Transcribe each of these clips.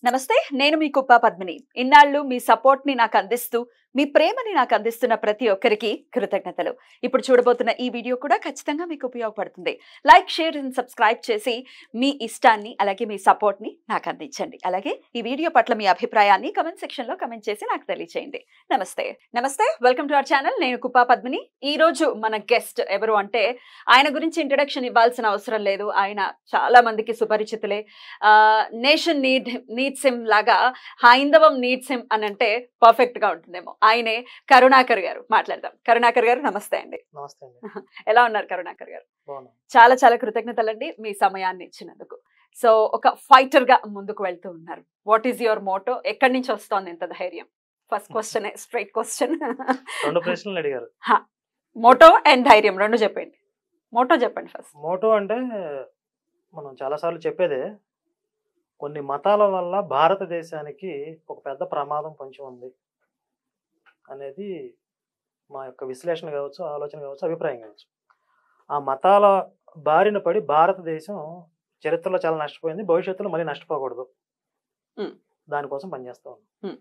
నమస్తే, నేను మీ కుప్ప పద్మిని. ఇన్నాళ్ళు మీ సపోర్ట్ ని నాకు అందిస్తూ, మీ ప్రేమని నాకు అందిస్తున్న ప్రతి ఒక్కరికి కృతజ్ఞతలు. ఇప్పుడు చూడబోతున్న ఈ వీడియో కూడా ఖచ్చితంగా మీకు ఉపయోగపడుతుంది. లైక్, షేర్ అండ్ సబ్స్క్రైబ్ చేసి మీ ఇష్టాన్ని అలాగే మీ సపోర్ట్ ని నాకు అందించండి. అలాగే ఈ వీడియో పట్ల మీ అభిప్రాయాన్ని కమెంట్ సెక్షన్ లో కమెంట్ చేసి నాకు తెలియజేయండి. నమస్తే, వెల్కమ్ టు అవర్ ఛానల్. నేను కుప్ప పద్మిని. ఈ రోజు మన గెస్ట్ ఎవరు అంటే, ఆయన గురించి ఇంట్రడక్షన్ ఇవ్వాల్సిన అవసరం లేదు. ఆయన చాలా మందికి సుపరిచితులే. నేషన్ నీడ్స్ హిమ్ లాగా హైందవం నీడ్స్ హిమ్ అని అంటే పర్ఫెక్ట్ గా ఉంటుందేమో. ఆయనే కరుణాకర్ గారు. మాట్లాడదాం. కరుణాకర్ గారు నమస్తే అండి. నమస్తే అండి. ఎలా ఉన్నారు కరుణాకర్ గారు? బాగున్నాను. చాలా చాలా కృతజ్ఞతలండి మీ సమయాన్ని ఇచ్చినందుకు. సో ఒక ఫైటర్ గా ముందుకు వెళ్తూ ఉన్నారు. What is your Moto? ఎక్కడి నుంచి వస్తోంది ఇంత ధైర్యం? First question, straight question. రెండు ప్రశ్నలు అడిగారు. మోటో అండ్ ధైర్యం రెండు చెప్పండి. మోటో చెప్పండి ఫస్ట్. మోటో అంటే మనం చాలాసార్లు చెప్పేదే, కొన్ని మతాల వల్ల భారతదేశానికి ఒక పెద్ద ప్రమాదం పొంచి ఉంది అనేది మా యొక్క విశ్లేషణ కావచ్చు, ఆలోచన కావచ్చు, అభిప్రాయం కావచ్చు. ఆ మతాల బారిన పడి భారతదేశం చరిత్రలో చాలా నష్టపోయింది, భవిష్యత్తులో మళ్ళీ నష్టపోకూడదు. దానికోసం పనిచేస్తా ఉన్నాం.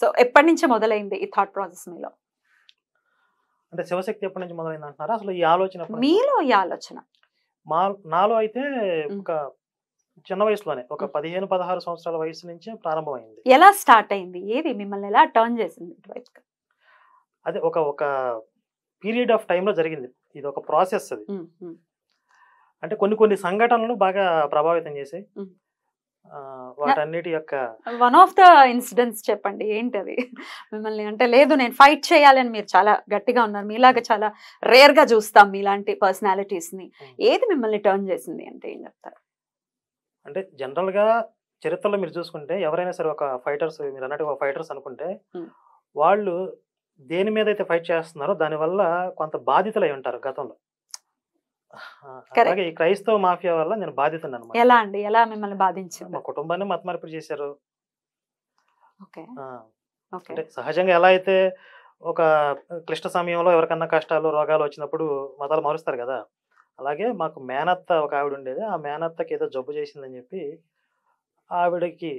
సో ఎప్పటి నుంచి మొదలైంది ఈ థాట్ ప్రాసెస్ మీలో? అంటే శివశక్తి ఎప్పటి నుంచి మొదలైంది అంటున్నారా? అసలు ఈ ఆలోచన మీలో ఈ ఆలోచన? నాలో అయితే ఒక చిన్న వయసులోనే, ఒక 15-16 సంవత్సరాల వయసు నుంచే ప్రారంభమైంది. ఎలా స్టార్ట్ అయింది? ఏది మిమ్మల్ని ఎలా టర్న్ చేసింది ఇటువైపు? అదే ఒక పీరియడ్ ఆఫ్ టైంలో జరిగింది. ఇది ఒక ప్రాసెస్. అది అంటే కొన్ని సంఘటనలు బాగా ప్రభావితం చేసాయి. వాటన్నిటి యొక్క వన్ ఆఫ్ ద ఇన్సిడెంట్స్ చెప్పండి. ఏంటది మిమ్మల్ని? అంటే లేదు నేను ఫైట్ చేయాలని మీరు చాలా గట్టిగా ఉన్నారు. మీలాగా చాలా రేర్ గా చూస్తాం మీలాంటి పర్సనాలిటీస్ ని. ఏది మిమ్మల్ని టర్న్ చేసింది అంటే ఏం చెప్తారు? అంటే జనరల్ గా చరిత్రలో మీరు చూసుకుంటే ఎవరైనా సరే ఒక ఫైటర్స్, మీరు అన్నట్టుగా ఫైటర్స్ అనుకుంటే, వాళ్ళు దేని మీద అయితే ఫైట్ చేస్తున్నారో దానివల్ల కొంత బాధితులు అయి ఉంటారు గతంలో. అలాగే ఈ క్రైస్తవ మాఫియా వల్ల నేను బాధితున్నా అన్నమాట. ఎలా అండి? ఎలా మిమ్మల్ని బాధించింది? మా కుటుంబాన్ని మతమార్పిడి చేశారు. ఓకే. అంటే సహజంగా ఎలా అయితే ఒక క్లిష్ట సమయంలో ఎవరికన్నా కష్టాలు, రోగాలు వచ్చినప్పుడు మతాలు మారుస్తారు కదా, అలాగే మాకు మేనత్త ఒక ఆవిడ ఉండేది. ఆ మేనత్తకి ఏదో జబ్బు చేసిందని చెప్పి ఆవిడకి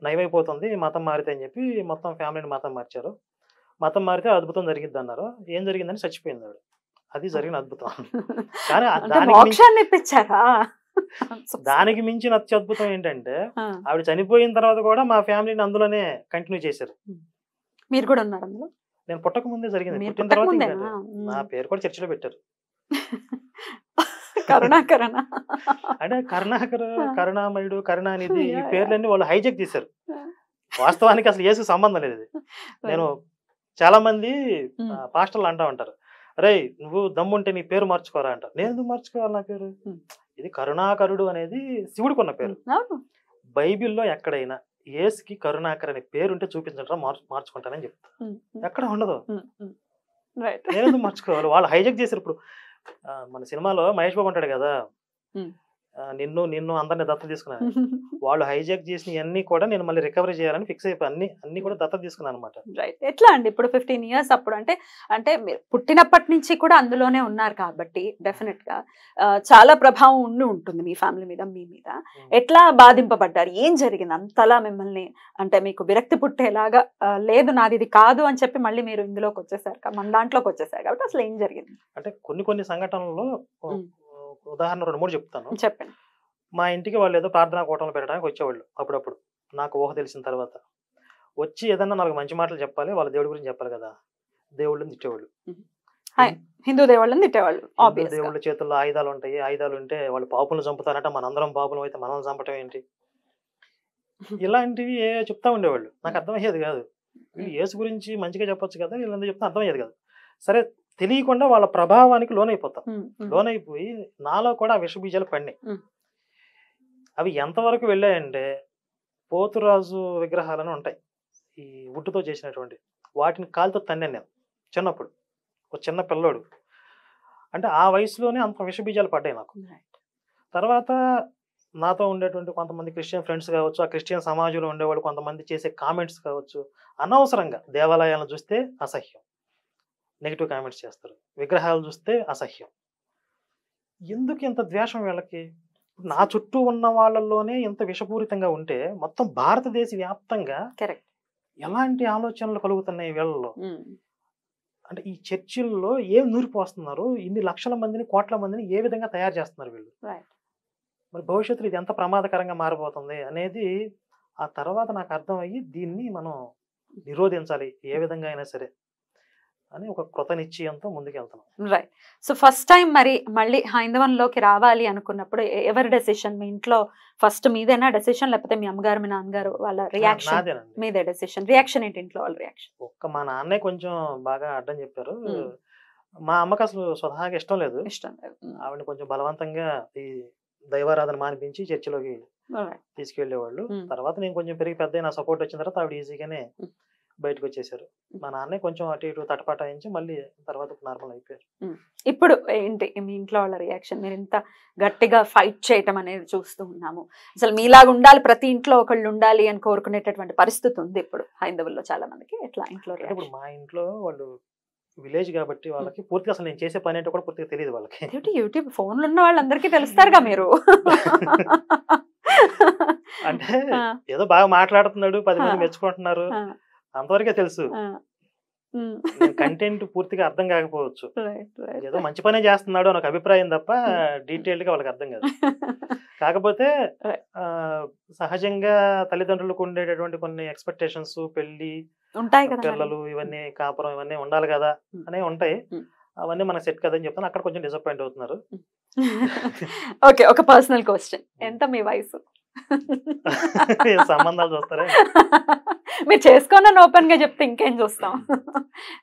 నయమైపోతుంది, మతం మారితే అని చెప్పి మొత్తం ఫ్యామిలీని మతం మార్చారు. మతం మారితే అద్భుతం జరిగిద్ది అన్నారు. ఏం జరిగిందని చచ్చిపోయింది ఆవిడ. అది జరిగిన అద్భుతం. కానీ దానికి మించిన అత్యద్భుతం ఏంటంటే, ఆవిడ చనిపోయిన తర్వాత కూడా మా ఫ్యామిలీని అందులోనే కంటిన్యూ చేశారు. మీరు కూడా ఉన్నారు అందులో? నేను పుట్టక ముందే జరిగింది. పుట్టిన తర్వాత నా పేరు కూడా చర్చిలో పెట్టారు. కరుణాకరణ అంటే కరుణాకర్, కరుణామయుడు, కరుణానిధి, ఈ పేర్లన్నీ వాళ్ళు హైజెక్ చేశారు. వాస్తవానికి అసలు యేసు సంబంధం లేదు. నేను చాలా మంది పాస్టర్లు అంటా ఉంటారు, రే నువ్వు దమ్ముంటే నీ పేరు మార్చుకోరా అంటారు. నేను ఎందుకు మార్చుకోవాలి నా పేరు? ఇది కరుణాకరుడు అనేది శివుడికి ఉన్న పేరు. బైబిల్లో ఎక్కడైనా యేసుకి కరుణాకర్ అనే పేరు ఉంటే చూపించరా, మార్చుకుంటానని చెప్తా. ఎక్కడ ఉండదు. నేను ఎందుకు మార్చుకోవాలి? వాళ్ళు హైజెక్ చేశారు. ఇప్పుడు మన సినిమాలో మహేష్ బాబు అంటాడు కదా, నిన్ను అందరిని దత్తత తీసుకున్నాను. వాళ్ళు హైజాక్ చేసిన అన్ని కూడా నేను మళ్ళీ రికవరీ చేయాలని ఫిక్స్ అయిపోయి అన్ని కూడా దత్తత తీసుకున్నాను అనమాట. రైట్. ఎట్లా అండి ఇప్పుడు 15 years అప్పుడు అంటే మీరు పుట్టినప్పటి నుంచి కూడా అందులోనే ఉన్నారు కాబట్టి డెఫినెట్ గా చాలా ప్రభావం ఉంటుంది మీ ఫ్యామిలీ మీద, మీ మీద. ఎట్లా బాధింపబడ్డారు? ఏం జరిగింది అంతలా మిమ్మల్ని? అంటే మీకు విరక్తి పుట్టేలాగా, లేదు నాది ఇది కాదు అని చెప్పి మళ్ళీ మీరు ఇందులోకి వచ్చేసారు, మన దాంట్లోకి వచ్చేసారు కాబట్టి అసలు ఏం జరిగింది? అంటే కొన్ని సంఘటనల్లో ఉదాహరణ 2-3 చెప్తాను. చెప్పండి. మా ఇంటికి వాళ్ళు ఏదో ప్రార్థనా కూటంలో పెట్టడానికి వచ్చేవాళ్ళు అప్పుడప్పుడు. నాకు ఊహ తెలిసిన తర్వాత వచ్చి ఏదన్నా 4 మంచి మాటలు చెప్పాలి, వాళ్ళ దేవుడి గురించి చెప్పాలి కదా. దేవుళ్ళని తిట్టేవాళ్ళు. హిందూ దేవుళ్ళని తిట్టేవాళ్ళు. దేవుళ్ళ చేతుల్లో ఆయుధాలు ఉంటాయి, ఆయుధాలు ఉంటే వాళ్ళు పాపులను చంపుతారట, మనందరం పాపులం అయితే మనల్ని చంపటం ఏంటి, ఇలాంటివి చెప్తా ఉండేవాళ్ళు. నాకు అర్థమయ్యేది కాదు. వీళ్ళు యేసు గురించి మంచిగా చెప్పొచ్చు కదా, వీళ్ళందరూ చెప్తే అర్థమయ్యేది కాదు. సరే, తెలియకుండా వాళ్ళ ప్రభావానికి లోనైపోతాం. లోనైపోయి నాలో కూడా విషబీజాలు పడినాయి. అవి ఎంతవరకు వెళ్ళాయంటే, పోతురాజు విగ్రహాలను ఉంటాయి ఈ వుడ్డుతో చేసినటువంటి, వాటిని కాలుతో తన్నాను నేను చిన్నప్పుడు. ఒక చిన్న పిల్లోడు అంటే ఆ వయసులోనే అంత విషబీజాలు పడ్డాయి నాకు. తర్వాత నాతో ఉండేటువంటి కొంతమంది క్రిస్టియన్ ఫ్రెండ్స్ కావచ్చు, ఆ క్రిస్టియన్ సమాజంలో ఉండేవాళ్ళు కొంతమంది చేసే కామెంట్స్ కావచ్చు, అనవసరంగా దేవాలయాలను చూస్తే అసహ్యం, నెగిటివ్ కామెంట్స్ చేస్తారు. విగ్రహాలు చూస్తే అసహ్యం. ఎందుకు ఇంత ద్వేషం వీళ్ళకి? నా చుట్టూ ఉన్న వాళ్ళలోనే ఇంత విషపూరితంగా ఉంటే మొత్తం భారతదేశ వ్యాప్తంగా కరెక్ట్. ఎలాంటి ఆలోచనలు కలుగుతున్నాయి వీళ్ళలో? అంటే ఈ చర్చిల్లో ఏం నూరిపోస్తున్నారు? ఇన్ని లక్షల మందిని, కోట్ల మందిని ఏ విధంగా తయారు చేస్తున్నారు వీళ్ళు? మరి భవిష్యత్తులో ఇది ఎంత ప్రమాదకరంగా మారబోతుంది అనేది ఆ తర్వాత నాకు అర్థమయ్యి దీన్ని మనం నిరోధించాలి ఏ విధంగా అయినా సరే అని ఒక కృత నిశ్చయంతో ముందుకెళ్తున్నాం. రైట్. సో ఫస్ట్ టైం మరి మళ్ళీ హైందవంలోకి రావాలి అనుకున్నప్పుడు ఎవరి డెసిషన్? మీ ఇంట్లో ఫస్ట్ మీదేనా డెసిషన్, లేకపోతే మీ అమ్మగారు మీ నాన్నగారు వాళ్ళ రియాక్షన్? నాదేనండి. మీదే డెసిషన్. రియాక్షన్ ఏంటి ఇంట్లో వాళ్ళ రియాక్షన్? ఒక్క మా నాన్నే కొంచెం బాగా అడ్డం చెప్పారు. మా అమ్మకి అసలు స్వతహాగా ఇష్టం లేదు. ఆవిడని కొంచెం బలవంతంగా ఈ దైవారాధన మానిపించి చర్చిలోకి తీసుకెళ్లేవాళ్ళు. తర్వాత నేను కొంచెం పెరిగి పెద్ద నా సపోర్ట్ వచ్చిన తర్వాత ఆవిడ ఈజీగానే బయటకు వచ్చేసారు. మా నాన్నే కొంచెం అటు ఇటు తటపటాయించి మళ్ళీ తర్వాత నార్మల్ అయిపోయారు. ఇప్పుడు ఏంటి మీ ఇంట్లో వాళ్ళ రియాక్షన్? మీరు ఇంత గట్టిగా ఫైట్ చేయటం అనేది చూస్తూ ఉన్నాము. అసలు మీలాగా ఉండాలి, ప్రతి ఇంట్లో ఒకళ్ళు ఉండాలి అని కోరుకునేటటువంటి పరిస్థితి ఉంది ఇప్పుడు హైందవుల్లో చాలా మందికి. ఎట్లా ఇంట్లో? ఇప్పుడు మా ఇంట్లో వాళ్ళు విలేజ్ కాబట్టి వాళ్ళకి పూర్తిగా అసలు నేను చేసే పని ఏంటో కూడా పూర్తిగా తెలియదు వాళ్ళకి. యూట్యూబ్ ఫోన్లు ఉన్న వాళ్ళందరికీ తెలుస్తారుగా మీరు. అంటే ఏదో బాగా మాట్లాడుతున్నాడు, 10 మంది మెచ్చుకుంటున్నారు, అంతవరకే తెలుసు. కంటెంట్ పూర్తిగా అర్థం కాకపోవచ్చు, ఏదో మంచి పనే చేస్తున్నాడు అని ఒక అభిప్రాయం తప్ప డీటెయిల్డ్ గా వాళ్ళకి అర్థం కాదు. కాకపోతే సహజంగా తల్లిదండ్రులకు ఉండేటటువంటి కొన్ని ఎక్స్పెక్టేషన్స్, పెళ్లి, ఉంటాయి కదా, పిల్లలు, ఇవన్నీ కాపురం, ఇవన్నీ ఉండాలి కదా అనే ఉంటాయి. అవన్నీ మనకు సెట్ కదని చెప్తాను. అక్కడ కొంచెం డిసప్పాయింట్ అవుతున్నారు. ఓకే, ఒక పర్సనల్ క్వశ్చన్, ఎంత మీ వయసు? సంబంధాలు చూస్తారా? మీరు చేసుకోనని ఓపెన్ గా చెప్తే ఇంకేం చూస్తాం.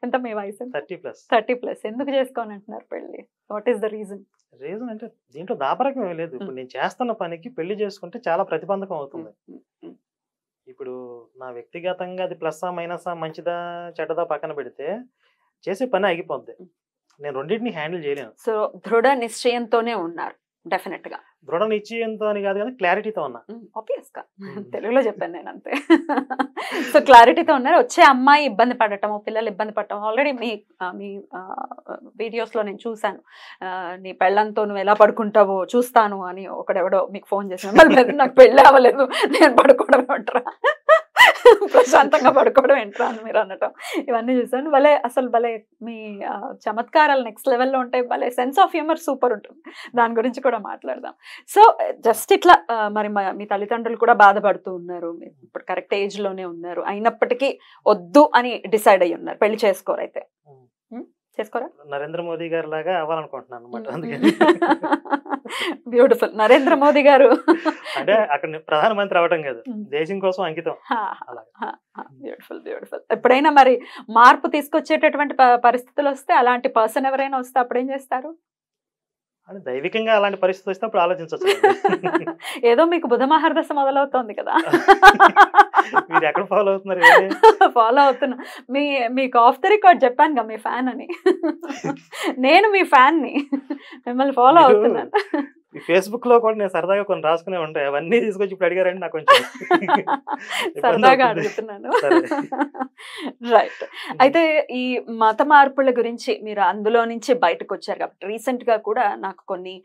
ఎంత మీ వయసు? 30+. 30+. ఎందుకు చేసుకోని అంటున్నారు పెళ్లి? What is the reason? Reason అంటే దీంట్లో దాపరకం ఏమీ లేదు. ఇప్పుడు నేను చేస్తున్న పనికి పెళ్లి చేసుకుంటే చాలా ప్రతిబంధకం అవుతుంది. ఇప్పుడు నా వ్యక్తిగతంగా అది ప్లస్సా మైనసా, మంచిదా చెడ్డదా పక్కన పెడితే చేసే పని ఆగిపోద్ది. నేను రెండింటిని హ్యాండిల్ చేయలేను. సో దృఢ నిశ్చయంతోనే ఉన్నారు డెఫినెట్ గా. దృఢ నిశ్చయంతో అని కాదు కానీ క్లారిటీతో ఉన్నా. ఆబ్వియస్ గా తెలుగులో చెప్పాను నేను అంతే. సో క్లారిటీతో ఉన్నారు. వచ్చే అమ్మాయి ఇబ్బంది పడటము, పిల్లలు ఇబ్బంది పడటం ఆల్రెడీ మీ వీడియోస్ లో నేను చూసాను. నీ పెళ్ళంతో నువ్వు ఎలా పడుకుంటావో చూస్తాను అని ఒకడెవడో మీకు ఫోన్ చేసిన, నాకు పెళ్ళి అవ్వలేదు నేను పడుకోవడం అంటారా, ప్రశాంతంగా పడుకోవడం ఏంట్రా అని మీరు అనటం, ఇవన్నీ చూసాను. భలే అసలు భలే మీ చమత్కారాలు నెక్స్ట్ లెవెల్లో ఉంటాయి. భలే సెన్స్ ఆఫ్ హ్యూమర్ సూపర్ ఉంటుంది. దాని గురించి కూడా మాట్లాడదాం. సో జస్ట్ ఇట్లా మరి మీ తల్లిదండ్రులు కూడా బాధపడుతూ ఉన్నారు, ఇప్పుడు కరెక్ట్ ఏజ్ లోనే ఉన్నారు, అయినప్పటికీ వద్దు అని డిసైడ్ అయ్యి ఉన్నారు, పెళ్లి చేసుకోరు. అయితే చేసుకోరా? నరేంద్ర మోదీ గారి లాగా అవ్వాలనుకుంటున్నాను అనమాట. బ్యూటిఫుల్. నరేంద్ర మోదీ గారు అంటే అక్కడ ప్రధానమంత్రి అవడం కాదు, దేశం కోసం అంకితం. Beautiful beautiful. ఎప్పుడైనా మరి మార్పు తీసుకొచ్చేటటువంటి పరిస్థితులు వస్తే, అలాంటి పర్సన్ ఎవరైనా వస్తే అప్పుడు ఏం చేస్తారు? అంటే దైవికంగా అలాంటి పరిస్థితి వస్తే అప్పుడు ఆలోచించవచ్చు. ఏదో మీకు బుధ మహర్దశ మొదలవుతోంది కదా, మీరు ఎక్కడ ఫాలో అవుతున్నారు? ఫాలో అవుతున్నా. మీకు ఆఫ్ ద రికార్డ్ చెప్పాను కదా మీ ఫ్యాన్ అని. నేను మీ ఫ్యాన్ ని, మిమ్మల్ని ఫాలో అవుతున్నాను. ఈ ఫేస్బుక్ లో కూడా నేను సరదాగా కొన్ని రాసుకునే ఉంటాయి, అవన్నీ తీసుకొచ్చి ఇప్పుడు అడిగారండి నాకు కొంచెం సరదాగా అడుగుతున్నాను. రైట్. అయితే ఈ మత మార్పుల గురించి మీరు అందులో నుంచి బయటకు వచ్చారు కాబట్టి, రీసెంట్ గా కూడా నాకు కొన్ని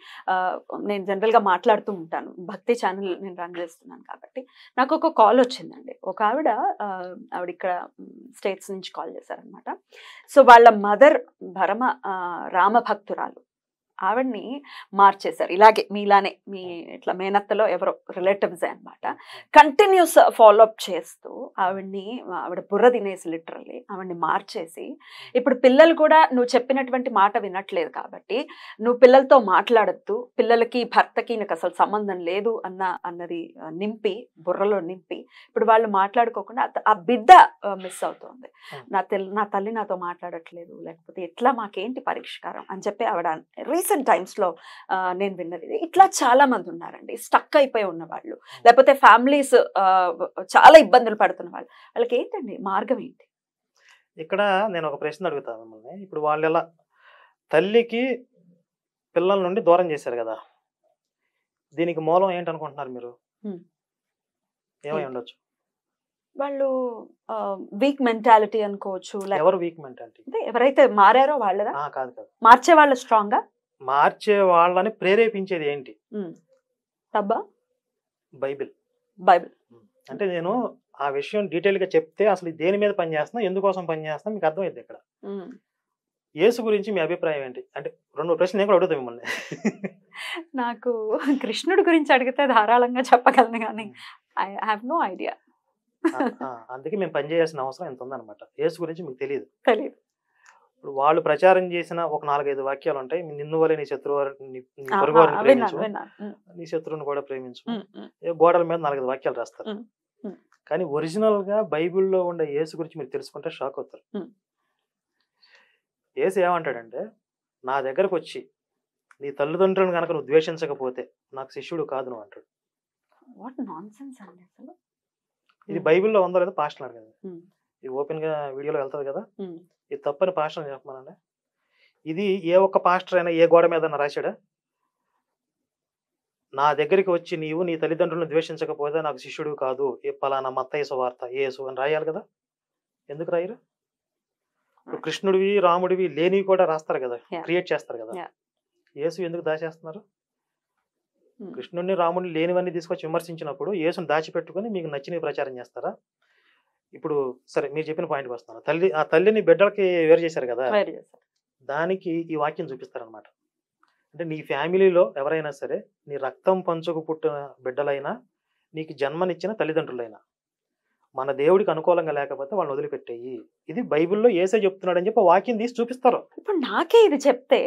నేను జనరల్ గా మాట్లాడుతూ ఉంటాను, భక్తి ఛానల్ నేను రన్ చేస్తున్నాను కాబట్టి నాకు ఒక కాల్ వచ్చిందండి. ఒక ఆవిడ ఇక్కడ స్టేట్స్ నుంచి కాల్ చేశారనమాట. సో వాళ్ళ మదర్ రామ భక్తురాలు, ఆవిడ్ని మార్చేశారు. ఇలాగే మీలానే, మీ ఇట్లా మేనత్తలో ఎవరో రిలేటివ్సే అనమాట. కంటిన్యూస్ ఫాలోఅప్ చేస్తూ ఆవిడ బుర్ర తినేసి లిటరల్లీ ఆవిడ్ని మార్చేసి, ఇప్పుడు పిల్లలు కూడా నువ్వు చెప్పినటువంటి మాట వినట్లేదు కాబట్టి నువ్వు పిల్లలతో మాట్లాడద్దు, పిల్లలకి భర్తకి నాకు అసలు సంబంధం లేదు అన్నది నింపి, బుర్రలో నింపి, ఇప్పుడు వాళ్ళు మాట్లాడుకోకుండా ఆ బిడ్డ మిస్ అవుతోంది. నా తల్లి నాతో మాట్లాడట్లేదు, లేకపోతే ఎట్లా, మాకేంటి పరిష్కారం అని చెప్పి ఆవిడ రీసెంట్ టైమ్స్ లో నేను విన్నది. ఇట్లా చాలా మంది ఉన్నారండి, స్టక్ అయిపోయి ఉన్న వాళ్ళు, లేకపోతే ఫ్యామిలీస్ చాలా ఇబ్బందులు పడుతున్న వాళ్ళు. వాళ్ళకి ఏంటండి మార్గం ఏంటి? ఇక్కడ నేను ఒక ప్రశ్న అడుగుతాను మిమ్మల్ని. ఇప్పుడు వాళ్ళు ఎలా తల్లికి పిల్లల నుండి దూరం చేశారు కదా, దీనికి మూలం ఏంటనుకుంటున్నారు మీరు? ఏమై ఉండొచ్చు? వాళ్ళు వీక్ మెంటాలిటీ అనుకోవచ్చు. ఎవరు వీక్ మెంటాలిటీ? అంటే ఎవరైతే మారారో వాళ్ళదా? కాదు కాదు, మార్చే వాళ్ళు స్ట్రాంగ్ గా, మార్చే వాళ్ళని ప్రేరేపించేది ఏంటి? టబ్బా బైబిల్. బైబిల్. అంటే నేను ఆ విషయం డీటెయిల్ గా చెప్తే అసలు దేని మీద పని చేస్తున్నా, ఎందుకోసం పని చేస్తున్నా మీకు అర్థమైంది ఇక్కడ. యేసు గురించి మీ అభిప్రాయం ఏంటి? అంటే 2 ప్రశ్నలు నేను కూడా అడుగుతాను మిమ్మల్ని. నాకు కృష్ణుడి గురించి అడిగితే ధారాళంగా చెప్పగలను కానీ ఐ హావ్ నో ఐడియా. అందుకే మేము పని చేయాల్సిన అవసరం ఎంత ఉందన్నమాట. యేసు గురించి మీకు తెలియదు. ఇప్పుడు వాళ్ళు ప్రచారం చేసిన ఒక 4-5 వాక్యాలు ఉంటాయి. నిన్ను వలె నీ శత్రువు నీ పొరుగు వారిని ప్రేమించు, నీ శత్రువుని కూడా ప్రేమించు. గోడల మీద 4-5 వాక్యాలు రాస్తారు. కానీ ఒరిజినల్ గా బైబిల్లో ఉండే యేసు గురించి మీరు తెలుసుకుంటే షాక్ అవుతారు. యేసు ఏమంటాడంటే, నా దగ్గరకు వచ్చి నీ తల్లిదండ్రులను కనుక నువ్వు ద్వేషించకపోతే నాకు శిష్యుడు కాదు నువ్వు అంటాడు. ఇది బైబిల్లో ఉందో లేదో పాస్టర్ కదా, ఇది ఓపెన్ గా వీడియోలో వెళ్తుంది కదా, ఇది తప్పని పాస్టర్ చెప్పమనండి. ఇది ఏ ఒక్క పాస్టర్ అయినా ఏ గోడ మీద రాశాడా? నా దగ్గరికి వచ్చి నీవు నీ తల్లిదండ్రులను ద్వేషించకపోతే నాకు శిష్యుడు కాదు, ఏ పలానా మత్తయి సువార్త యేసు అని రాయాలి కదా. ఎందుకు రాయరు? కృష్ణుడివి రాముడివి లేనివి కూడా రాస్తారు కదా, క్రియేట్ చేస్తారు కదా. యేసు ఎందుకు దాచేస్తున్నారు? కృష్ణుడిని రాముడిని లేనివన్నీ తీసుకొచ్చి విమర్శించినప్పుడు యేసుని దాచిపెట్టుకుని మీకు నచ్చినవి ప్రచారం చేస్తారా? ఇప్పుడు సరే మీరు చెప్పిన పాయింట్కి వస్తాను. ఆ తల్లిని బిడ్డలకి వేరు చేశారు కదా, దానికి ఈ వాక్యం చూపిస్తారనమాట. అంటే నీ ఫ్యామిలీలో ఎవరైనా సరే, నీ రక్తం పంచుకు పుట్టిన బిడ్డలైనా, నీకు జన్మనిచ్చిన తల్లిదండ్రులైనా, మన దేవుడికి అనుకూలంగా లేకపోతే వాళ్ళని వదిలిపెట్టేయి. ఇది బైబిల్లో యేసే చెప్తున్నాడు అని చెప్పి వాక్యం తీసి చూపిస్తారు. ఇప్పుడు నాకే ఇది చెప్తే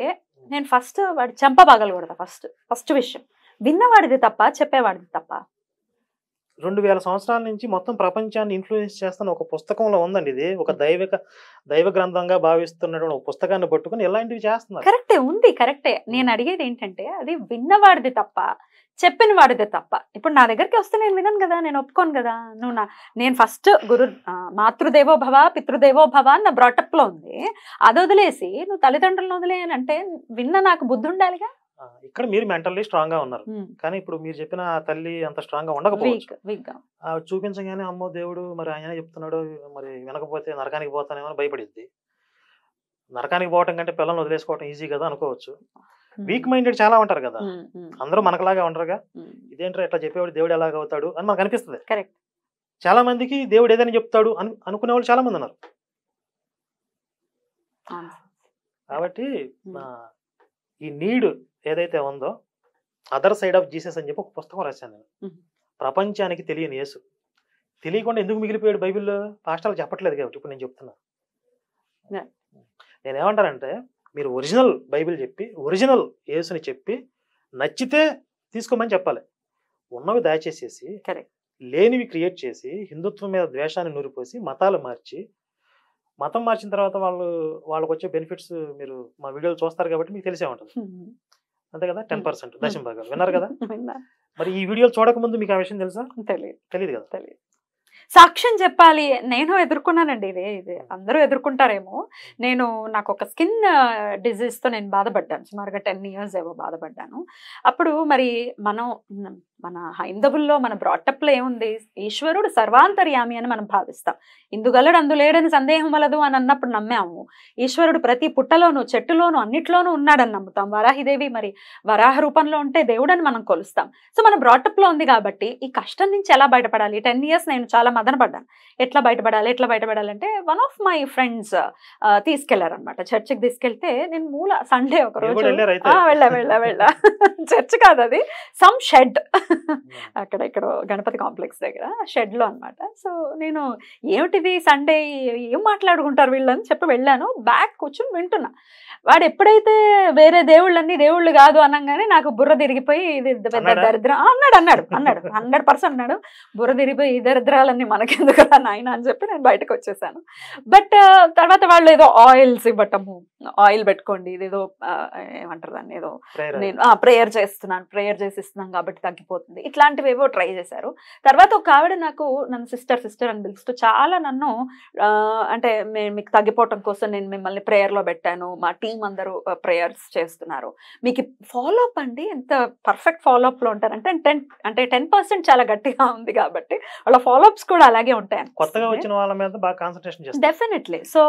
నేను ఫస్ట్ వాడి చంపబాగలకూడదా? ఫస్ట్ విషయం విన్నవాడిది తప్ప, చెప్పేవాడిది తప్ప. 2000 సంవత్సరాల నుంచి మొత్తం ప్రపంచాన్ని ఇన్ఫ్లుయెన్స్ చేస్తున్న ఒక పుస్తకంలో ఉందండి. ఇది ఒక దైవ గ్రంథంగా భావిస్తున్నటువంటి ఒక పుస్తకాన్ని పట్టుకుని ఇలాంటివి చేస్తున్నారు. కరెక్టే ఉంది, కరెక్టే. నేను అడిగేది ఏంటంటే, అది విన్నవాడిది తప్ప, చెప్పిన వాడిదే తప్ప. ఇప్పుడు నా దగ్గరికి వస్తే నేను వినను కదా, నేను ఒప్పుకోను కదా. నేను ఫస్ట్ మాతృదేవో భవ పితృదేవో భవ అని నా బ్రాటప్ లో ఉంది. అది వదిలేసి నువ్వు తల్లిదండ్రులను వదిలేయనంటే విన్న నాకు బుద్ధి ఉండాలిగా. ఇక్కడ మీరు మెంటల్లీ స్ట్రాంగ్ గా ఉన్నారు, కానీ ఇప్పుడు మీరు చెప్పిన తల్లి అంత స్ట్రాంగ్ గా ఉండకపోవచ్చు. చూపించగానే అమ్మో దేవుడు మరి ఆయన చెప్తున్నాడు, మరి వినకపోతే నరకానికి పోతానేమో భయపడిద్ది. నరకానికి పోవటం కంటే పిల్లల్ని వదిలేసుకోవటం ఈజీ కదా అనుకోవచ్చు. వీక్ మైండెడ్ చాలా ఉంటారు కదా, అందరూ మనకులాగా ఉండరుగా. ఇదేంటో ఎట్లా చెప్పేవాడు దేవుడు ఎలాగ అవుతాడు అని మనకు అనిపిస్తుంది. చాలా మందికి దేవుడు ఏదైనా చెప్తాడు అనుకునే వాళ్ళు చాలా మంది ఉన్నారు. కాబట్టి ఈ నీడ్ ఏదైతే ఉందో, అదర్ సైడ్ ఆఫ్ జీసస్ అని చెప్పి ఒక పుస్తకం రాశాను నేను. ప్రపంచానికి తెలియని యేసు. తెలియకుండా ఎందుకు మిగిలిపోయాడు బైబిల్లో? పాస్టర్లు చెప్పట్లేదు కాబట్టి ఇప్పుడు నేను చెప్తున్నా. నేనేమంటానంటే, మీరు ఒరిజినల్ బైబిల్ చెప్పి, ఒరిజినల్ యేసుని చెప్పి, నచ్చితే తీసుకోమని చెప్పాలి. ఉన్నవి దయచేసేసి లేనివి క్రియేట్ చేసి హిందుత్వం మీద ద్వేషాన్ని నూరిపోసి మతాలు మార్చి, మతం మార్చిన తర్వాత వాళ్ళకి వచ్చే బెనిఫిట్స్ మీరు మా వీడియోలు చూస్తారు కాబట్టి మీకు తెలిసే ఉంటుంది. అంతే కదా, 10% దశం భాగాలు విన్నారు కదా. మరి ఈ వీడియోలు చూడక ముందు మీకు ఆ విషయం తెలుసా? తెలియదు కదా. సాక్ష్యం చెప్పాలి. నేను ఎదుర్కొన్నానండి. ఇది అందరూ ఎదుర్కొంటారేమో. నాకు ఒక స్కిన్ డిజీజ్ తో నేను బాధపడ్డాను. సుమారుగా 10 years ఏవో బాధపడ్డాను. అప్పుడు మరి మన హైందవుల్లో మన బ్రాటప్ లో ఏముంది? ఈశ్వరుడు సర్వాంతర్యామి అని మనం భావిస్తాం. ఇందుగలడు అందులేడని సందేహం వలదు అని అన్నప్పుడు నమ్మాము. ఈశ్వరుడు ప్రతి పుట్టలోను, చెట్టులోను, అన్నిట్లోనూ ఉన్నాడని నమ్ముతాం. వరాహిదేవి మరి వరాహ రూపంలో ఉంటే దేవుడని మనం కొలుస్తాం. సో మన బ్రాటప్ లో ఉంది కాబట్టి ఈ కష్టం నుంచి ఎలా బయటపడాలి? 10 years నేను చాలా మదనపడ్డాను. ఎట్లా బయటపడాలంటే వన్ ఆఫ్ మై ఫ్రెండ్స్ తీసుకెళ్లారనమాట. చర్చికి తీసుకెళ్తే నేను సండే ఒక రోజు వెళ్ళా చర్చ్ కాదు అది, సమ్ షెడ్, అక్కడ ఇక్కడ గణపతి కాంప్లెక్స్ దగ్గర షెడ్ లో అనమాట. సో నేను ఏమిటిది సండే ఏం మాట్లాడుకుంటారు వీళ్ళని చెప్పి వెళ్ళాను. బ్యాక్ కూర్చొని వింటున్నా. వాడు ఎప్పుడైతే వేరే దేవుళ్ళు కాదు అనగానే నాకు బుర్ర తిరిగిపోయి ఇది పెద్ద దరిద్రం అన్నాడు 100% అన్నాడు. బుర్ర తిరిగిపోయి ఈ దరిద్రాలన్నీ మనకెందుకు నాయన అని చెప్పి నేను బయటకు వచ్చేసాను. బట్ తర్వాత వాళ్ళు ఏదో ఆయిల్స్ ఇవ్వటము, ఆయిల్ పెట్టుకోండి, ఇదేదో ఏమంటారు దాన్ని, ఏదో నేను ప్రేయర్ చేసిస్తున్నాను కాబట్టి తగ్గిపోతుంది, ఇట్లాంటివి ఏవో ట్రై చేశారు. తర్వాత ఒక ఆవిడ నన్ను సిస్టర్ అని పిలుస్తూ చాలా నన్ను అంటే మీకు తగ్గిపోవటం కోసం నేను మిమ్మల్ని ప్రేయర్లో పెట్టాను, మా టీం అందరూ ప్రేయర్స్ చేస్తున్నారు, మీకు ఫాలో అప్ అండి ఎంత పర్ఫెక్ట్ ఫాలో అప్ లో ఉంటారంటే 10% చాలా గట్టిగా ఉంది కాబట్టి వాళ్ళ ఫాలో అప్స్ కూడా అలాగే ఉంటాయి. కొత్తగా వచ్చిన వాళ్ళ మీద బాగా కాన్సంట్రేషన్ చేస్తారు డెఫినెట్లీ. సో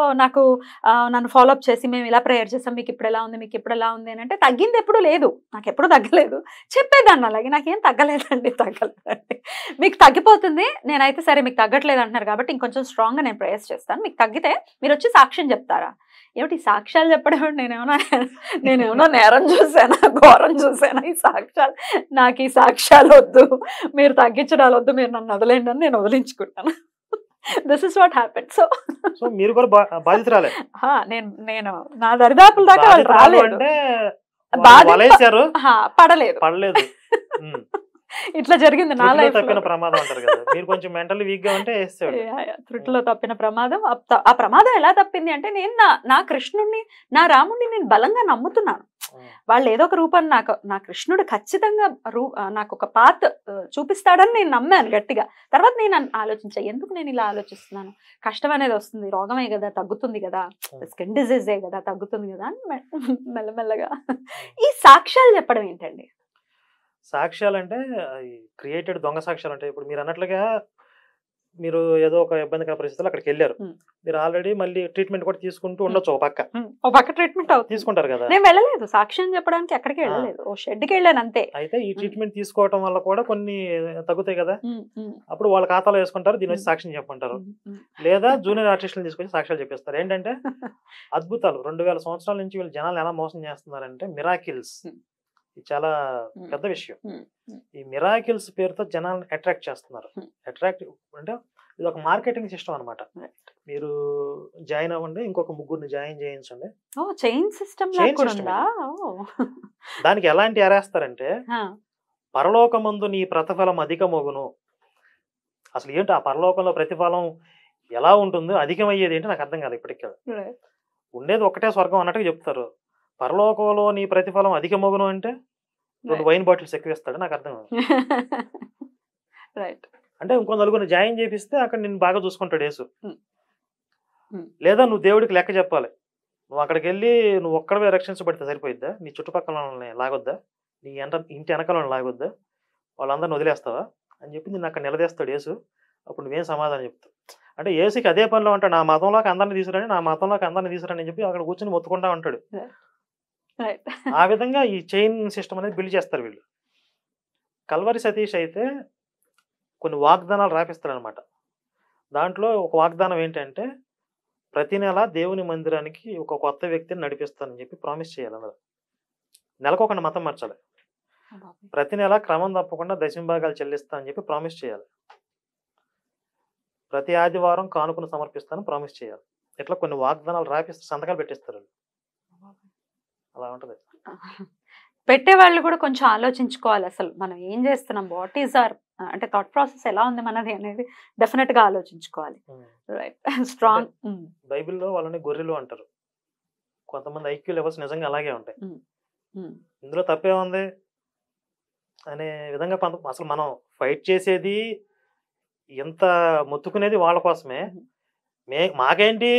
నన్ను ఫాలో అప్ చేసి మేము ఇలా ప్రేయర్ చేసాం, మీకు ఇప్పుడు ఎలా ఉంది అని అంటే తగ్గింది ఎప్పుడు లేదు, నాకు ఎప్పుడు తగ్గలేదు. చెప్పేదాన్ని అలాగే, నాకేం తగ్గలేదు. తగ్గలేదండి. మీకు తగ్గిపోతుంది. నేనైతే సరే మీకు తగ్గట్లేదు అంటున్నారు కాబట్టి ఇంకొంచెం స్ట్రాంగ్గా నేను ప్రేయర్స్ చేస్తాను, మీకు తగ్గితే మీరు వచ్చి సాక్ష్యం చెప్తారా? ఏమిటి సాక్ష్యాలు చెప్పడం? నేనేమన్నా నేరం చూసానా, ఘోరం చూసానా? ఈ సాక్ష్యాలు, నాకు ఈ సాక్ష్యాలు వద్దు, మీరు తగ్గించడాలు వద్దు, మీరు నన్ను వదిలేండి అని నేను వదిలించుకుంటాను. This is what happened. So మీరు కూడా బాధితురాలే. నేను నా దరిదాపుల దాకా వాళ్ళు రాలేదు, పడలేదు. ఇట్లా జరిగింది నా లైఫ్. తప్పిన ప్రమాదం అంటారు కదా, మీరు కొంచెం మెంటల్లీ వీక్ గా ఉంటే త్రుటిలో తప్పిన ప్రమాదం. ఆ ప్రమాదం ఎలా తప్పింది అంటే నేను నా కృష్ణుడిని, నా రాముడిని నేను బలంగా నమ్ముతున్నాను. వాళ్ళు ఏదో ఒక రూపాన్ని నా కృష్ణుడు ఖచ్చితంగా నాకు ఒక పాత్ చూపిస్తాడని నేను నమ్మాను గట్టిగా. తర్వాత నేను ఆలోచించా, ఎందుకు నేను ఇలా ఆలోచిస్తున్నాను, కష్టం అనేది వస్తుంది, రోగమే కదా తగ్గుతుంది కదా, స్కిన్ డిజీజే కదా తగ్గుతుంది కదా అని మెల్లమెల్లగా. ఈ సాక్ష్యాలు చెప్పడం ఏంటండి? సాక్ష్యాలు అంటే క్రియేటెడ్ దొంగ సాక్ష్యాలు అంటే, ఇప్పుడు మీరు అన్నట్లుగా మీరు ఏదో ఒక ఇబ్బందికర పరిస్థితుల్లో అక్కడికి వెళ్ళారు, మీరు ఆల్రెడీ మళ్ళీ ట్రీట్మెంట్ కూడా తీసుకుంటూ ఉండొచ్చు, ఒక పక్క ట్రీట్మెంట్ తీసుకుంటారు కదా. నేను వెళ్ళలేదు సాక్ష్యం చెప్పడానికి, ఎక్కడికి వెళ్ళలేదు, ఓ షెడ్కి వెళ్ళాను అంతే. అయితే ఈ ట్రీట్మెంట్ తీసుకోవడం వల్ల కూడా కొన్ని తగ్గుతాయి కదా, అప్పుడు వాళ్ళ ఖాతాలో వేసుకుంటారు, దీని వచ్చి సాక్ష్యం చెప్పంటారు. లేదా జూనియర్ ఆర్టిస్టులను తీసుకొచ్చి సాక్ష్యాలు చెప్పేస్తారు. ఏంటంటే అద్భుతాలు. 2000 సంవత్సరాల నుంచి వీళ్ళు జనాలు ఎలా మోసం చేస్తున్నారంటే మిరాకిల్స్, ఇది చాలా పెద్ద విషయం. ఈ మిరాకిల్స్ పేరుతో జనాలను అట్రాక్ట్ చేస్తున్నారు. అట్రాక్ట్ అంటే ఇది ఒక మార్కెటింగ్ సిస్టమ్ అనమాట. మీరు జాయిన్ అవ్వండి, ఇంకొక ముగ్గురిని జాయిన్ చేయించండి. దానికి ఎలాంటి ఎరేస్తారంటే, పరలోకమందు నీ ప్రతిఫలం అధికమగును. అసలు ఏంటి ఆ పరలోకంలో ప్రతిఫలం ఎలా ఉంటుందో, అధికమయ్యేది ఏంటి నాకు అర్థం కాదు ఇప్పటికీ. ఉండేది ఒకటే స్వర్గం అన్నట్టుగా చెప్తారు. పరలోకంలో నీ ప్రతిఫలం అధికమగును అంటే 2 వైన్ బాటిల్స్ ఎక్కువ ఇస్తాడు, నాకు అర్థం కాదు. అంటే ఇంకో నలుగురిని జాయిన్ చేపిస్తే అక్కడ నిన్ను బాగా చూసుకుంటాడు యేసు. లేదా నువ్వు దేవుడికి లెక్క చెప్పాలి, నువ్వు అక్కడికి వెళ్ళి నువ్వు ఒక్కడవే రక్షించబడితే సరిపోయిద్దా? నీ చుట్టుపక్కల వాళ్ళని లాగొద్దా? నీ ఇంటి వెనకాల లాగొద్దా? వాళ్ళందరిని వదిలేస్తావా అని చెప్పి నిన్ను అక్కడ నిలదీస్తాడు యేసు. అప్పుడు నువ్వేం సమాధానం చెప్తావు? అంటే యేసుకి అదే పనిలో ఉంటాడు, నా మతంలోకి అందరిని తీసుకురండి, నా మతంలోకి అందరిని తీసుకురండి అని చెప్పి అక్కడ కూర్చొని మొత్తుకుంటా ఉంటాడు. ఆ విధంగా ఈ చైన్ సిస్టమ్ అనేది బిల్డ్ చేస్తారు వీళ్ళు. కల్వరి సతీష్ అయితే కొన్ని వాగ్దానాలు రాపిస్తాడు అనమాట. దాంట్లో ఒక వాగ్దానం ఏంటంటే, ప్రతి నెల దేవుని మందిరానికి ఒక కొత్త వ్యక్తిని నడిపిస్తానని చెప్పి ప్రామిస్ చేయాలి. అందరూ నెలకొకటి మతం మార్చాలి, ప్రతి నెల క్రమం తప్పకుండా దశంభాగాలు చెల్లిస్తా అని చెప్పి ప్రామిస్ చేయాలి, ప్రతి ఆదివారం కానుకను సమర్పిస్తాను ప్రామిస్ చేయాలి. ఇట్లా కొన్ని వాగ్దానాలు రాపిస్తే సంతకాలు పెట్టిస్తారు. అలా ఉంటది. పెట్టే వాళ్ళు కూడా కొంచెం ఆలోచించుకోవాలి, అసలు మనం ఏం చేస్తున్నాం, వాట్ ఈజ్ అవర్ అంటే థాట్ ప్రాసెస్ ఎలా ఉంది మనది అనేది డెఫినెట్ గా ఆలోచించుకోవాలి. స్ట్రాంగ్. బైబిల్లో వాళ్ళని గొర్రెలు అంటారు. కొంతమంది ఐక్యూ లెవెల్స్ నిజంగా అలాగే ఉంటాయి. ఇందులో తప్పే ఉంది అనే విధంగా అసలు మనం ఫైట్ చేసేది, ఎంత మొత్తుకునేది వాళ్ళ కోసమే. మాకేంటి,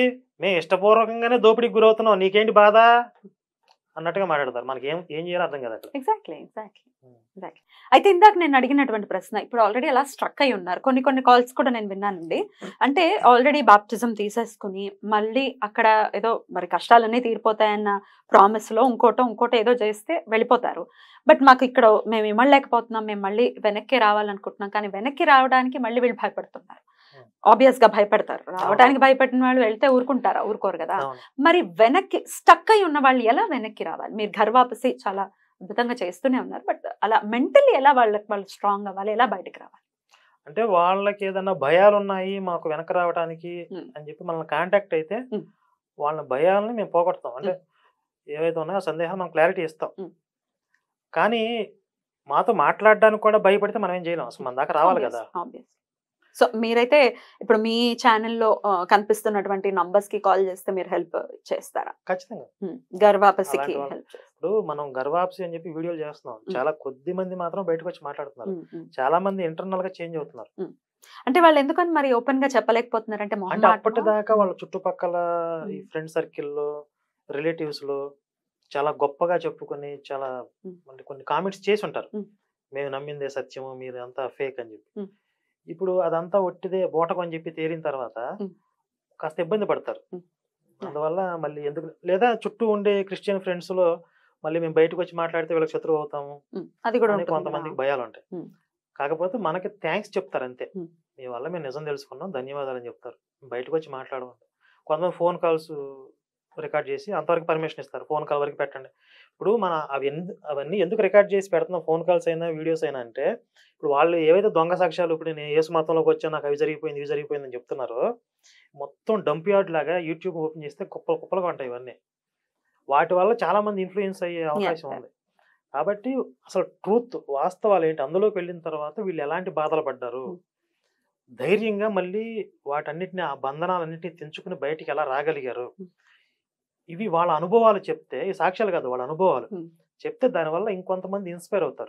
మేము ఇష్టపూర్వకంగానే దోపిడీకి గురవుతున్నాం, నీకేంటి బాధ అన్నట్టుగా మాట్లాడతారు. మనకి ఏం చేయాలో అర్థం కదా. ఎగ్జాక్ట్లీ. అయితే ఇందాక నేను అడిగినటువంటి ప్రశ్న, ఇప్పుడు ఆల్రెడీ అలా స్ట్రక్ అయి ఉన్నారు. కొన్ని కాల్స్ కూడా నేను విన్నానండి. అంటే ఆల్రెడీ బాప్టిజం తీసేసుకుని మళ్ళీ అక్కడ ఏదో మరి కష్టాలన్నీ తీరిపోతాయన్న ప్రామిస్ లో ఇంకోటో ఏదో చేస్తే వెళ్ళిపోతారు. బట్ మాకు ఇక్కడ మేము ఇమ్మలేకపోతున్నాం, మేము మళ్ళీ వెనక్కి రావాలనుకుంటున్నాం, కానీ వెనక్కి రావడానికి మళ్ళీ వీళ్ళు భయపడుతున్నారు. ఆబ్వియస్ గా భయపడతారు. రావడానికి భయపడిన వాళ్ళు వెళ్తే ఊరుకోరు కదా. మరి వెనక్కి స్టక్ అయి ఉన్న వాళ్ళు ఎలా వెనక్కి రావాలి? మీరు ఘర్వాపసి చాలా అద్భుతంగా చేస్తూనే ఉన్నారు, బట్ అలా మెంటల్లీ ఎలా వాళ్ళు స్ట్రాంగ్ అవ్వాలి, ఎలా బయటకు రావాలి? అంటే వాళ్ళకి ఏదైనా భయాలు ఉన్నాయి మాకు వెనక రావడానికి అని చెప్పి మనల్ని కాంటాక్ట్ అయితే వాళ్ళ భయాలని మేము పోగొడతాం. అంటే ఏవైతే ఉన్నాయో సందేహాలు మనం క్లారిటీ ఇస్తాం. కానీ మాతో మాట్లాడడానికి కూడా భయపడితే మనం ఏం చేయలేం, అసలు మన దాకా రావాలి కదా. సో మీరైతే ఇప్పుడు మీ ఛానల్లో కనిపిస్తున్నటువంటి నంబర్స్ కి కాల్ చేస్తే మీరు హెల్ప్ చేస్తారా? ఖచ్చితంగా. గర్వాపసికి హెల్ప్. ఇప్పుడు మనం గర్వాపసి అని చెప్పి వీడియోలు చేస్తున్నాం, చాలా కొద్ది మంది మాత్రం బయటకు వచ్చి మాట్లాడుతున్నారు, చాలా మంది ఇంటర్నల్ గా చేంజ్ అవుతున్నారు. అంటే వాళ్ళు ఎందుకని మరి ఓపెన్ గా చెప్పలేకపోతున్నారు? అంటే అప్పటిదాకా వాళ్ళ చుట్టుపక్కల ఈ ఫ్రెండ్ సర్కిల్లో, రిలేటివ్స్ లో చాలా గొప్పగా చెప్పుకొని చాలా కొన్ని కామెంట్స్ చేసి ఉంటారు, మేము నమ్మిందే సత్యము, మీరు అంతా ఫేక్ అని చెప్పి. ఇప్పుడు అదంతా ఒట్టిదే బోటకు అని చెప్పి తేలిన తర్వాత కాస్త ఇబ్బంది పడతారు. అందువల్ల మళ్ళీ ఎందుకు, లేదా చుట్టూ ఉండే క్రిస్టియన్ ఫ్రెండ్స్ లో మళ్ళీ మేము బయటకు వచ్చి మాట్లాడితే వీళ్ళకి శత్రువు అవుతాము అది కూడా అని కొంతమందికి భయాలు ఉంటాయి. కాకపోతే మనకి థ్యాంక్స్ చెప్తారు అంతే, మీ వల్ల మేము నిజం తెలుసుకున్నాం ధన్యవాదాలు అని చెప్తారు, బయటకు వచ్చి మాట్లాడమంటారు. కొంతమంది ఫోన్ కాల్స్ రికార్డ్ చేసి అంతవరకు పర్మిషన్ ఇస్తారు, ఫోన్ కాల్ వరకు పెట్టండి. ఇప్పుడు మన అవన్నీ ఎందుకు రికార్డ్ చేసి పెడుతున్నాం, ఫోన్ కాల్స్ అయినా వీడియోస్ అయినా అంటే, ఇప్పుడు వాళ్ళు ఏవైతే దొంగ సాక్ష్యాలు ఇప్పుడు నేను యేసు మతంలోకి వచ్చా నాకు అవి జరిగిపోయింది ఇవి జరిగిపోయింది అని చెప్తున్నారో, మొత్తం డంప్ యార్డ్ లాగా యూట్యూబ్ ఓపెన్ చేస్తే కుప్పలుగా ఉంటాయి ఇవన్నీ. వాటి వల్ల చాలా మంది ఇన్ఫ్లుయెన్స్ అయ్యే అవకాశం ఉంది. కాబట్టి అసలు ట్రూత్ వాస్తవాలు ఏంటి, అందులోకి వెళ్ళిన తర్వాత వీళ్ళు ఎలాంటి బాధలు పడ్డారు, ధైర్యంగా మళ్ళీ వాటన్నిటిని ఆ బంధనాలన్నింటినీ తెంచుకుని బయటికి ఎలా రాగలిగారు, ఇవి వాళ్ళ అనుభవాలు చెప్తే, ఈ సాక్ష్యాలు కాదు వాళ్ళ అనుభవాలు చెప్తే దానివల్ల ఇంకొంతమంది ఇన్స్పైర్ అవుతారు.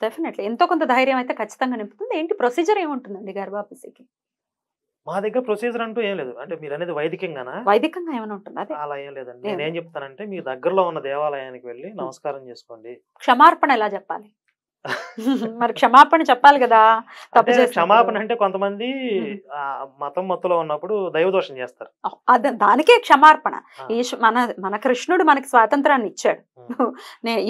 డెఫినెట్లీ ఎంతో కొంత ధైర్యం అయితే ఖచ్చితంగా నింపుతుంది. ఏంటి ప్రొసీజర్ ఏముంటుందండి గర్భాపసికి? మా దగ్గర ప్రొసీజర్ అంటూ ఏం లేదు. అంటే మీరు అనేది వైదికంగానా? వైదికంగా ఏమైనా ఉంటుంది? అదే అలా ఏం లేదండి. నేనేం చెప్తానంటే, మీ దగ్గరలో ఉన్న దేవాలయానికి వెళ్ళి నమస్కారం చేసుకోండి. క్షమార్పణ ఎలా చెప్పాలి? మరి క్షమాపణ చెప్పాలి కదా. తప్పు క్షమాపణ అంటే కొంతమంది మతం మత్తులో ఉన్నప్పుడు దైవదోషం చేస్తారు, దానికే క్షమార్పణ. మన కృష్ణుడు మనకి స్వాతంత్రాన్ని ఇచ్చాడు,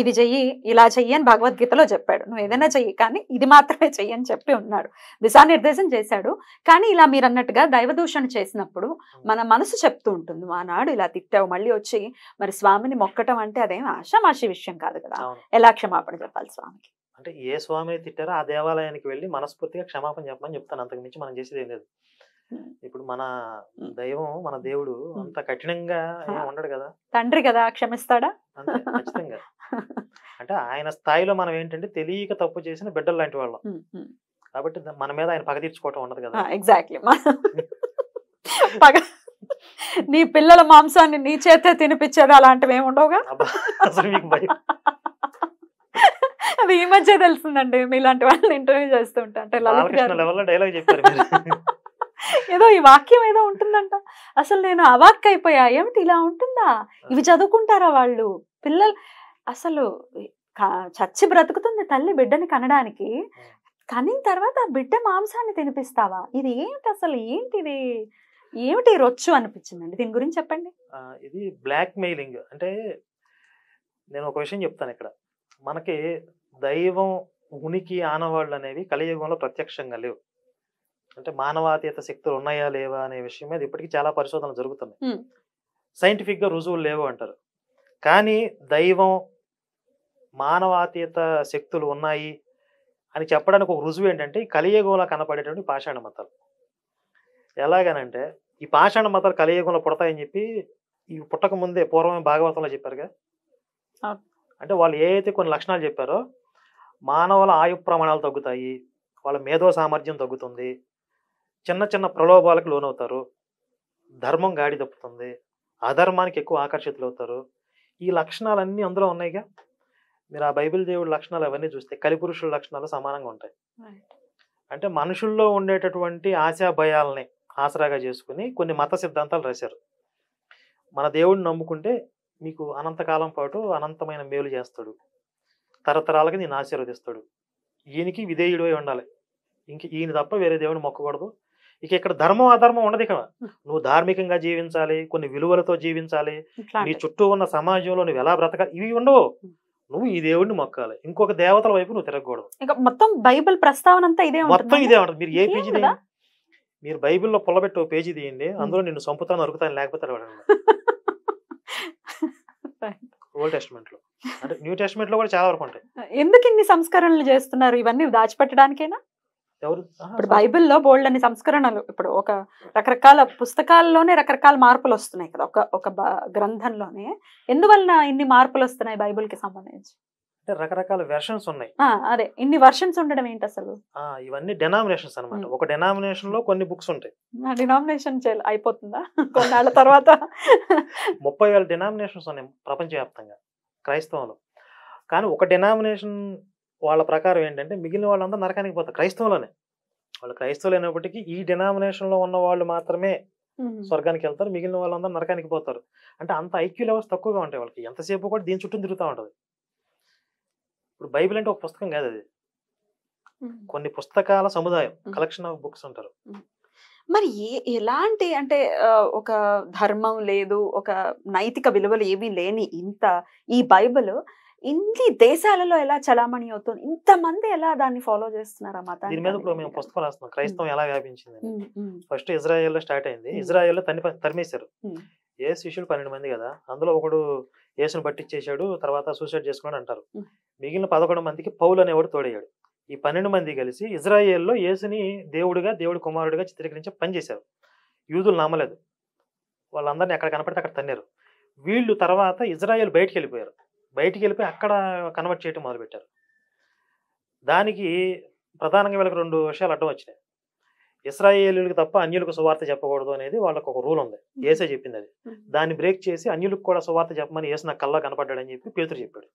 ఇది చెయ్యి ఇలా చెయ్యి అని భగవద్గీతలో చెప్పాడు, నువ్వు ఏదైనా చెయ్యి కానీ ఇది మాత్రమే చెయ్యి అని చెప్పి ఉన్నాడు, దిశానిర్దేశం చేశాడు. కానీ ఇలా మీరు అన్నట్టుగా దైవదూషణ చేసినప్పుడు మన మనసు చెప్తూ ఉంటుంది, ఆనాడు ఇలా తిట్టావు, మళ్ళీ వచ్చి మరి స్వామిని మొక్కటం అంటే అదేం ఆషామాషి విషయం కాదు కదా. ఎలా క్షమాపణ చెప్పాలి స్వామికి? అంటే ఏ స్వామిని తిట్టారో ఆ దేవాలయానికి వెళ్ళి మనస్ఫూర్తిగా క్షమాపణ చెప్పమని చెప్తాను, అంతకు మించి మనం చేసేది ఏం లేదు. ఇప్పుడు మన దైవం మన దేవుడు అంత కఠినంగా ఉండడు కదా, తండ్రి కదా, క్షమిస్తాడా? అంతే ఖచ్చితంగా. అంటే ఆయన స్థాయిలో మనం ఏంటంటే తెలియక తప్పు చేసిన బిడ్డలు లాంటి వాళ్ళం కాబట్టి మన మీద ఆయన పగ తీర్చుకోవటం ఉండదు కదా. ఎగ్జాక్ట్లీ. పగ నీ పిల్లల మాంసాన్ని నీ చేతే తినిపించేది అలాంటివి ఏమి ఉండవుగా. అసలు మీకు భయం అది ఈ మధ్య తెలిసిందండి, మీలాంటి వాళ్ళని ఇంటర్వ్యూ చేస్తుంటా. అంటే డైలాగ్ చెప్పారు ఏదో ఈ వాక్యం ఏదో ఉంటుందంట, అసలు నేను అవాక్ అయిపోయా, ఏమిటి ఇలా ఉంటుందా, ఇవి చదువుకుంటారా వాళ్ళు పిల్లలు? అసలు చచ్చి బ్రతుకుతుంది తల్లి బిడ్డని కనడానికి, కనిన తర్వాత ఆ బిడ్డ మాంసాన్ని తినిపిస్తావా? ఇది ఏంటి అసలు, ఏంటిది, ఏమిటి రొచ్చు అనిపించిందండి. దీని గురించి చెప్పండి. ఇది బ్లాక్ మెయిలింగ్. అంటే నేను ఒక విషయం చెప్తాను ఇక్కడ, మనకి దైవం ఉనికి ఆనవాళ్ళు అనేవి కలియుగంలో ప్రత్యక్షంగా లేవు. అంటే మానవాతీత శక్తులు ఉన్నాయా లేవా అనే విషయం మీద ఇప్పటికీ చాలా పరిశోధనలు జరుగుతున్నాయి, సైంటిఫిక్ గా రుజువులు లేవు అంటారు. కానీ దైవం మానవాతీత శక్తులు ఉన్నాయి అని చెప్పడానికి ఒక రుజువు ఏంటంటే ఈ కలియుగంలో కనపడేటువంటి పాషాణ మతాలు. ఎలాగనంటే ఈ పాషాణ మతాలు కలియుగంలో పుడతాయని చెప్పి ఈ పుట్టక ముందే పూర్వమే భాగవతంలో చెప్పారుగా. అంటే వాళ్ళు ఏదైతే కొన్ని లక్షణాలు చెప్పారో, మానవుల ఆయు ప్రమాణాలు తగ్గుతాయి, వాళ్ళ మేధో సామర్థ్యం తగ్గుతుంది, చిన్న చిన్న ప్రలోభాలకు లోనవుతారు, ధర్మం గాడి తప్పుతుంది, అధర్మానికి ఎక్కువ ఆకర్షితులు అవుతారు. ఈ లక్షణాలన్నీ అందులో ఉన్నాయిగా. మీరు ఆ బైబిల్ దేవుడి లక్షణాలు అవన్నీ చూస్తే కలిపురుషుల లక్షణాలు సమానంగా ఉంటాయి. అంటే మనుషుల్లో ఉండేటటువంటి ఆశా భయాలని ఆసరాగా చేసుకుని కొన్ని మత సిద్ధాంతాలు రాశారు. మన దేవుడిని నమ్ముకుంటే మీకు అనంతకాలం పాటు అనంతమైన మేలు చేస్తాడు, తరతరాలకి నేను ఆశీర్వదిస్తాడు, ఈయనకి విధేయుడై ఉండాలి, ఇంక ఈయన తప్ప వేరే దేవుని మొక్కకూడదు. ఇక ఇక్కడ ధర్మం అధర్మం ఉండదు. ఇక నువ్వు ధార్మికంగా జీవించాలి, కొన్ని విలువలతో జీవించాలి, నీ చుట్టూ ఉన్న సమాజంలో నువ్వు ఎలా బ్రతకాలి, ఇవి ఉండవు. నువ్వు ఈ దేవుడిని మొక్కాలి, ఇంకొక దేవతల వైపు నువ్వు తిరగకూడదు. ఇంకా మొత్తం బైబిల్ ప్రస్తావన అంతా ఇదే మొత్తం ఇదే ఉంటుంది. మీరు ఏ పేజీ తీయండి, మీరు బైబిల్లో పుల్లబెట్టి ఒక పేజీ తీయండి, అందులో నిన్ను చంపుతాను అరుకుతాను లేకపోతే ఓల్డ్ టెస్టిమెంట్ లో. అంటే న్యూ టెస్టిమెంట్ లో కూడా చాలా వరకు ఉంటాయి. ఎందుకు ఇన్ని సంస్కరణలు చేస్తున్నారు? ఇవన్నీ దాచిపెట్టడానికేనా? ఎవరు ఇప్పుడు బైబిల్లో బోల్డ్ అన్ని సంస్కరణలు, ఇప్పుడు ఒక రకరకాల పుస్తకాల్లోనే రకరకాల మార్పులు వస్తున్నాయి కదా, ఒక గ్రంథంలోనే ఎందువలన ఇన్ని మార్పులు వస్తున్నాయి బైబిల్ కి సంబంధించి? అంటే రకరకాల వెర్షన్స్ ఉన్నాయి. అదే ఇన్ని వర్షన్స్ ఉండడం ఏంటి అసలు? ఇవన్నీ డెనామినేషన్స్ అన్నమాట. ఒక డెనామినేషన్ లో కొన్ని బుక్స్ ఉంటాయి. డినామినేషన్ అయిపోతుందా కొన్నాళ్ళ తర్వాత? 30,000 డెనామినేషన్స్ ఉన్నాయి ప్రపంచవ్యాప్తంగా క్రైస్తవంలో. కానీ ఒక డెనామినేషన్ వాళ్ళ ప్రకారం ఏంటంటే మిగిలిన వాళ్ళందరూ నరకానికి పోతారు క్రైస్తవంలోనే. వాళ్ళు క్రైస్తవులు అయినప్పటికీ ఈ డెనామినేషన్ లో ఉన్న వాళ్ళు మాత్రమే స్వర్గానికి వెళ్తారు, మిగిలిన వాళ్ళందరూ నరకానికి పోతారు. అంటే అంత ఐక్యూ లెవెల్స్ తక్కువగా ఉంటాయి వాళ్ళకి, ఎంతసేపు కూడా దీని చుట్టూ తిరుగుతూ ఉంటుంది. ఇప్పుడు బైబిల్ అంటే ఒక పుస్తకం కాదు, అది కొన్ని పుస్తకాల సముదాయం, కలెక్షన్ ఆఫ్ బుక్స్ అంటారు. మరి ఎలాంటి అంటే ఒక ధర్మం లేదు, ఒక నైతిక విలువలు ఏమీ లేని ఈ బైబిల్ ఇన్ని దేశాలలో ఎలా చలామణి అవుతుంది? ఇంతమంది ఎలా దాన్ని ఫాలో చేస్తున్నారు ఆ దీని మతాన్ని మీద ఇప్పుడు మేము అనేది? పుస్తకం రాస్తున్నాం, క్రైస్తవం ఎలా వ్యాపించింది. హ్మ్. హ్మ్. ఫస్ట్ ఇజ్రాయెల్లో స్టార్ట్ అయింది. హ్మ్. ఇజ్రాయెల్లో తరిమేశారు. హ్మ్. యేసు శిష్యులు 12 మంది కదా, అందులో ఒకడు యేసును పట్టించేశాడు, తర్వాత సూసైడ్ చేసుకున్నాడు అంటారు. హ్మ్. మిగిలిన 11 మందికి పౌలు అనేవాడు తోడయ్యాడు. ఈ 12 మంది కలిసి ఇజ్రాయెల్లో యేసుని దేవుడి కుమారుడిగా చిత్రీకరించే పని చేశారు. యూదులు నమ్మలేదు. వాళ్ళందరినీ ఎక్కడ కనపడితే అక్కడ తన్నారు. వీళ్ళు తర్వాత ఇజ్రాయెల్ బయటికి వెళ్ళిపోయారు. బయటికి వెళ్ళిపోయి అక్కడ కన్వర్ట్ చేయడం మొదలుపెట్టారు. దానికి ప్రధానంగా వీళ్ళకి 2 విషయాలు అడ్డం వచ్చినాయి. ఇశ్రాయేలీయులకు తప్ప అన్యులకు సువార్త చెప్పకూడదు అనేది వాళ్ళకి ఒక రూల్ ఉంది. యేసే చెప్పింది అది. దాన్ని బ్రేక్ చేసి అన్యులకు కూడా సువార్త చెప్పమని యేసు నాకు కల్లా కనపడ్డాడని చెప్పి పేతురు చెప్పాడు.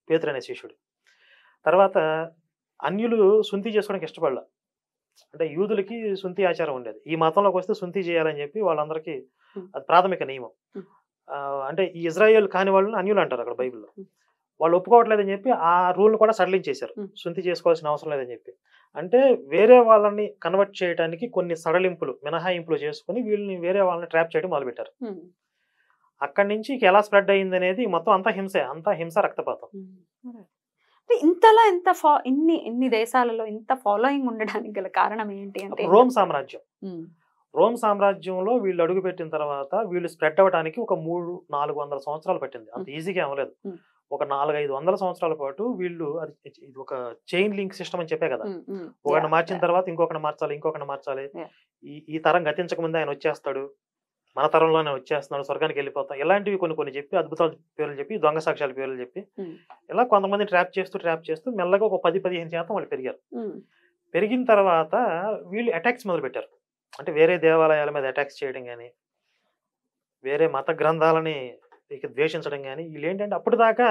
పేతురు అనే శిష్యుడు. తర్వాత అన్యులు సుంతి చేసుకోవడానికి ఇష్టపడలా. అంటే యూదులకి సుంతి ఆచారం ఉండేది. ఈ మతంలోకి వస్తే సుంతి చేయాలని చెప్పి వాళ్ళందరికీ అది ప్రాథమిక నియమం. అంటే ఈ ఇజ్రాయేల్ కాని వాళ్ళని అన్యులు అంటారు అక్కడ బైబిల్లో. వాళ్ళు ఒప్పుకోవట్లేదని చెప్పి ఆ రూల్ని కూడా సడలించేశారు. సుంతి చేసుకోవాల్సిన అవసరం లేదని చెప్పి. అంటే వేరే వాళ్ళని కన్వర్ట్ చేయడానికి కొన్ని సడలింపులు, మినహాయింపులు చేసుకుని వీళ్ళని వేరే వాళ్ళని ట్రాప్ చేయడం మొదలుపెట్టారు. అక్కడి నుంచి ఎలా స్ప్రెడ్ అయింది అనేది మొత్తం అంతా హింస రక్తపాతం. ఇంతలా ఇన్ని దేశాలలో ఇంత ఫాలోయింగ్ ఉండడానికి గల కారణం ఏంటి అంటే రోమ్ సామ్రాజ్యం. రోమ్ సామ్రాజ్యంలో వీళ్ళు అడుగుపెట్టిన తర్వాత వీళ్ళు స్ప్రెడ్ అవ్వడానికి ఒక 300-400 సంవత్సరాలు పట్టింది. అంత ఈజీగా అవ్వలేదు. ఒక 400-500 సంవత్సరాల పాటు వీళ్ళు ఇది ఒక చైన్ లింక్ సిస్టమ్ అని చెప్పే కదా. ఒకటి మార్చిన తర్వాత ఇంకొకటి మార్చాలి. ఈ తరం గతించక ముందు ఆయన వచ్చేస్తాడు, మన తరంలోనే వచ్చేస్తున్నాడు, స్వర్గానికి వెళ్ళిపోతాం, ఇలాంటివి కొన్ని చెప్పి అద్భుతాల పేర్లు చెప్పి, దొంగ సాక్ష్యాల పేర్లు చెప్పి ఇలా కొంతమంది ట్రాప్ చేస్తూ మెల్లగా ఒక 10-15% వాళ్ళు పెరిగారు. పెరిగిన తర్వాత వీళ్ళు అటాక్స్ మొదలు పెట్టారు. అంటే వేరే దేవాలయాల మీద అటాక్స్ చేయడం కానీ, వేరే మత గ్రంథాలని ద్వేషించడం కానీ, వీళ్ళు ఏంటంటే అప్పుడు దాకా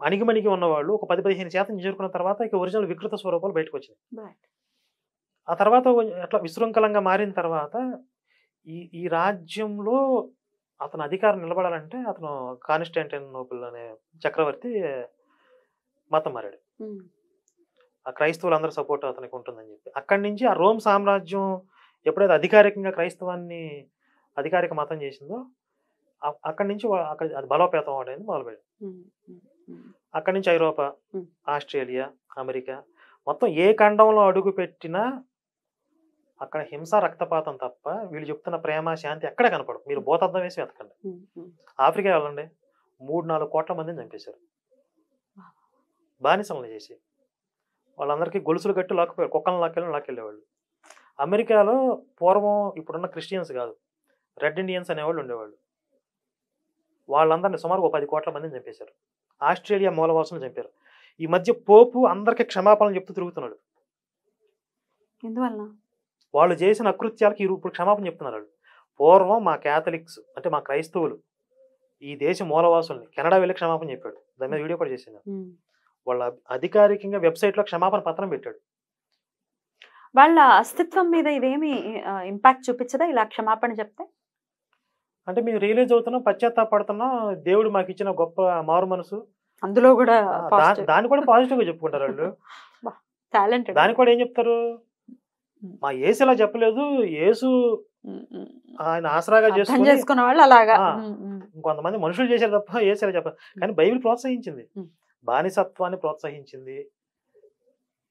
అణిగిమణిగి ఉన్నవాళ్ళు ఒక 10-15% చేరుకున్న తర్వాత ఇక ఒరిజినల్ వికృత స్వరూపాలు బయటకు వచ్చినాయి. ఆ తర్వాత అట్లా విశృంఖలంగా మారిన తర్వాత ఈ రాజ్యంలో అతను అధికారం నిలబడాలంటే అతను కాన్స్టాంటినోపుల్ అనే చక్రవర్తి మతం మారాడు. ఆ క్రైస్తవులందరూ సపోర్ట్ అతనికి ఉంటుందని చెప్పి అక్కడి నుంచి ఆ రోమ్ సామ్రాజ్యం ఎప్పుడైతే అధికారికంగా క్రైస్తవాన్ని అధికారిక మతం చేసిందో అక్కడి నుంచి అది బలోపేతం అనేది మొదలుపెట్టింది. అక్కడి నుంచి ఐరోపా, ఆస్ట్రేలియా, అమెరికా మొత్తం ఏ ఖండంలో అడుగు పెట్టినా అక్కడ హింస రక్తపాతం తప్ప వీళ్ళు చెప్తున్న ప్రేమ శాంతి ఎక్కడ కనపడదు. మీరు భూతద్దం వేసి వెతకండి. ఆఫ్రికా వెళ్ళండి, 3-4 కోట్ల మందిని చంపేశారు బానిసలను చేసి. వాళ్ళందరికీ గొలుసులు కట్టి లాక్కుపోయారు, కుక్కలను లాక్కెళ్ళేవాళ్ళు. అమెరికాలో పూర్వం ఇప్పుడున్న క్రిస్టియన్స్ కాదు, రెడ్ ఇండియన్స్ అనేవాళ్ళు ఉండేవాళ్ళు. వాళ్ళందరినీ సుమారు 10 కోట్ల మందిని చంపేశారు. ఆస్ట్రేలియా మూలవాసులను చంపారు. ఈ మధ్య పోపు అందరికీ క్షమాపణలు చెప్తూ తిరుగుతున్నాడు. ఎందువల్ల? వాళ్ళు చేసిన అకృత్యాలకి ఇప్పుడు క్షమాపణ చెప్తున్నారు వాళ్ళు. పూర్వం మా క్యాథలిక్స్ అంటే మా క్రైస్తవులు ఈ దేశ మూలవాసుల్ని కెనడా వెళ్ళి క్షమాపణ చెప్పాడు. దాని మీద వీడియో కూడా చేసింది. వాళ్ళ అధికారికంగా వెబ్సైట్లో క్షమాపణ పత్రం పెట్టాడు. వాళ్ళ అస్తిత్వం మీద ఇదేమి ఇంపాక్ట్ చూపించదా ఇలా క్షమాపణ చెప్తే? అంటే మేము రియలైజ్ అవుతున్నాం, పశ్చాత్తాపడుతున్నాం, దేవుడు మాకు ఇచ్చిన గొప్ప మారు మనసు, అందులో కూడా దాన్ని కూడా పాజిటివ్ గా చెప్పుకుంటారు వాళ్ళు. దానికి కూడా ఏం చెప్తారు, మా యేసు ఇలా చెప్పలేదు, యేసు ఆయన ఆసరాగా చేసుకున్న వాళ్ళు అలాగా. కొంతమంది మనుషులు చేశారు తప్ప యేసు ఇలా చెప్పారు. కానీ బైబిల్ ప్రోత్సహించింది, బానిసత్వాన్ని ప్రోత్సహించింది,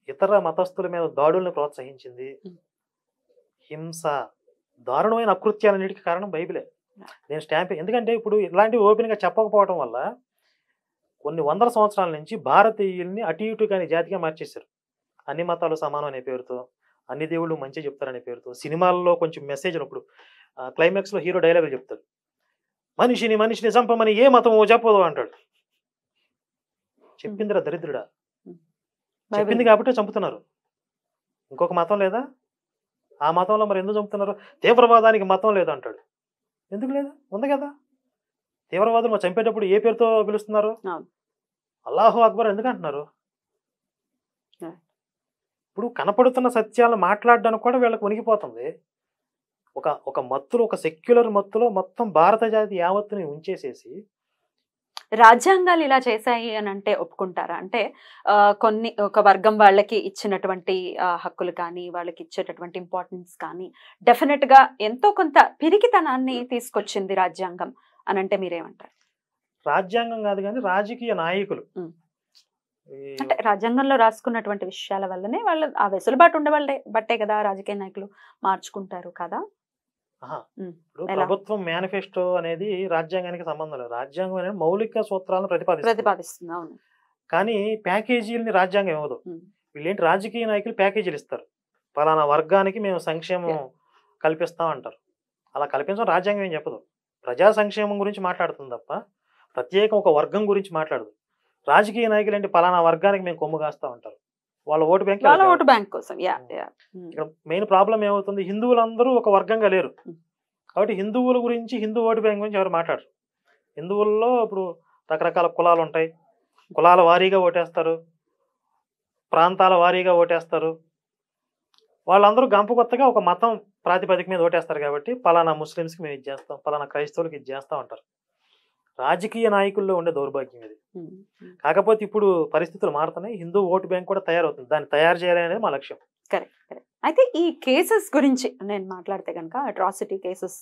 ఇతర మతస్థుల మీద దాడుల్ని ప్రోత్సహించింది. హింస, దారుణమైన అకృత్యాలన్నిటికీ కారణం బైబిలే. నేను స్టాంప్ ఎందుకంటే ఇప్పుడు ఇలాంటివి ఓపెన్ గా చెప్పకపోవడం వల్ల కొన్ని వందల సంవత్సరాల నుంచి భారతీయుల్ని అటు ఇటు కాని జాతిగా మార్చేశారు. అన్ని మతాలు సమానం అనే పేరుతో, అన్ని దేవుళ్ళు మంచి చెప్తారనే పేరుతో, సినిమాల్లో కొంచెం మెసేజ్ ఉన్నప్పుడు క్లైమాక్స్ లో హీరో డైలాగులు చెప్తాడు, మనిషిని చంపమని ఏ మతం చెప్పదు అంటాడు. చెప్పిందిరా దరిద్రుడా, చెప్పింది కాబట్టి చంపుతున్నారు. ఇంకొక మతం లేదా? ఆ మతంలో మరి ఎందుకు చంపుతున్నారు? తీవ్రవాదానికి మతం లేదు అంటాడు. ఎందుకు లేదు? ఉంది కదా. తీవ్రవాదులు చంపేటప్పుడు ఏ పేరుతో పిలుస్తున్నారు? అల్లాహు అక్బర్ ఎందుకు అంటున్నారు? ఇప్పుడు కనపడుతున్న సత్యాలను మాట్లాడడానికి కూడా వీళ్ళకి వణికిపోతుంది. ఒక మత్తులో, ఒక సెక్యులర్ మత్తులో మొత్తం భారత జాతి యావత్తుని ఉంచేసేసి రాజ్యాంగాలు ఇలా చేశాయి అని అంటే ఒప్పుకుంటారా? అంటే కొన్ని ఒక వర్గం వాళ్ళకి ఇచ్చినటువంటి హక్కులు కానీ, వాళ్ళకి ఇచ్చేటటువంటి ఇంపార్టెన్స్ కానీ డెఫినెట్ గా ఎంతో కొంత పిరికితనాన్ని తీసుకొచ్చింది రాజ్యాంగం అని అంటే మీరేమంటారు? రాజ్యాంగం కాదు కానీ రాజకీయ నాయకులు అంటే రాజ్యాంగంలో రాసుకున్నటువంటి విషయాల వల్లనే వాళ్ళు ఆ వెసులుబాటు ఉండవాళ్ళే బట్టే కదా రాజకీయ నాయకులు మార్చుకుంటారు కదా. ఇప్పుడు ప్రభుత్వం మేనిఫెస్టో అనేది రాజ్యాంగానికి సంబంధం లేదు. రాజ్యాంగం అనేది మౌలిక సూత్రాలను ప్రతిపాదిస్తుంది. అవును. కానీ ప్యాకేజీలని రాజ్యాంగం ఇవ్వదు. వీళ్ళేంటి రాజకీయ నాయకులు ప్యాకేజీలు ఇస్తారు. పలానా వర్గానికి మేము సంక్షేమం కల్పిస్తాం అంటారు. అలా కల్పించడం రాజ్యాంగం ఏం చెప్పదు. ప్రజా సంక్షేమం గురించి మాట్లాడుతుంది తప్ప ప్రత్యేకం ఒక వర్గం గురించి మాట్లాడదు. రాజకీయ నాయకులు ఏంటి పలానా వర్గానికి మేము కొమ్ము కాస్తా ఉంటారు. వాళ్ళ ఓటు బ్యాంక్ కోసం. ఇక్కడ మెయిన్ ప్రాబ్లం ఏమవుతుంది, హిందువులందరూ ఒక వర్గంగా లేరు కాబట్టి హిందువుల గురించి, హిందూ ఓటు బ్యాంక్ గురించి ఎవరు మాట్లాడరు. హిందువుల్లో ఇప్పుడు రకరకాల కులాలు ఉంటాయి. కులాల వారీగా ఓటేస్తారు, ప్రాంతాల వారీగా ఓటేస్తారు. వాళ్ళందరూ గంపు కొత్తగా ఒక మతం ప్రాతిపదిక మీద ఓటేస్తారు కాబట్టి పలానా ముస్లిమ్స్కి మేము ఇది చేస్తాం, పలానా క్రైస్తవులకి ఇది చేస్తాం అంటారు. రాజకీయ నాయకుల్లో ఉండే దౌర్భాగ్యం ఇది. కాకపోతే ఇప్పుడు పరిస్థితులు మారుతున్నాయి. హిందూ ఓటు బ్యాంక్ కూడా తయారవుతుంది. దాన్ని తయారు చేయాలి అనేది మా లక్ష్యం. కరెక్ట్. అయితే ఈ కేసెస్ గురించి నేను మాట్లాడితే కనుక అట్రాసిటీ కేసెస్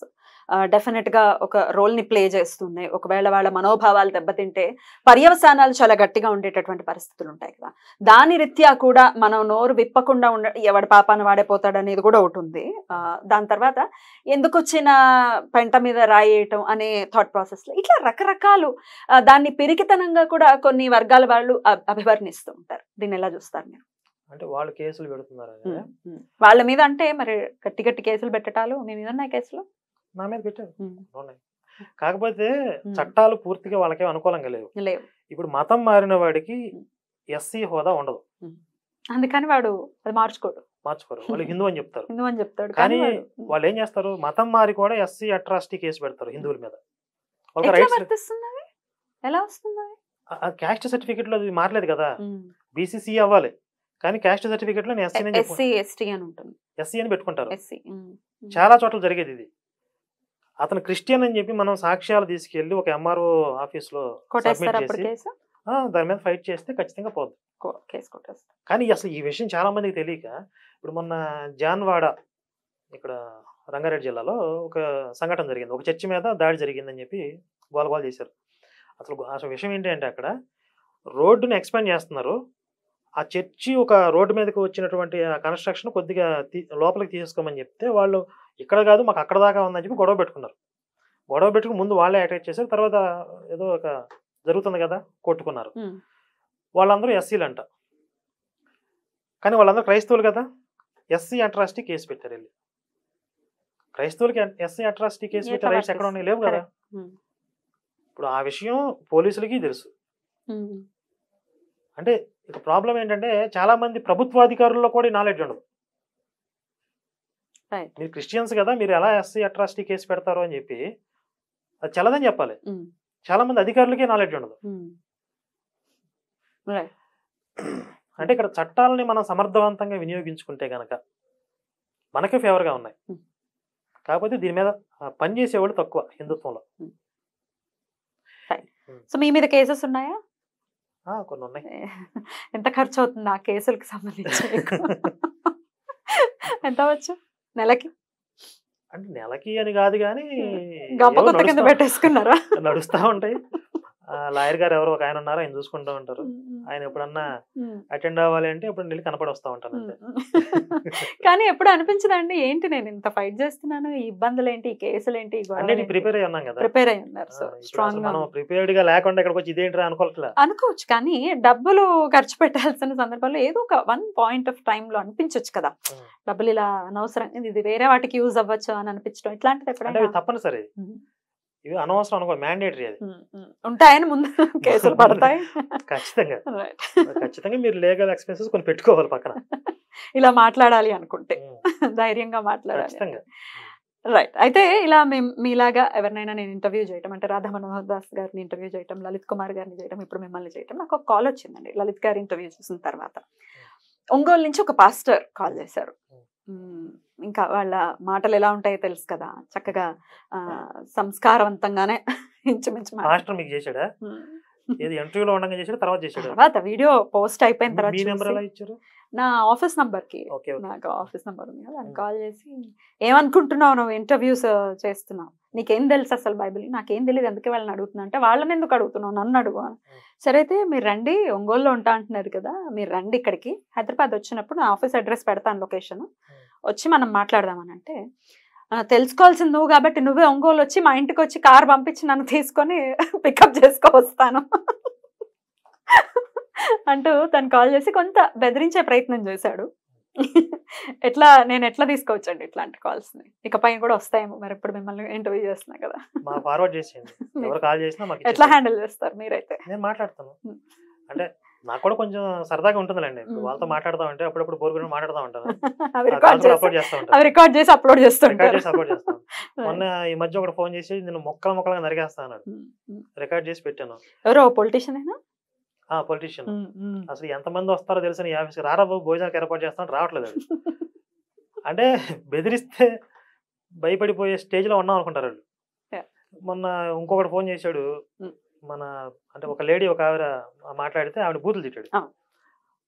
డెఫినెట్ గా ఒక రోల్ ని ప్లే చేస్తున్నాయి. ఒకవేళ వాళ్ళ మనోభావాలు దెబ్బతింటే పర్యవసానాలు చాలా గట్టిగా ఉండేటటువంటి పరిస్థితులు ఉంటాయి కదా. దాని రీత్యా కూడా మనం నోరు విప్పకుండా ఎవడి పాపాన వాడైపోతాడు అనేది కూడా ఒకటి ఉంది. దాని తర్వాత ఎందుకు వచ్చిన పెంట మీద రాయేయటం అనే థాట్ ప్రాసెస్ లో ఇట్లా రకరకాలు దాన్ని పిరికితనంగా కూడా కొన్ని వర్గాల వాళ్ళు అభివర్ణిస్తూ ఉంటారు. దీన్ని ఎలా చూస్తారు మీరు? అంటే వాళ్ళు కేసులు పెడుతున్నారు వాళ్ళ మీద. అంటే మరి గట్టి గట్టి కేసులు పెట్టటాలు మీ మీద ఉన్నాయి కేసులు? నా మీద పెట్టారు. కాకపోతే చట్టాలు పూర్తిగా వాళ్ళకే అనుకూలంగా లేవు. ఇప్పుడు మతం మారిన వాడికి ఎస్సీ హోదా ఉండదు, అందుకని వాడు అది మార్చుకోరు. వాళ్ళు హిందూ అని చెప్తారు. కానీ వాళ్ళు ఏం చేస్తారు, మతం మారి కూడా ఎస్సీ అట్రాసిటీ కేసు పెడతారు హిందువుల మీద. ఎలా వస్తుంది? క్యాస్ట్ సర్టిఫికెట్ లో అది మారలేదు కదా. బీసీసీ అవ్వాలి కానీ క్యాస్ట్ సర్టిఫికెట్ లో ఎస్సీ అని పెట్టుకుంటారు. చాలా చోట్ల జరిగేది ఇది. అతను క్రిస్టియన్ అని చెప్పి మనం సాక్ష్యాలు తీసుకెళ్లి ఒక ఎంఆర్ఓ ఆఫీస్ లో దాని మీద ఫైట్ చేస్తే ఖచ్చితంగా పోద్ది. కానీ అసలు ఈ విషయం చాలా మందికి తెలియక ఇప్పుడు మొన్న జాన్వాడ ఇక్కడ రంగారెడ్డి జిల్లాలో ఒక సంఘటన జరిగింది. ఒక చర్చి మీద దాడి జరిగిందని చెప్పి గోలగోల చేశారు. అసలు విషయం ఏంటంటే అక్కడ రోడ్డుని ఎక్స్పాండ్ చేస్తున్నారు. ఆ చర్చి ఒక రోడ్డు మీదకి వచ్చినటువంటి ఆ కన్స్ట్రక్షన్ కొద్దిగా లోపలికి తీసుకోమని చెప్తే వాళ్ళు ఇక్కడ కాదు మాకు అక్కడ దాకా ఉందని చెప్పి గొడవ పెట్టుకున్నారు. గొడవ పెట్టుకుని ముందు వాళ్ళే అటాక్ చేశారు. తర్వాత ఏదో ఒక జరుగుతుంది కదా కొట్టుకున్నారు. వాళ్ళందరూ ఎస్సీలు అంట, కానీ వాళ్ళందరూ క్రైస్తవులు కదా. ఎస్సీ అట్రాసిటీ కేసు పెట్టారు. వెళ్ళి క్రైస్తవులకి ఎస్సీ అట్రాసిటీ కేసు పెట్టే రైట్స్ ఎక్కడ ఉన్నాయి? లేవు కదా. ఇప్పుడు ఆ విషయం పోలీసులకి తెలుసు. అంటే ఇక ప్రాబ్లం ఏంటంటే చాలా మంది ప్రభుత్వాధికారుల్లో కూడా నాలెడ్జ్ ఉండదు. మీరు క్రిస్టియన్స్ కదా, మీరు ఎలా ఎస్సీ అట్రాసిటీ కేసు పెడతారు అని చెప్పి అది చల్లదని చెప్పాలి. చాలా మంది అధికారులకే నాలెడ్జ్ ఉండదు. అంటే ఇక్కడ చట్టాలని మనం సమర్థవంతంగా వినియోగించుకుంటే గనక మనకే ఫేవర్గా ఉన్నాయి. కాకపోతే దీని మీద పనిచేసేవాళ్ళు తక్కువ హిందుత్వంలో. సో మీ మీద కేసెస్ ఉన్నాయా? కొన్ని ఉన్నాయి. ఎంత ఖర్చు అవుతుంది ఆ కేసులకు సంబంధించి? ఎంత వచ్చు నెలకి? అంటే నెలకి అని కాదు కానీ గంప కొత్త కింద పెట్టేసుకున్నారా? నడుస్తా ఉంటాయి. లాయర్ గారు ఎవరో ఒక ఆయన ఉన్నారు, ఆయన చూసుకుంటూ ఉంటారు. ఆయన ఎప్పుడన్నా అటెండ్ అవ్వాలి అంటే ఇప్పుడు వెళ్ళి కనపడి వస్తూ ఉంటాను అంతే. కానీ ఎప్పుడు అనిపించదండి ఏంటి నేను ఇంత ఫైట్ చేస్తున్నాను, ఈ ఇబ్బందులు ఏంటి, ఈ కేసులు ఏంటి? ప్రిపేర్ అయి ఉన్నాం కదా. ప్రిపేర్ అయి ఉన్నారు. సో స్ట్రాంగ్ గా. మనం ప్రిపేర్డ్ గా లేకుండా ఇక్కడికి వచ్చి ఇదేంటి అనుకోవచ్చు. కానీ డబ్బులు ఖర్చు పెట్టాల్సిన సందర్భంలో ఏదో ఒక వన్ పాయింట్ ఆఫ్ టైమ్ లో అనిపించవచ్చు కదా, డబ్బులు ఇలా అనవసరం, ఇది వేరే వాటికి యూజ్ అవ్వచ్చు అని అనిపించడం, ఇట్లాంటిది ఎప్పుడైనా? తప్పనిసరి, ఇవి అనవసరం అనుకో, మ్యాండేటరీ. అది ఉంటాయని ముందు కేసులు పడతాయి. ఖచ్చితంగా మీరు లీగల్ ఎక్స్పెన్సెస్ కొన్ని పెట్టుకోవాలి పక్కన. ఇలా మాట్లాడాలి అనుకుంటే ధైర్యంగా మాట్లాడాలి. రైట్. అయితే ఇలా మేము మీలాగా ఎవరినైనా నేను ఇంటర్వ్యూ చేయటం, అంటే రాధా మనోహర్ దాస్ గారిని ఇంటర్వ్యూ చేయటం, లలిత్ కుమార్ గారిని చేయటం, ఇప్పుడు మిమ్మల్ని చేయటం, నాకు ఒక కాల్ వచ్చిందండి. లలిత్ గారి ఇంటర్వ్యూ చూసిన తర్వాత ఒంగోలు నుంచి ఒక పాస్టర్ కాల్ చేశారు. ఇంకా వాళ్ళ మాటలు ఎలా ఉంటాయో తెలుసు కదా, చక్కగా సంస్కారవంతంగానే ఇంచుమించు మాస్టర్ మీకు చేశాడా? ఏది ఇంటర్వ్యూలో ఉండగా చేశాడు, తర్వాత చేశాడు? తర్వాత వీడియో పోస్ట్ అయిపోయిన తర్వాత మీ నెంబర్ ఎలా ఇచ్చారు? నా ఆఫీస్ నంబర్కి, ఓకే ఓకే. నాకు ఆఫీస్ నంబర్ ఉంది కదా, కాల్ చేసి ఏమనుకుంటున్నావు నువ్వు ఇంటర్వ్యూస్ చేస్తున్నావు, నీకేం తెలుసు అసలు బైబిల్? నాకేం తెలియదు, ఎందుకే వాళ్ళని అడుగుతున్నా అంటే, వాళ్ళని ఎందుకు అడుగుతున్నావు, నన్ను అడుగు అని. సరే అయితే మీరు రండి, ఒంగోలులో ఉంటా అంటున్నారు కదా, మీరు రండి ఇక్కడికి, హైదరాబాద్ వచ్చినప్పుడు నా ఆఫీస్ అడ్రస్ పెడతాను, లొకేషన్, వచ్చి మనం మాట్లాడదామని అంటే, తెలుసుకోవాల్సింది నువ్వు కాబట్టి నువ్వే ఒంగోలు వచ్చి మా ఇంటికి వచ్చి కార్ పంపించి నన్ను తీసుకొని పికప్ చేసుకో వస్తాను అంటూ తను కాల్ చేసి కొంత బెదిరించే ప్రయత్నం చేశాడు. నేను ఎట్లా తీసుకోవచ్చండి ఇట్లాంటి కాల్స్ ని? ఇకపై కూడా వస్తాయేమో, మరి ఇప్పుడు మిమ్మల్ని ఇంటర్వ్యూ చేస్తున్నా కదా, ఫార్వర్డ్ చేసేయండి, ఎవరు కాల్ చేసినా మాకు ఎట్లా హ్యాండిల్ చేస్తారు మీరైతే? నేను మాట్లాడతాను. అంటే నాకు కూడా కొంచెం సరదాగా ఉంటుందిలేండి, వాళ్ళతో మాట్లాడదాం అంటే అప్పుడప్పుడు బోర్ కూడా మాట్లాడదాం ఉంటాను, అప్లోడ్ చేస్తా ఉంటాను, రికార్డ్ చేసి అప్లోడ్ చేస్తుంటారు. అప్లోడ్ చేస్తాను. మొన్న ఈ మధ్య ఒకటి ఫోన్ చేసి నేను మొక్కలుగా నరికేస్తా అన్నాడు, రికార్డ్ చేసి పెట్టాను. ఎవరో పొలిటీషియన్ అయినా? పొలిటీషియన్. అసలు ఎంతమంది వస్తారో తెలుసు ఈ ఆఫీస్కి, రారా బాబు భోజనానికి ఏర్పాటు చేస్తాను, రావట్లేదు అది. అంటే బెదిరిస్తే భయపడిపోయే స్టేజ్ లో ఉన్నాం అనుకుంటారు వాళ్ళు. మొన్న ఇంకొకటి ఫోన్ చేశాడు, మన అంటే ఒక లేడీ ఒక ఆవిడ మాట్లాడితే ఆవిడ బూతులు తిట్టాడు,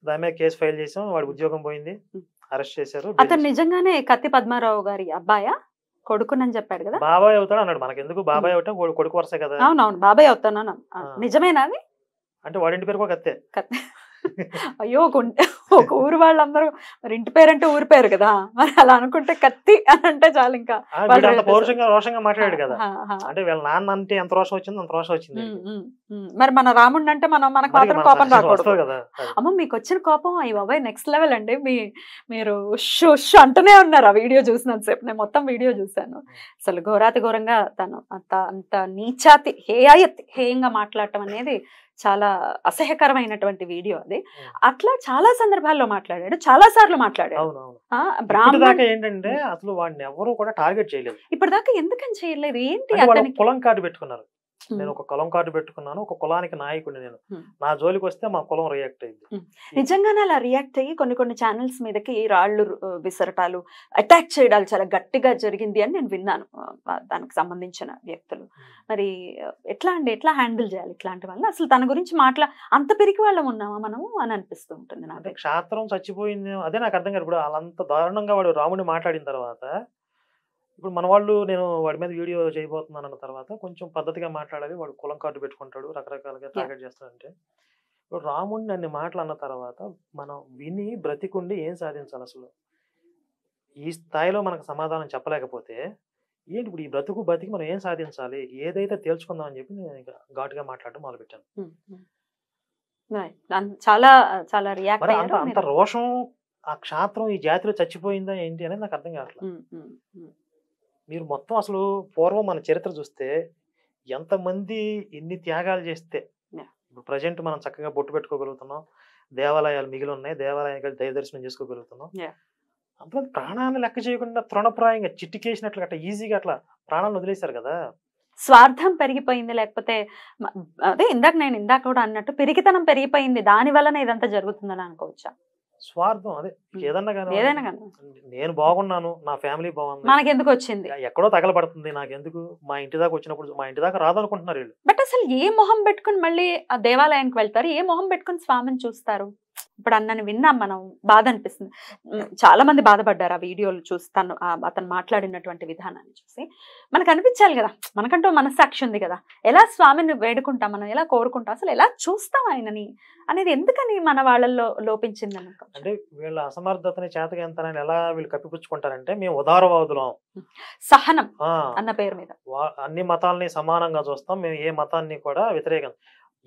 దాని మీద కేసు ఫైల్ చేసాం, వాడి ఉద్యోగం పోయింది, అరెస్ట్ చేశారు. అతను నిజంగానే కత్తి పద్మారావు గారి అబ్బాయా, కొడుకునని చెప్పాడు కదా? బాబాయ్ అవుతాడు అన్నాడు, మనకెందుకు బాబాయ్ అవుతాం, కొడుకు వరుసే కదా. అవునవును, బాబాయ్ అవుతాను. నిజమేనా అది? అంటే వాడింటి పేరు కూడా కత్తే. అయ్యో, ఒక ఊరు వాళ్ళందరూ మరి ఇంటి పేరు అంటే ఊరి పేరు కదా, మరి అలా అనుకుంటే కత్తి అని అంటే చాలు. ఇంకా పౌరుషంగా రోషంగా మాట్లాడాడు కదా, అంటే వీళ్ళ నాన్న అంటే ఎంత రోషం వచ్చింది అంత రోషం వచ్చింది. మరి మన రాముడిని అంటే మనకు మాత్రం కోపం రాకూడదు కదా. అమ్మ మీకు వచ్చిన కోపం అయ్యి బాబాయ్ నెక్స్ట్ లెవెల్ అండి. మీరు ఉష్ అంటూనే ఉన్నారు ఆ వీడియో చూసినంత సేపు. నేను మొత్తం వీడియో చూసాను. అసలు ఘోరాతి ఘోరంగా తను అంత నీచాతి హేయంగా మాట్లాడటం అనేది చాలా అసహ్యకరమైనటువంటి వీడియో అది. అట్లా చాలా సందర్భాల్లో మాట్లాడాడు, చాలా సార్లు మాట్లాడాడు. బ్రాహ్మణ ఏంటంటే అసలు వాడిని ఎవరు కూడా టార్గెట్ చేయలేదు ఇప్పటిదాకా. ఎందుకని చేయలేదు? ఏంటి అతనికి కులం కార్డు పెట్టుకున్నారు. నేను ఒక కులం కార్డు పెట్టుకున్నాను, ఒక కులానికి నాయకుడిని నేను, నా జోలికి వస్తే మా కులం రియాక్ట్ అయింది. నిజంగానే అలా రియాక్ట్ అయ్యి కొన్ని ఛానల్స్ మీదకి రాళ్ళు విసరటాలు, అటాక్ చేయడాలు చాలా గట్టిగా జరిగింది అని నేను విన్నాను దానికి సంబంధించిన వ్యక్తులు. మరి ఎట్లా అండి, ఎట్లా హ్యాండిల్ చేయాలి ఇట్లాంటి వల్ల? అసలు తన గురించి అంత పెరిగి వాళ్ళం ఉన్నామా మనము అని అనిపిస్తూ ఉంటుంది నాకు. క్షాత్రం చచ్చిపోయింది అదే నాకు అర్థం కాదు. ఇప్పుడు వాళ్ళంత దారుణంగా వాడు రాముడిని మాట్లాడిన తర్వాత, ఇప్పుడు మన వాళ్ళు నేను వాడి మీద వీడియో చేయబోతున్నాను అన్న తర్వాత కొంచెం పద్ధతిగా మాట్లాడాలి. వాడు కులం కార్డు పెట్టుకుంటాడు, రకరకాలుగా టార్గెట్ చేస్తాడంటే, ఇప్పుడు రాముడిని అన్ని మాటలు అన్న తర్వాత మనం విని బ్రతికుండి ఏం సాధించాలి? అసలు ఈ స్థాయిలో మనకు సమాధానం చెప్పలేకపోతే ఏంటి ఇప్పుడు ఈ బతికి మనం ఏం సాధించాలి, ఏదైతే తేల్చుకుందాం అని చెప్పి నేను ఇంకా ఘాటుగా మాట్లాడటం మొదలుపెట్టాను. చాలా చాలా రియాక్ట్ అంత రోషం ఆ క్షాత్రం ఈ జాతిలో చచ్చిపోయిందా ఏంటి అనేది నాకు అర్థం కావట్లేదు. మీరు మొత్తం అసలు పూర్వం మన చరిత్ర చూస్తే ఎంతమంది ఎన్ని త్యాగాలు చేస్తే ఇప్పుడు ప్రజెంట్ మనం చక్కగా బొట్టు పెట్టుకోగలుగుతున్నాం, దేవాలయాలు మిగిలి ఉన్నాయి, దేవాలయాలు దైవ దర్శనం చేసుకోగలుగుతున్నాం. అంతమంది ప్రాణాలను లెక్క చేయకుండా తృణప్రాయంగా చిట్టికేసినట్లు అట్లా ఈజీగా అట్లా ప్రాణాలను వదిలేశారు కదా. స్వార్థం పెరిగిపోయింది, లేకపోతే అదే ఇందాక కూడా అన్నట్టు పెరిగితనం పెరిగిపోయింది, దాని వలన ఇదంతా జరుగుతుందని అనుకోవచ్చా? స్వార్థం అదే ఏదన్నా కానీ నేను బాగున్నాను, నా ఫ్యామిలీ బాగుంది, మనకెందుకు వచ్చింది, ఎక్కడో తగలబడుతుంది, నాకెందుకు, మా ఇంటి దాకా వచ్చినప్పుడు మా ఇంటి దాకా రాదు అనుకుంటున్నారు వీళ్ళు. బట్ అసలు ఏ మొహం పెట్టుకుని మళ్ళీ ఆ దేవాలయానికి వెళ్తారు, ఏ మొహం పెట్టుకుని స్వామిని చూస్తారు? ఇప్పుడు అన్నని విన్నాం మనం, బాధ అనిపిస్తుంది. చాలా మంది బాధపడ్డారు ఆ వీడియోలు చూసి, అతను మాట్లాడినటువంటి విధానాన్ని చూసి. మనకు అనిపించాలి కదా, మనకంటూ మనస్సాక్షి ఉంది కదా, ఎలా స్వామిని వేడుకుంటాం, మనం ఎలా కోరుకుంటాం, అసలు ఎలా చూస్తాం ఆయనని అనేది ఎందుకని మన వాళ్ళల్లో లోపించింది అనుకో. అంటే వీళ్ళ అసమర్థతని చేతకంతనాన్ని ఎలా వీళ్ళు కప్పిపుచ్చుకుంటారంటే, మేము ఉదారవాదులం, సహనం అన్న పేరు మీద అన్ని మతాలని సమానంగా చూస్తాం, మేము ఏ మతాన్ని కూడా వ్యతిరేకం,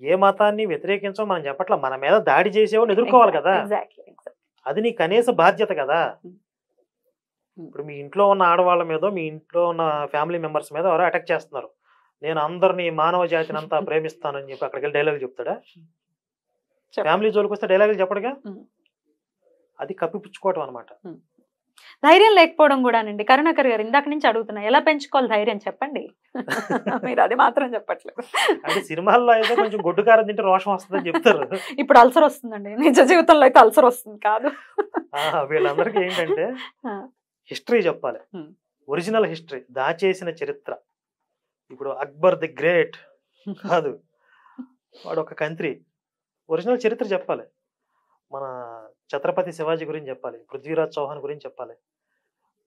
ఏ మతాన్ని వ్యతిరేకించో మనం చెప్పట్లా, మన మీద దాడి చేసేవాడిని ఎదుర్కోవాలి కదా, అది నీ కనీస బాధ్యత కదా. ఇప్పుడు మీ ఇంట్లో ఉన్న ఆడవాళ్ళ మీద, మీ ఇంట్లో ఉన్న ఫ్యామిలీ మెంబర్స్ మీద ఎవరో అటాక్ చేస్తున్నారు, నేను అందరినీ మానవ జాతిని అంతా ప్రేమిస్తానని చెప్పి అక్కడికి వెళ్ళి డైలాగులు చెప్తాడా? ఫ్యామిలీ జోలికి వస్తే డైలాగులు చెప్పడుగా, అది కప్పిపుచ్చుకోవటం అనమాట. ధైర్యం లేకపోవడం కూడానండి. కరుణాకర్ గారు ఇందాక నుంచి అడుగుతున్నా, ఎలా పెంచుకోవాలి ధైర్యం చెప్పండి, మీరు అది మాత్రం చెప్పట్లేదు. అంటే సినిమాల్లో అయితే కొంచెం గొడ్డు కారం తింటే రోషం వస్తుందని చెప్తారు, ఇప్పుడు అల్సర్ వస్తుందండి, నిజ జీవితంలో అయితే అల్సర్ వస్తుంది కాదు. వీళ్ళందరికీ ఏంటంటే హిస్టరీ చెప్పాలి, ఒరిజినల్ హిస్టరీ, దాచేసిన చరిత్ర, ఇప్పుడు అక్బర్ ది గ్రేట్ కాదు, వాడు ఒక కంత్రి. ఒరిజినల్ చరిత్ర చెప్పాలి. మన ఛత్రపతి శివాజీ గురించి చెప్పాలి, పృథ్వీరాజ్ చౌహాన్ గురించి చెప్పాలి.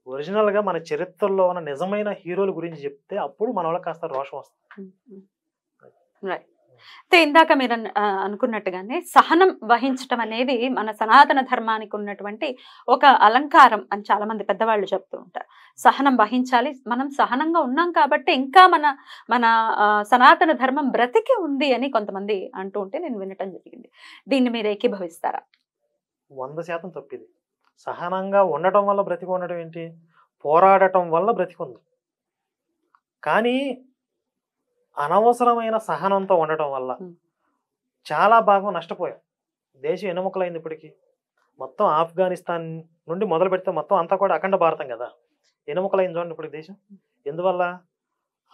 ఒరిజినల్గా మన చరిత్రలో ఉన్న నిజమైన హీరోల గురించి చెప్తే అప్పుడు మన వాళ్ళకి కాస్త రోషం వస్తుంది. అయితే ఇందాక మీరు అనుకున్నట్టుగానే సహనం వహించటం అనేది మన సనాతన ధర్మానికి ఉన్నటువంటి ఒక అలంకారం అని చాలా మంది పెద్దవాళ్ళు చెప్తూ ఉంటారు. సహనం వహించాలి, మనం సహనంగా ఉన్నాం కాబట్టి ఇంకా మన మన సనాతన ధర్మం బ్రతికి ఉంది అని కొంతమంది అంటూ ఉంటే నేను వినటం జరిగింది. దీన్ని మీరు ఏకీభవిస్తారా? 100% తప్పిది. సహనంగా ఉండటం వల్ల బ్రతికి ఉండటం ఏంటి? పోరాడటం వల్ల బ్రతికుంది. కానీ అనవసరమైన సహనంతో ఉండటం వల్ల చాలా భాగం నష్టపోయాం. దేశం ఎన్నుముకలైంది ఇప్పటికీ. మొత్తం ఆఫ్ఘనిస్తాన్ నుండి మొదలు పెడితే మొత్తం అంతా కూడా అఖండ భారతం కదా, ఎన్నుముకలైంది చూడండి ఇప్పుడు దేశం. ఎందువల్ల?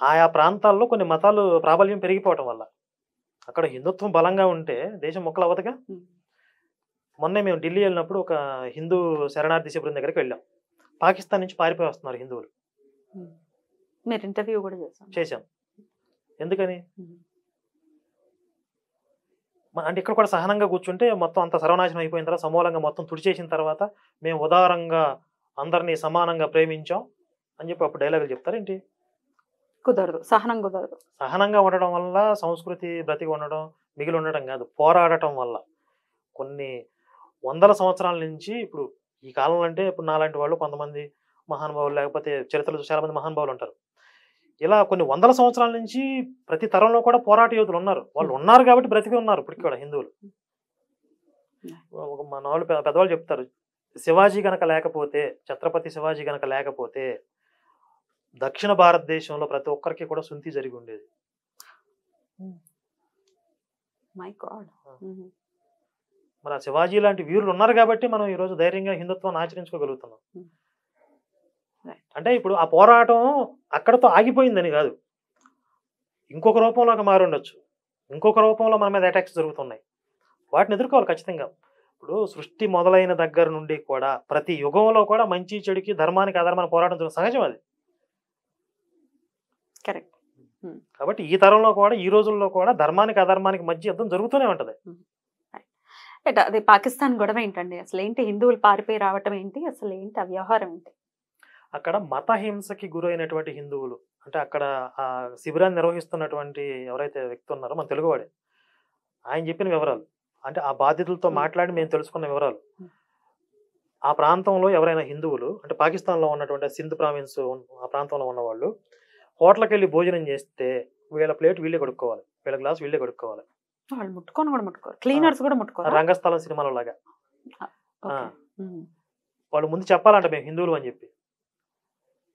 ఆయా ప్రాంతాల్లో కొన్ని మతాలు ప్రాబల్యం పెరిగిపోవటం వల్ల. అక్కడ హిందుత్వం బలంగా ఉంటే దేశం ముక్కలు అవ్వదుగా. మొన్నే మేము ఢిల్లీ వెళ్ళినప్పుడు ఒక హిందూ శరణార్థి శిబిరం దగ్గరికి వెళ్ళాం. పాకిస్తాన్ నుంచి పారిపోయి వస్తున్నారు హిందువులు. మీరు ఇంటర్వ్యూ కూడా చేశాం. ఎందుకని అంటే ఇక్కడ కూడా సహనంగా కూర్చుంటే మొత్తం అంత సర్వనాశనం అయిపోయిన తర్వాత సమూలంగా మొత్తం తుడిచేసిన తర్వాత మేము ఉదారంగా అందరినీ సమానంగా ప్రేమించాం అని చెప్పి అప్పుడు డైలాగులు చెప్తారేంటి? కుదరదు, సహనం కుదరదు. సహనంగా ఉండడం వల్ల సంస్కృతి బ్రతికి ఉండడం, మిగిలి ఉండడం కాదు, పోరాడటం వల్ల. కొన్ని వందల సంవత్సరాల నుంచి ఇప్పుడు ఈ కాలంలో అంటే ఇప్పుడు నాలాంటి వాళ్ళు కొంతమంది మహానుభావులు, లేకపోతే చరిత్రలో చాలా మంది మహానుభావులు ఉంటారు. ఇలా కొన్ని వందల సంవత్సరాల నుంచి ప్రతి తరంలో కూడా పోరాట యోధులు ఉన్నారు. వాళ్ళు ఉన్నారు కాబట్టి బ్రతికి ఉన్నారు ఇప్పటికి కూడా హిందువులు. మన వాళ్ళు పెద్దవాళ్ళు చెప్తారు, శివాజీ గనక లేకపోతే, ఛత్రపతి శివాజీ గనక లేకపోతే దక్షిణ భారతదేశంలో ప్రతి ఒక్కరికి కూడా సుంతి జరిగి ఉండేది. మరి ఆ శివాజీ లాంటి వీరులు ఉన్నారు కాబట్టి మనం ఈరోజు ధైర్యంగా హిందుత్వాన్ని ఆచరించుకోగలుగుతున్నాం. అంటే ఇప్పుడు ఆ పోరాటం అక్కడతో ఆగిపోయిందని కాదు, ఇంకొక రూపంలోకి మారి ఉండొచ్చు, ఇంకొక రూపంలో మన మీద అటాక్స్ జరుగుతున్నాయి. వాటిని ఎదుర్కోవాలి ఖచ్చితంగా. ఇప్పుడు సృష్టి మొదలైన దగ్గర నుండి కూడా ప్రతి యుగంలో కూడా మంచి చెడుకి, ధర్మానికి అధర్మానికి పోరాటం జరుగుతుంది, సహజం అది. కరెక్ట్. కాబట్టి ఈ తరంలో కూడా, ఈ రోజుల్లో కూడా ధర్మానికి అధర్మానికి మధ్య యుద్ధం జరుగుతూనే ఉంటది. అది పాకిస్తాన్ గొడవ ఏంటండి? అసలు ఏంటి? హిందువులు పారిపోయి రావటం ఏంటి? అసలు ఏంటి ఆ వ్యవహారం ఏంటి? అక్కడ మత హింసకి గురైనటువంటి హిందువులు, అంటే అక్కడ ఆ శిబిరాన్ని నిర్వహిస్తున్నటువంటి ఎవరైతే వ్యక్తి ఉన్నారో మన తెలుగువాడే, ఆయన చెప్పిన వివరాలు, అంటే ఆ బాధితులతో మాట్లాడి మేము తెలుసుకున్న వివరాలు, ఆ ప్రాంతంలో ఎవరైనా హిందువులు, అంటే పాకిస్తాన్లో ఉన్నటువంటి సింధ్ ప్రావిన్స్ ఆ ప్రాంతంలో ఉన్నవాళ్ళు హోటల్కి వెళ్ళి భోజనం చేస్తే వీళ్ళ ప్లేట్ వీళ్ళే కొడుక్కోవాలి, వీళ్ళ గ్లాస్ వీళ్ళే కొడుక్కోవాలి. వాళ్ళు ముట్టుకొని కూడా ముట్టుకోరు, క్లీనర్స్ కూడా ముట్టుకోరు. రంగస్థలం సినిమాలో లాగా వాళ్ళు ముందు చెప్పాలంట మేము హిందువులు అని చెప్పి.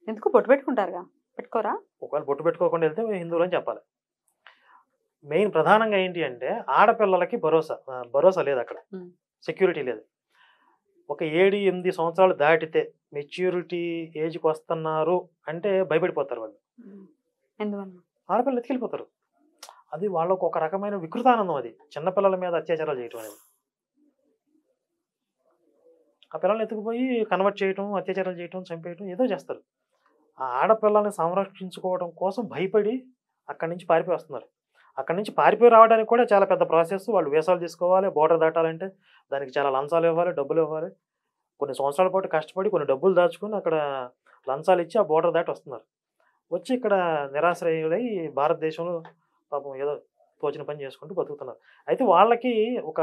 ఎందుకు? బొట్టు పెట్టుకుంటారుగా, పెట్టుకోరా? ఒకవేళ బొట్టు పెట్టుకోకుండా వెళ్తే మేము హిందువులు అని చెప్పాలి. మెయిన్ ప్రధానంగా ఏంటి అంటే ఆడపిల్లలకి భరోసా లేదు అక్కడ, సెక్యూరిటీ లేదు. ఒక 7-8 సంవత్సరాలు దాటితే మెచ్యూరిటీ ఏజ్కి వస్తున్నారు అంటే భయపడిపోతారు వాళ్ళు. ఎందువల్ల? ఆడపిల్లలు ఎత్తుకెళ్ళిపోతారు. అది వాళ్ళకు ఒక రకమైన వికృతానందం. అది చిన్నపిల్లల మీద అత్యాచారాలు చేయటం అనేది. ఆ పిల్లల్ని ఎత్తుకుపోయి కన్వర్ట్ చేయటం, అత్యాచారాలు చేయటం, చంపేయటం ఏదో చేస్తారు. ఆ ఆడపిల్లల్ని సంరక్షించుకోవడం కోసం భయపడి అక్కడి నుంచి పారిపోయి వస్తున్నారు. అక్కడి నుంచి పారిపోయి రావడానికి కూడా చాలా పెద్ద ప్రాసెస్. వాళ్ళు వీసాలు తీసుకోవాలి, బోర్డర్ దాటాలంటే దానికి చాలా లంచాలు ఇవ్వాలి, డబ్బులు ఇవ్వాలి. కొన్ని సంవత్సరాల పాటు కష్టపడి కొన్ని డబ్బులు దాచుకుని అక్కడ లంచాలు ఇచ్చి ఆ బోర్డర్ దాటి వస్తున్నారు. వచ్చి ఇక్కడ నిరాశ్రయులై భారతదేశంలో పాపం ఏదో తోచిన పని చేసుకుంటూ బతుకుతున్నారు. అయితే వాళ్ళకి ఒక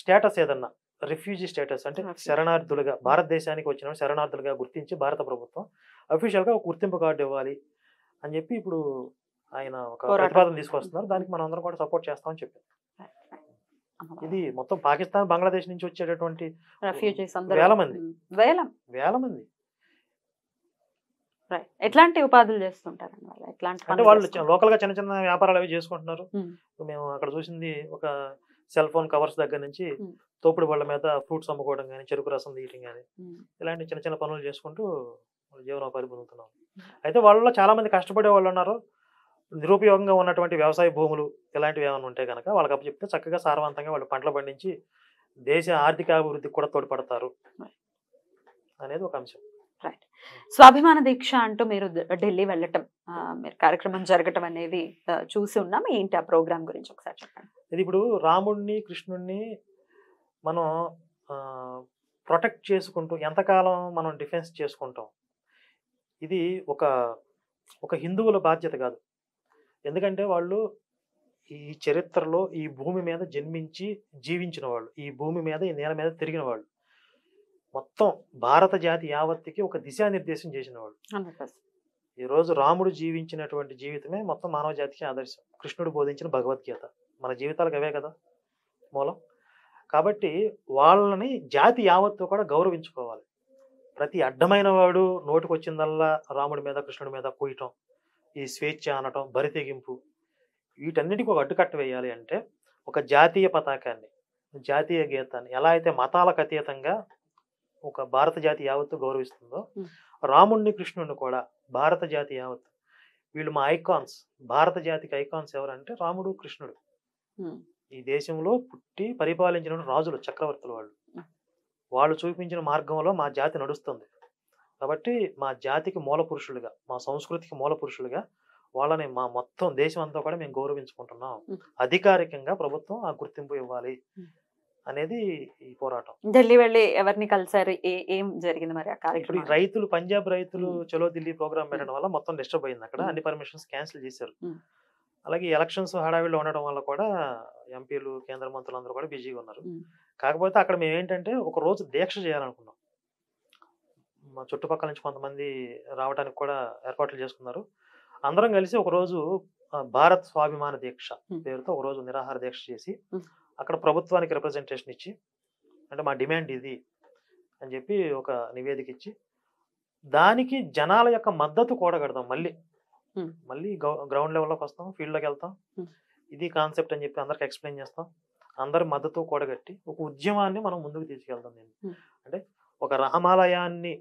స్టేటస్ ఏదన్నా, రిఫ్యూజీ స్టేటస్, అంటే శరణార్థులుగా, భారతదేశానికి వచ్చిన శరణార్థులుగా గుర్తించి భారత ప్రభుత్వం అఫీషియల్గా ఒక గుర్తింపు కార్డు ఇవ్వాలి అని చెప్పి ఇప్పుడు ఆయన ఒక ప్రతిపాదన తీసుకొస్తున్నారు. దానికి మనం అందరం కూడా సపోర్ట్ చేస్తామని చెప్పారు. ఇది మొత్తం పాకిస్తాన్, బంగ్లాదేశ్ నుంచి వచ్చేటటువంటి వేల మంది. ఎట్లాంటి ఉపాధులు చేస్తుంటారు అంటే వాళ్ళు లోకల్ గా చిన్న చిన్న వ్యాపారాలు అవి చేసుకుంటున్నారు. మేము అక్కడ చూసింది ఒక సెల్ ఫోన్ కవర్స్ దగ్గర నుంచి తోపుడు బళ్ళ మీద ఫ్రూట్స్ అమ్ముకోవడం కానీ, చెరుకు రసం తీయటం కానీ, ఇలాంటి చిన్న చిన్న పనులు చేసుకుంటూ జీవనోపాధి పొందుతున్నాం. అయితే వాళ్ళలో చాలా మంది కష్టపడే వాళ్ళు ఉన్నారు. నిరుపయోగంగా ఉన్నటువంటి వ్యవసాయ భూములు ఇలాంటివి ఏమైనా ఉంటే కనుక వాళ్ళకి అప్పచెప్తే చక్కగా సారవంతంగా వాళ్ళు పంటలు పండించి దేశ ఆర్థిక అభివృద్ధికి కూడా తోడ్పడతారు అనేది ఒక అంశం. రైట్. స్వాభిమాన దీక్ష అంటూ మీరు ఢిల్లీ వెళ్ళటం, మీరు కార్యక్రమం జరగటం అనేది చూసి ఉన్నాం. ఏంటి ఆ ప్రోగ్రామ్ గురించి ఒకసారి చెప్పండి. ఇది ఇప్పుడు రాముడిని కృష్ణుడిని మనం ప్రొటెక్ట్ చేసుకుంటూ ఎంతకాలం మనం డిఫెన్స్ చేసుకుంటాం, ఇది ఒక ఒక హిందువుల బాధ్యత కాదు. ఎందుకంటే వాళ్ళు ఈ చరిత్రలో ఈ భూమి మీద జన్మించి జీవించిన వాళ్ళు, ఈ భూమి మీద ఈ నేల మీద తిరిగిన వాళ్ళు, మొత్తం భారత జాతి యావత్తుకి ఒక దిశానిర్దేశం చేసిన వాళ్ళు. 100%. ఈరోజు రాముడు జీవించినటువంటి జీవితమే మొత్తం మానవ జాతికి ఆదర్శం. కృష్ణుడు బోధించిన భగవద్గీత మన జీవితాలకు అవే కదా మూలం. కాబట్టి వాళ్ళని జాతి యావత్తు కూడా గౌరవించుకోవాలి. ప్రతి అడ్డమైన వాడు నోటికి వచ్చిందల్లా రాముడి మీద కృష్ణుడి మీద కూయటం, ఈ స్వేచ్ఛ అనటం, బరితెగింపు, వీటన్నిటికీ ఒక అడ్డుకట్ట వేయాలి అంటే ఒక జాతీయ పతాకాన్ని, జాతీయ గీతాన్ని ఎలా అయితే మతాలకు అతీతంగా ఒక భారత జాతి యావత్తు గౌరవిస్తుందో, రాముడిని కృష్ణుడిని కూడా భారత జాతి యావత్తు, వీళ్ళు మా ఐకాన్స్, భారత జాతికి ఐకాన్స్ ఎవరంటే రాముడు కృష్ణుడు. ఈ దేశంలో పుట్టి పరిపాలించిన రాజులు, చక్రవర్తులు వాళ్ళు. వాళ్ళు చూపించిన మార్గంలో మా జాతి నడుస్తుంది. కాబట్టి మా జాతికి మూల పురుషులుగా, మా సంస్కృతికి మూల పురుషులుగా వాళ్ళని మా మొత్తం దేశం అంతా కూడా మేము గౌరవించుకుంటున్నాం. అధికారికంగా ప్రభుత్వం ఆ గుర్తింపు ఇవ్వాలి అనేది ఈ పోరాటం. ఢిల్లీ వెళ్ళి ఎవరిని కలిసారు, ఏం జరిగింది మరి ఆ ఇప్పుడు కార్యక్రమం? రైతులు, పంజాబ్ రైతులు చలో ఢిల్లీ ప్రోగ్రామ్ పెట్టడం వల్ల మొత్తం డిస్టర్బ్ అయింది. అక్కడ అన్ని పర్మిషన్స్ క్యాన్సిల్ చేశారు. అలాగే ఎలక్షన్స్ హడావిడిలో ఉండడం వల్ల కూడా ఎంపీలు, కేంద్ర మంత్రులు అందరూ కూడా బిజీగా ఉన్నారు. కాకపోతే అక్కడ మేము ఏంటంటే ఒక రోజు దీక్ష చేయాలనుకున్నాం. మా చుట్టుపక్కల నుంచి కొంతమంది రావడానికి కూడా ఏర్పాట్లు చేసుకున్నారు. అందరం కలిసి ఒక రోజు భారత్ స్వాభిమాన దీక్ష పేరుతో ఒక రోజు నిరాహార దీక్ష చేసి అక్కడ ప్రభుత్వానికి రిప్రజెంటేషన్ ఇచ్చి, అంటే మా డిమాండ్ ఇది అని చెప్పి ఒక నివేదిక ఇచ్చి, దానికి జనాల యొక్క మద్దతు కూడగడదాం. మళ్ళీ గ్రౌండ్ లెవెల్లోకి వస్తాం, ఫీల్డ్లోకి వెళ్తాం, ఇది కాన్సెప్ట్ అని చెప్పి అందరికి ఎక్స్ప్లెయిన్ చేస్తాం. అందరి మద్దతు కూడగట్టి ఒక ఉద్యమాన్ని మనం ముందుకు తీసుకెళ్తాం. అంటే ఒక రామాలయాన్ని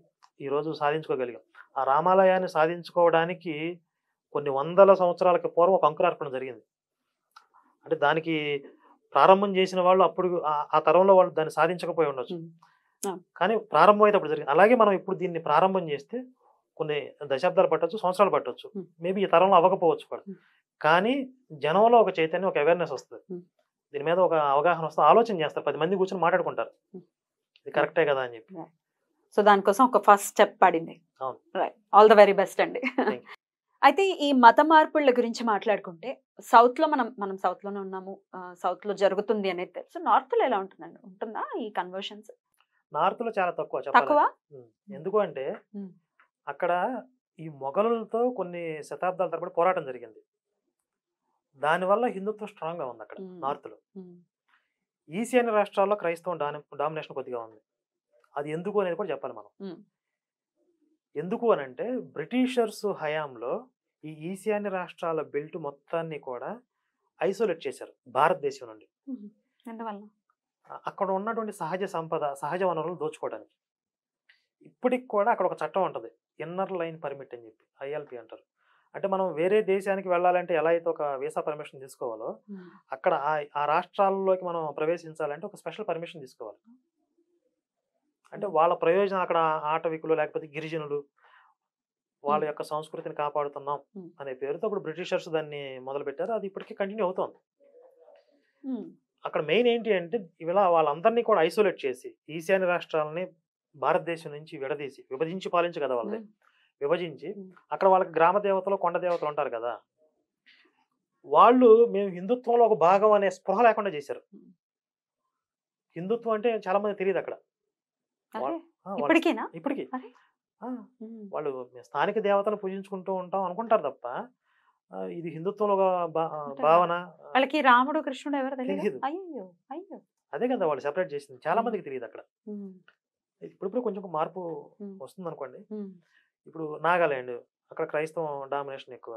ఈరోజు సాధించుకోగలిగాం. ఆ రామాలయాన్ని సాధించుకోవడానికి కొన్ని వందల సంవత్సరాలకి పూర్వం ఒక అంకురార్పణ జరిగింది. అంటే దానికి ప్రారంభం చేసిన వాళ్ళు అప్పుడు ఆ తరంలో వాళ్ళు దాన్ని సాధించకపోయి ఉండొచ్చు, కానీ ప్రారంభం అయితే అప్పుడు జరిగింది. అలాగే మనం ఇప్పుడు దీన్ని ప్రారంభం చేస్తే కొన్ని దశాబ్దాలు పట్టొచ్చు, సంవత్సరాలు పట్టొచ్చు, మేబీ ఈ తరంలో అవ్వకపోవచ్చు కూడా, కానీ జనంలో ఒక చైతన్యం, ఒక అవేర్నెస్ వస్తుంది. దీని మీద ఒక అవగాహన వస్తే ఆలోచన చేస్తారు, 10 మంది కూర్చొని మాట్లాడుకుంటారు, ఇది కరెక్టే కదా అని చెప్పి. సో దానికోసం ఒక ఫస్ట్ స్టెప్ పడింది. అవును. Right, all the very best అండి. అయితే ఈ మత మార్పుల గురించి మాట్లాడుకుంటే సౌత్ లో మనం సౌత్ లోనే ఉన్నాము, సౌత్ లో జరుగుతుంది అనేది తెలుసు. నార్త్ లో ఎలా ఉంటుందండి, ఉంటుందా ఈ కన్వర్షన్స్? నార్త్ లో చాలా తక్కువ. ఎందుకు అంటే అక్కడ ఈ మొఘలులతో కొన్ని శతాబ్దాల తరబడి పోరాటం జరిగింది. దానివల్ల హిందుత్వం స్ట్రాంగ్ గా ఉంది అక్కడ నార్త్ లో. ఈశాన్య రాష్ట్రాల్లో క్రైస్తవం డామినేషన్ కొద్దిగా ఉంది. అది ఎందుకు అనేది కూడా చెప్పాలి మనం. ఎందుకు అని అంటే బ్రిటిషర్స్ హయాంలో ఈ ఈశాన్య రాష్ట్రాల బెల్ట్ మొత్తాన్ని కూడా ఐసోలేట్ చేశారు భారతదేశం నుండి. అక్కడ ఉన్నటువంటి సహజ సంపద, సహజ వనరులను దోచుకోవడానికి. ఇప్పటికి కూడా అక్కడ ఒక చట్టం ఉంటుంది, ఇన్నర్ లైన్ పర్మిట్ అని చెప్పి, ILP అంటారు. అంటే మనం వేరే దేశానికి వెళ్ళాలంటే ఎలా అయితే ఒక వీసా పర్మిషన్ తీసుకోవాలో, అక్కడ ఆ రాష్ట్రాల్లోకి మనం ప్రవేశించాలంటే ఒక స్పెషల్ పర్మిషన్ తీసుకోవాలి. అంటే వాళ్ళ ప్రయోజనం అక్కడ ఆటవికులు లేకపోతే గిరిజనులు వాళ్ళ యొక్క సంస్కృతిని కాపాడుతున్నాం అనే పేరుతో అప్పుడు బ్రిటిషర్స్ దాన్ని మొదలు పెట్టారు. అది ఇప్పటికీ కంటిన్యూ అవుతోంది. అక్కడ మెయిన్ ఏంటి అంటే ఇలా వాళ్ళందరినీ కూడా ఐసోలేట్ చేసి ఈశాన్య రాష్ట్రాలని భారతదేశం నుంచి విభజించి పాలించు కదా వాళ్ళని విభజించి, అక్కడ వాళ్ళకి గ్రామ దేవతలు, కొండ దేవతలు ఉంటారు కదా, వాళ్ళు మేము హిందుత్వంలో ఒక భాగం అనే స్పృహ లేకుండా చేశారు. హిందుత్వం అంటే చాలా మంది తెలియదు అక్కడ. ఇప్పటికీ వాళ్ళు స్థానిక దేవతను పూజించుకుంటూ ఉంటాం అనుకుంటారు తప్ప ఇది హిందుత్వంలో భావన. వాళ్ళకి రాముడు కృష్ణుడు ఎవరు తెలియదు. అదే కదా వాళ్ళు సెపరేట్ చేసింది, చాలా మందికి తెలియదు అక్కడ. ఇప్పుడు కొంచెం మార్పు వస్తుంది అనుకోండి. ఇప్పుడు నాగాలాండ్, అక్కడ క్రైస్తవం డామినేషన్ ఎక్కువ.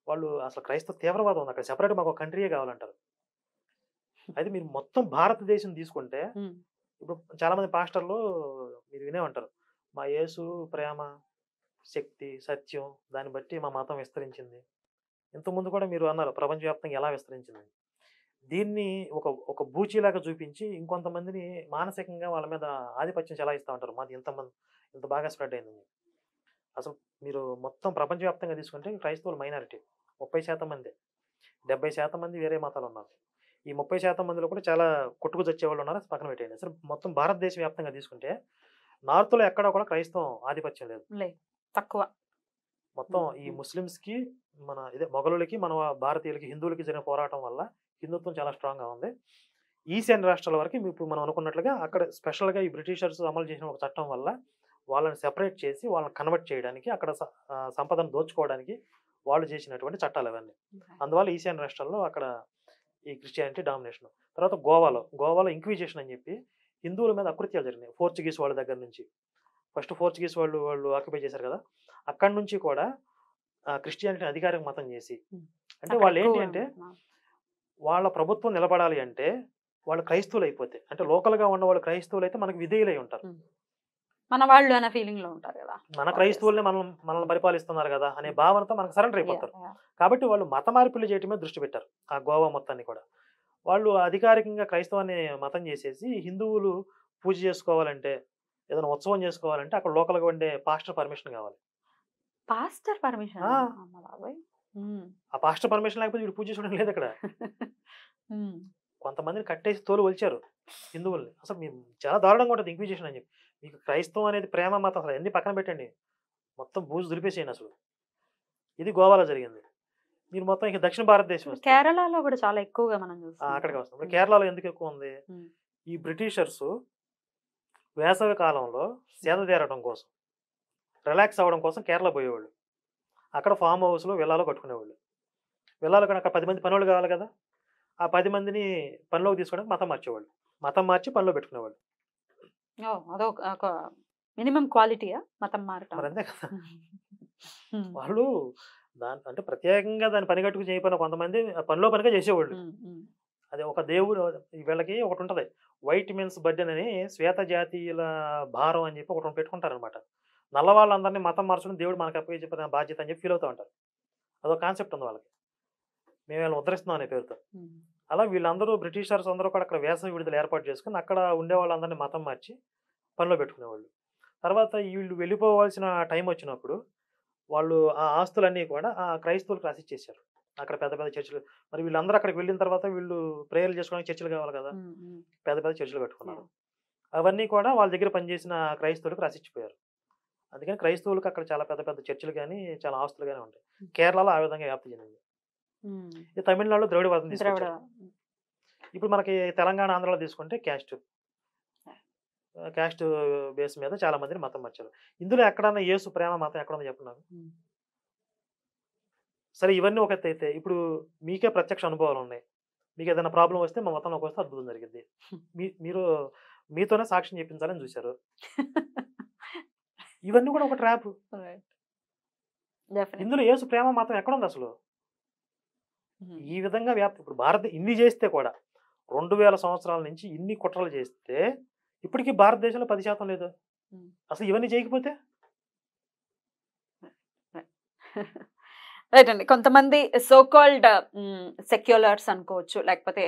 వాళ్ళు అసలు క్రైస్తవ తీవ్రవాదం ఉంది అక్కడ, సెపరేట్ మాకు ఒక కంట్రీయే కావాలంటారు. అయితే మీరు మొత్తం భారతదేశం తీసుకుంటే ఇప్పుడు చాలా మంది పాస్టర్లు మీరు వినే ఉంటారు, మా యేసు ప్రేమ, శక్తి, సత్యం, దాన్ని బట్టి మా మతం విస్తరించింది. ఇంతకుముందు కూడా మీరు అన్నారు ప్రపంచవ్యాప్తంగా ఎలా విస్తరించింది. దీన్ని ఒక ఒక బూచీలాగా చూపించి ఇంకొంతమందిని మానసికంగా వాళ్ళ మీద ఆధిపత్యం చెలాయిస్తూ ఉంటారు. మాది ఇంత బాగా స్ప్రెడ్ అయిందని. అసలు మీరు మొత్తం ప్రపంచవ్యాప్తంగా తీసుకుంటే క్రైస్తవులు మైనారిటీ 30% మంది, 70% మంది వేరే మతాలు ఉన్నారు. ఈ 30% మందిలో కూడా చాలా కొట్టుకు చచ్చేవాళ్ళు ఉన్నారు. అది పక్కన పెట్టేయండి. అసలు మొత్తం భారతదేశ వ్యాప్తంగా తీసుకుంటే నార్త్లో ఎక్కడా కూడా క్రైస్తవం ఆధిపత్యం లేదు. తక్కువ. మొత్తం ఈ ముస్లిమ్స్కి మొఘలులకి మన భారతీయులకి హిందువులకి జరిగిన పోరాటం వల్ల హిందుత్వం చాలా స్ట్రాంగ్గా ఉంది. ఈశాన్య రాష్ట్రాల వరకు ఇప్పుడు మనం అనుకున్నట్లుగా అక్కడ స్పెషల్గా ఈ బ్రిటిషర్స్ అమలు చేసిన ఒక చట్టం వల్ల వాళ్ళని సెపరేట్ చేసి వాళ్ళని కన్వర్ట్ చేయడానికి అక్కడ సంపదను దోచుకోవడానికి వాళ్ళు చేసినటువంటి చట్టాలు అవన్నీ. అందువల్ల ఈశాన్య రాష్ట్రాల్లో అక్కడ ఈ క్రిస్టియానిటీ డామినేషన్. తర్వాత గోవాలో ఇంక్విజిషన్ అని చెప్పి హిందువుల మీద అకృత్యాలు జరిగినాయి. పోర్చుగీస్ వాళ్ళ దగ్గర నుంచి ఫస్ట్ పోర్చుగీస్ వాళ్ళు ఆక్యుపై చేశారు కదా, అక్కడి నుంచి కూడా క్రిస్టియానిటీని అధికారిక మతం చేసి, అంటే వాళ్ళు ఏంటి అంటే వాళ్ళ ప్రభుత్వం నిలబడాలి అంటే వాళ్ళు క్రైస్తవులు అయిపోతే, అంటే లోకల్గా ఉన్న వాళ్ళు క్రైస్తవులు అయితే మనకు విధేయులై ఉంటారు. మన వాళ్ళు అనే ఫీలింగ్ లో ఉంటారు కదా, మన క్రైస్తవుల్ని మనల్ని పరిపాలిస్తున్నారు కదా అనే భావనతో మనకు సరెండర్ అయిపోతారు. కాబట్టి వాళ్ళు మత మార్పులు చేయటం మీద దృష్టి పెట్టారు. ఆ గోవా మొత్తాన్ని కూడా వాళ్ళు అధికారికంగా క్రైస్తవాన్ని మతం చేసేసి హిందువులు పూజ చేసుకోవాలంటే, ఏదైనా ఉత్సవం చేసుకోవాలంటే అక్కడ లోకల్గా ఉండే పాస్టర్ పర్మిషన్ కావాలి. Pastor permission? ఆ పాస్టర్ పర్మిషన్ లేకపోతే వీడు పూజ చేసుకోవడం లేదు అక్కడ. కొంతమందిని కట్టేసి తోలు వచ్చారు హిందువుల్ని. అసలు మేము చాలా దారుణంగా ఉంటుంది ఇంక్విజిషన్ అని చెప్పి. మీకు క్రైస్తవం అనేది ప్రేమ మతం అసలు అన్ని పక్కన పెట్టండి, మొత్తం బూజు దులిపేసేయండి అసలు. ఇది గోవాలో జరిగింది. మీరు మొత్తం ఇక దక్షిణ భారతదేశం కేరళలో కూడా చాలా ఎక్కువగా మనం అక్కడికి వస్తాం. ఇప్పుడు కేరళలో ఎందుకు ఎక్కువ ఉంది? ఈ బ్రిటిషర్స్ వేసవి కాలంలో సేద తీరడం కోసం, రిలాక్స్ అవ్వడం కోసం కేరళ పోయేవాళ్ళు. అక్కడ ఫామ్ హౌస్లో విల్లాలో కట్టుకునేవాళ్ళు. విల్లాలో కూడా అక్కడ 10 మంది పనులు కావాలి కదా, ఆ 10 మందిని పనిలోకి తీసుకోవడానికి మతం మార్చేవాళ్ళు. మతం మార్చి పనిలో పెట్టుకునేవాళ్ళు. అదొక మినిమం క్వాలిటీయా మతం మారటం? మరి అంతే కదా. వాళ్ళు అంటే ప్రత్యేకంగా దాన్ని పని కట్టుకు చేయకపోయినా కొంతమంది పనిలో పనిగా చేసేవాళ్ళు. అది ఒక దేవుడు వీళ్ళకి ఒకటి ఉంటుంది, వైట్ మెన్స్ బర్డెన్ అని, శ్వేత జాతీయుల భారం అని చెప్పి ఒకటి పెట్టుకుంటారు అనమాట. నల్ల వాళ్ళందరినీ మతం మార్చడం దేవుడు మనకు అప్పగించిన బాధ్యత అని చెప్పి ఫీల్ అవుతూ ఉంటారు. అదొక కాన్సెప్ట్ ఉంది వాళ్ళకి, మేము వీళ్ళని ఉద్ధరిస్తున్నాం అనే పేరుతో. అలా వీళ్ళందరూ బ్రిటిషర్స్ అందరూ కూడా అక్కడ వేసవి విడుదల ఏర్పాటు చేసుకుని అక్కడ ఉండే వాళ్ళందరినీ మతం మార్చి పనిలో పెట్టుకునేవాళ్ళు. తర్వాత వీళ్ళు వెళ్ళిపోవాల్సిన టైం వచ్చినప్పుడు వాళ్ళు ఆ ఆస్తులన్నీ కూడా ఆ క్రైస్తవులకు రాసిచ్చేసారు. అక్కడ పెద్ద పెద్ద చర్చిలు. మరి వీళ్ళందరూ అక్కడికి వెళ్ళిన తర్వాత వీళ్ళు ప్రేయర్లు చేసుకోవడానికి చర్చిలు కావాలి కదా, పెద్ద పెద్ద చర్చిలు కట్టుకున్నారు. అవన్నీ కూడా వాళ్ళ దగ్గర పనిచేసిన క్రైస్తవులకు రాసిచ్చిపోయారు. అందుకని క్రైస్తవులకు అక్కడ చాలా పెద్ద పెద్ద చర్చిలు కానీ చాలా ఆస్తులు కానీ ఉంటాయి. కేరళలో ఆ విధంగా వ్యాప్తి చెందింది. ఈ తమిళనాడులో ద్రవిడవాదం తీసుకొచ్చారు. ఇప్పుడు మనకి తెలంగాణ, ఆంధ్రాలో తీసుకుంటే క్యాస్ట్ బేస్ మీద చాలా మందిని మతం మార్చారు. ఇందులో ఎక్కడన్నా యేసు ప్రేమ మతం ఎక్కడుందో చెప్పండి. సరే, ఇవన్నీ ఒక ఎత్తు అయితే ఇప్పుడు మీకే ప్రత్యక్ష అనుభవాలు ఉన్నాయి. మీకు ఏదైనా ప్రాబ్లం వస్తే మా మతంలోకి వస్తే అద్భుతం జరిగింది. మీరు మీతోనే సాక్ష్యం చెప్పించాలని చూశారు. ఇవన్నీ కూడా ఒక ట్రాప్. ఇందులో యేసు ప్రేమ మతం ఎక్కడుంది అసలు? ఈ విధంగా వ్యాప్తి. ఇప్పుడు భారత ఇన్ని చేస్తే కూడా 2000 సంవత్సరాల నుంచి ఇన్ని కుట్రలు చేస్తే ఇప్పటికీ భారతదేశంలో 10% లేదు. అసలు ఇవన్నీ చేయకపోతే రైట్ అండి. కొంతమంది సోకాల్డ్ సెక్యులర్స్ అనుకోవచ్చు, లేకపోతే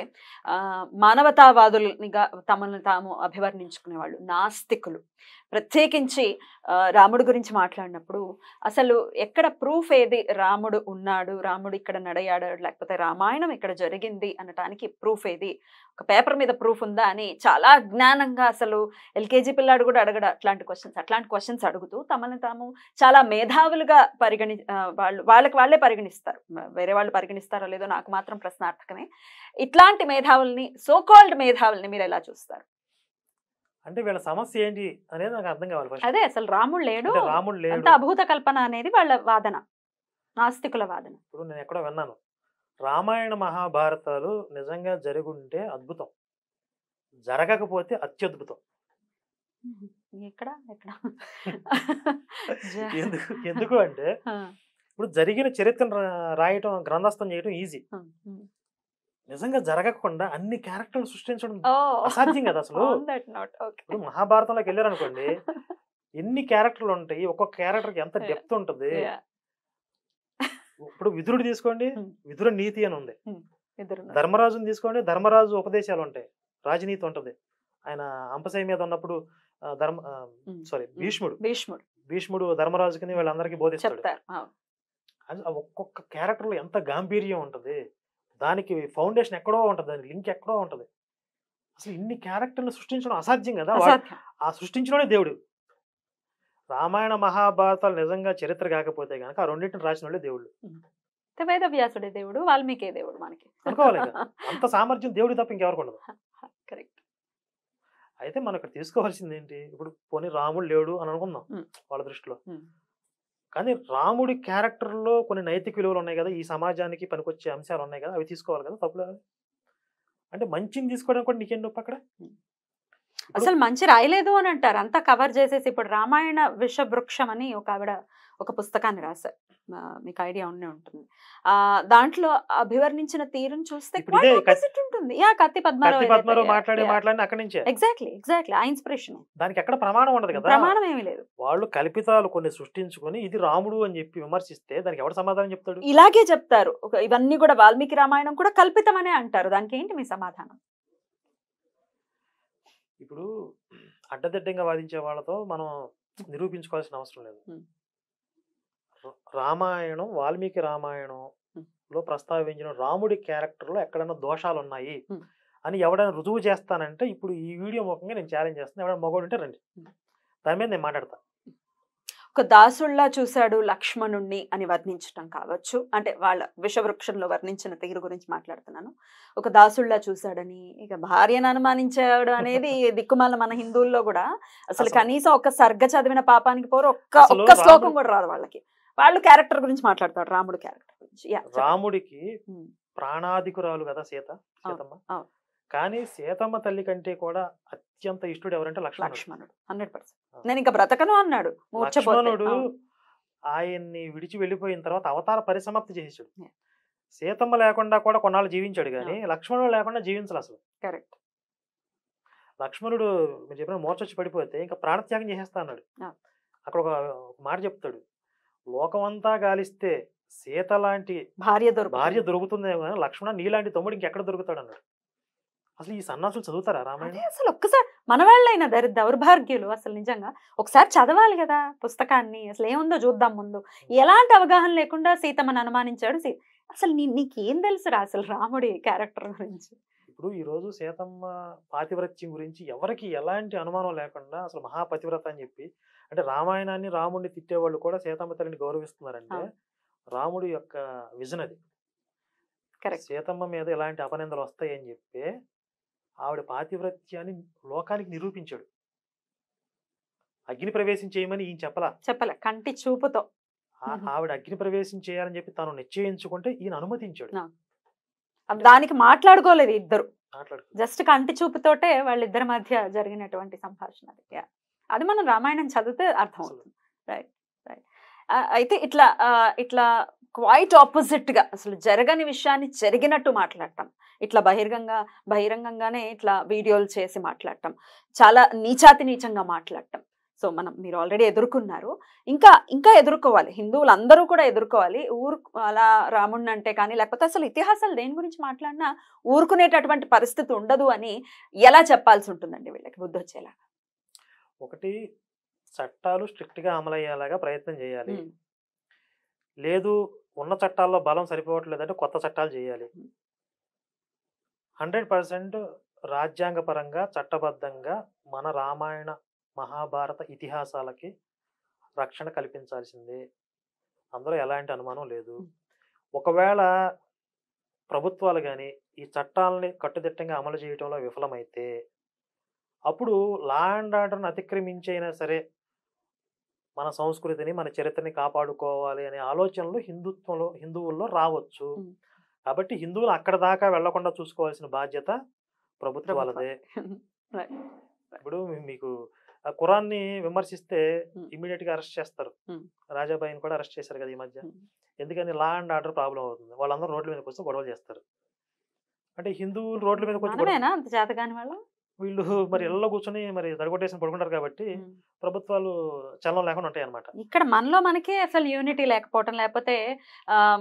మానవతావాదులుగా తమను తాము అభివర్ణించుకునే వాళ్ళు, నాస్తికులు, ప్రత్యేకించి రాముడు గురించి మాట్లాడినప్పుడు అసలు ఎక్కడ ప్రూఫ్ ఏది? రాముడు ఉన్నాడు, రాముడు ఇక్కడ నడయాడాడు, లేకపోతే రామాయణం ఇక్కడ జరిగింది అనటానికి ప్రూఫ్ ఏది? ఒక పేపర్ మీద ప్రూఫ్ ఉందా అని చాలా అజ్ఞానంగా, అసలు ఎల్కేజీ పిల్లాడు కూడా అడగడు అట్లాంటి క్వశ్చన్స్ అడుగుతూ తమను తాము చాలా మేధావులుగా వాళ్ళకి వాళ్ళే పరిగణిస్తారు. వేరే వాళ్ళు పరిగణిస్తారో లేదో నాకు మాత్రం ప్రశ్నార్థకమే. ఇట్లాంటి మేధావుల్ని, సోకాల్డ్ మేధావుల్ని మీరు ఎలా చూస్తారు? అంటే వీళ్ళ సమస్య ఏంటి అనేది నాకు అర్థం కావాలి. అదే, అసలు రాముడు లేడు, అంత అభూత కల్పన అనేది వాళ్ళ వాదన, నాస్తికుల వాదన. ఇప్పుడు నేను ఎక్కడో విన్నాను, రామాయణ మహాభారతాలు నిజంగా జరుగుంటే అద్భుతం, జరగకపోతే అత్యద్భుతం. ఎక్కడ ఎందుకు అంటే ఇప్పుడు జరిగిన చరిత్రను రాయటం, గ్రంథస్థం చేయటం ఈజీ. నిజంగా జరగకుండా అన్ని క్యారెక్టర్లు సృష్టించడం అసాధ్యం కదా అసలు. ఇప్పుడు మహాభారతంలోకి వెళ్ళారు అనుకోండి, ఎన్ని క్యారెక్టర్లు ఉంటాయి, ఒక్కొక్క క్యారెక్టర్కి ఎంత డెప్త్ ఉంటుంది. ఇప్పుడు విదురుడు తీసుకోండి, విదుర నీతి అని ఉంది. ఇద్దరున్నారు. ధర్మరాజుని తీసుకోండి, ధర్మరాజు ఉపదేశాలు ఉంటాయి, రాజనీతి ఉంటది. ఆయన అంపశయ మీద ఉన్నప్పుడు భీష్ముడు భీష్ముడు భీష్ముడు ధర్మరాజుకి వీళ్ళందరికీ బోధిస్తాడు. చెప్తారు. అవును. అది ఆ ఒక్కొక్క క్యారెక్టర్ లో ఎంత గాంభీర్యం ఉంటది, దానికి ఫౌండేషన్ ఎక్కడో ఉంటది, దాని లింక్ ఎక్కడో ఉంటది. అసలు ఇన్ని క్యారెక్టర్లు సృష్టించడం అసాధ్యం కదా. అసాధ్యం. ఆ సృష్టించడమే దేవుడు. రామాయణ మహాభారతాలు నిజంగా చరిత్ర కాకపోతే గనక ఆ రెండింటిని రాసిన వాళ్ళే దేవుళ్ళు వేద వ్యాసుడే దేవుడు, వాల్మీకి దేవుడు మనకి అనుకోవాలి కదా. అంత సామర్థ్యం దేవుడి తప్ప ఇంకెవరికి ఉండదు. కరెక్ట్. అయితే మనం ఇక్కడ తీసుకోవాల్సింది ఏంటి, ఇప్పుడు పోనీ రాముడు లేడు అని అనుకుందాం వాళ్ళ దృష్టిలో, కానీ రాముడి క్యారెక్టర్ లో కొన్ని నైతిక విలువలు ఉన్నాయి కదా, ఈ సమాజానికి పనికొచ్చే అంశాలు ఉన్నాయి కదా, అవి తీసుకోవాలి కదా. తప్పులేదు అంటే మంచిని తీసుకోవడం కూడా నీకేం నొప్పి అక్కడ. అసలు మంచి రాయలేదు అని అంటారు, అంతా కవర్ చేసేసి. ఇప్పుడు రామాయణ విషవృక్షం అని ఒక ఆవిడ ఒక పుస్తకాన్ని రాశారు, మీకు ఐడియా ఉండే ఉంటుంది. దాంట్లో అభివర్ణించిన తీరును చూస్తే ఉంటుంది. కత్తి పద్మారావు మాట్లాడి అక్కడి నుంచే ఎగ్జాక్ట్లీ ఆ ఇన్స్పిరేషన్. దానికి ఎక్కడ ప్రమాణం ఉండదు కదా, ప్రమాణం ఏమీ లేదు. వాళ్ళు కల్పితాలు కొన్ని సృష్టించుకొని ఇది రాముడు అని చెప్పి విమర్శిస్తే దానికి ఎవరు సమాధానం చెప్తాడు? ఇలాగే చెప్తారు. ఇవన్నీ కూడా వాల్మీకి రామాయణం కూడా కల్పితమనే అంటారు. దానికి ఏంటి మీ సమాధానం? ఇప్పుడు అడ్డదిడ్డంగా వాదించే వాళ్ళతో మనం నిరూపించుకోవాల్సిన అవసరం లేదు. రామాయణం, వాల్మీకి రామాయణంలో ప్రస్తావించిన రాముడి క్యారెక్టర్ లో ఎక్కడైనా దోషాలు ఉన్నాయి అని ఎవడైనా రుజువు చేస్తానంటే, ఇప్పుడు ఈ వీడియో ముఖంగా నేను ఛాలెంజ్ చేస్తాను, ఎవడైనా మగవాడు ఉంటే రండి, దాని మీద నేను మాట్లాడతాను. ఒక దాసుల్లా చూశాడు లక్ష్మణుణ్ణి అని వర్ణించటం కావచ్చు, అంటే వాళ్ళ విషవృక్షంలో వర్ణించిన తీరు గురించి మాట్లాడుతున్నాను. ఒక దాసుల్లా చూశాడని, ఇక భార్యను అనుమానించాడు అనేది దిక్కుమాల మన హిందువుల్లో కూడా అసలు కనీసం ఒక సర్గ చదివిన పాపానికి పోరు, ఒక్క శ్లోకం కూడా రాదు వాళ్ళకి. వాళ్ళు క్యారెక్టర్ గురించి మాట్లాడతారు, రాముడు క్యారెక్టర్ గురించి. రాముడికి ప్రాణాధికురాలు కదా సీతమ్మ, కానీ సీతమ్మ తల్లి కంటే కూడా అత్యంత ఇష్టడు ఎవరంటే లక్ష్మణుడు. 100%. నేను ఇంకా బ్రతకను అన్నాడు. లక్ష్మణుడు ఆయన్ని విడిచి వెళ్ళిపోయిన తర్వాత అవతార పరిసమాప్తి చేసాడు. సీతమ్మ లేకుండా కూడా కొన్నాళ్ళు జీవించాడు, కానీ లక్ష్మణుడు లేకుండా జీవించాలి అసలు. కరెక్ట్. లక్ష్మణుడు మీరు చెప్పిన మోర్చొచ్చి పడిపోతే ఇంకా ప్రాణత్యాగం చేసేస్తా అన్నాడు. అక్కడ ఒక మాట చెప్తాడు, లోకమంతా గాలిస్తే సీత లాంటి భార్య దొరుకుతుందేమో కానీ లక్ష్మణ నీలాంటి తమ్ముడు ఇంకెక్కడ దొరుకుతాడు అన్నాడు. అసలు ఈ సన్నాసులు చదువుతారా రామాయణం? అసలు ఒక్కసారి మన వాళ్ళైనా దౌర్భాగ్యులు అసలు నిజంగా ఒకసారి చదవాలి కదా పుస్తకాన్ని, అసలు ఏముందో చూద్దాం ముందు. ఎలాంటి అవగాహన లేకుండా సీతమ్మని అనుమానించాడు. అసలు నీకేం తెలుసురా అసలు రాముడి క్యారెక్టర్ గురించి? ఇప్పుడు ఈ రోజు సీతమ్మ పాతివ్రత్యం గురించి ఎవరికి ఎలాంటి అనుమానం లేకుండా అసలు మహాపతివ్రత అని చెప్పి, అంటే రామాయణాన్ని రాముడిని తిట్టేవాళ్ళు కూడా సీతమ్మ తల్లిని గౌరవిస్తున్నారంటే రాముడి యొక్క విజన్ అది. సీతమ్మ మీద ఎలాంటి అపనిందలు వస్తాయని చెప్పి ఆవిడ పాతివ్రత్యాన్ని లోకానికి నిరూపించాడు. అగ్ని ప్రవేశం చేయమని ఈయన చెప్పలే కంటి చూపుతో. ఆవిడ అగ్ని ప్రవేశం చేయాలని చెప్పి తాను నిశ్చయించుకుంటే ఈయన అనుమతించాడు. దానికి మాట్లాడుకోలేదు ఇద్దరు, జస్ట్ కంటి చూపుతోటే వాళ్ళిద్దరి మధ్య జరిగినటువంటి సంభాషణ. అది మనం రామాయణం చదివితే అర్థమవుతుంది. Right right. అయితే ఇట్లా క్వైట్ ఆపోజిట్ గా అసలు జరగని విషయాన్ని జరిగినట్టు మాట్లాడటం, ఇట్లా బహిరంగంగానే ఇట్లా వీడియోలు చేసి మాట్లాడటం, చాలా నీచంగా మాట్లాడటం. సో మీరు ఆల్రెడీ ఎదుర్కొన్నారు, ఇంకా ఎదుర్కోవాలి. హిందువులు అందరూ కూడా ఎదుర్కోవాలి. అలా రాముడిని అంటే కానీ లేకపోతే అసలు ఇతిహాసాలు దేని గురించి మాట్లాడినా ఊరుకునేటటువంటి పరిస్థితి ఉండదు అని ఎలా చెప్పాల్సి ఉంటుందండి వీళ్ళకి బుద్ధి వచ్చేలా? ఒకటి, చట్టాలు స్ట్రిక్ట్ గా అమలయ్యేలాగా ప్రయత్నం చేయాలి. లేదు ఉన్న చట్టాల్లో బలం సరిపోవట్లేదంటే కొత్త చట్టాలు చేయాలి. 100% రాజ్యాంగపరంగా చట్టబద్ధంగా మన రామాయణ మహాభారత ఇతిహాసాలకి రక్షణ కల్పించాల్సిందే, అందులో ఎలాంటి అనుమానం లేదు. ఒకవేళ ప్రభుత్వాలు కానీ ఈ చట్టాలని కట్టుదిట్టంగా అమలు చేయడంలో విఫలమైతే అప్పుడు లా అండ్ ఆర్డర్ని అతిక్రమించైనా సరే మన సంస్కృతిని మన చరిత్రని కాపాడుకోవాలి అనే ఆలోచనలు హిందువుల్లో రావచ్చు. కాబట్టి హిందువులు అక్కడ దాకా వెళ్లకుండా చూసుకోవాల్సిన బాధ్యత ప్రభుత్వాలదే. ఇప్పుడు మీకు ఖురాన్ని విమర్శిస్తే ఇమీడియట్ గా అరెస్ట్ చేస్తారు. రాజాబాయిని కూడా అరెస్ట్ చేశారు కదా ఈ మధ్య. ఎందుకని? లా అండ్ ఆర్డర్ ప్రాబ్లం అవుతుంది. వాళ్ళందరూ రోడ్ల మీదకి వస్తే గొడవలు చేస్తారు. అంటే హిందువులు రోడ్ల మీదకి వచ్చి వీళ్ళు మరి ఇళ్లలో కూర్చొని మరి దడగొట్టేసి పడుకుంటారు కాబట్టి ప్రభుత్వాలు చలనం లేకుండా ఉంటాయి అన్నమాట. ఇక్కడ మనకే అసలు యూనిటీ లేకపోవటం, లేకపోతే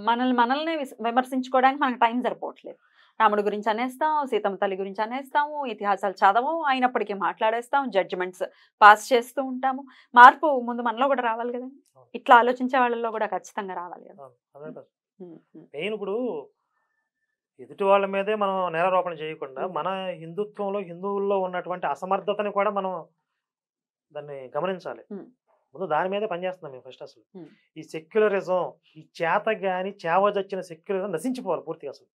మనల్ని విమర్శించుకోవడానికి మనకు టైం సరిపోవట్లేదు. రాముడి గురించి అనేస్తాం, సీతమ్మ తల్లి గురించి అనేస్తాము, ఇతిహాసాలు చదవం, అయినప్పటికీ మాట్లాడేస్తాం, జడ్జిమెంట్స్ పాస్ చేస్తూ ఉంటాము. మార్పు ముందు మనలో కూడా రావాలి కదండి. ఇట్లా ఆలోచించే వాళ్ళలో కూడా ఖచ్చితంగా రావాలి కదా. మెయిన్ ఇప్పుడు ఎదుటి వాళ్ళ మీదే మనం నేరారోపణ చేయకుండా మన హిందుత్వంలో హిందువుల్లో ఉన్నటువంటి అసమర్థతని కూడా మనం దాన్ని గమనించాలి. ముందు దాని మీదే పనిచేస్తున్నాం మేము ఫస్ట్. అసలు ఈ సెక్యులరిజం, ఈ చేత గాని చేవజొచ్చిన సెక్యులరిజం నశించిపోవాలి పూర్తిగా. అసలు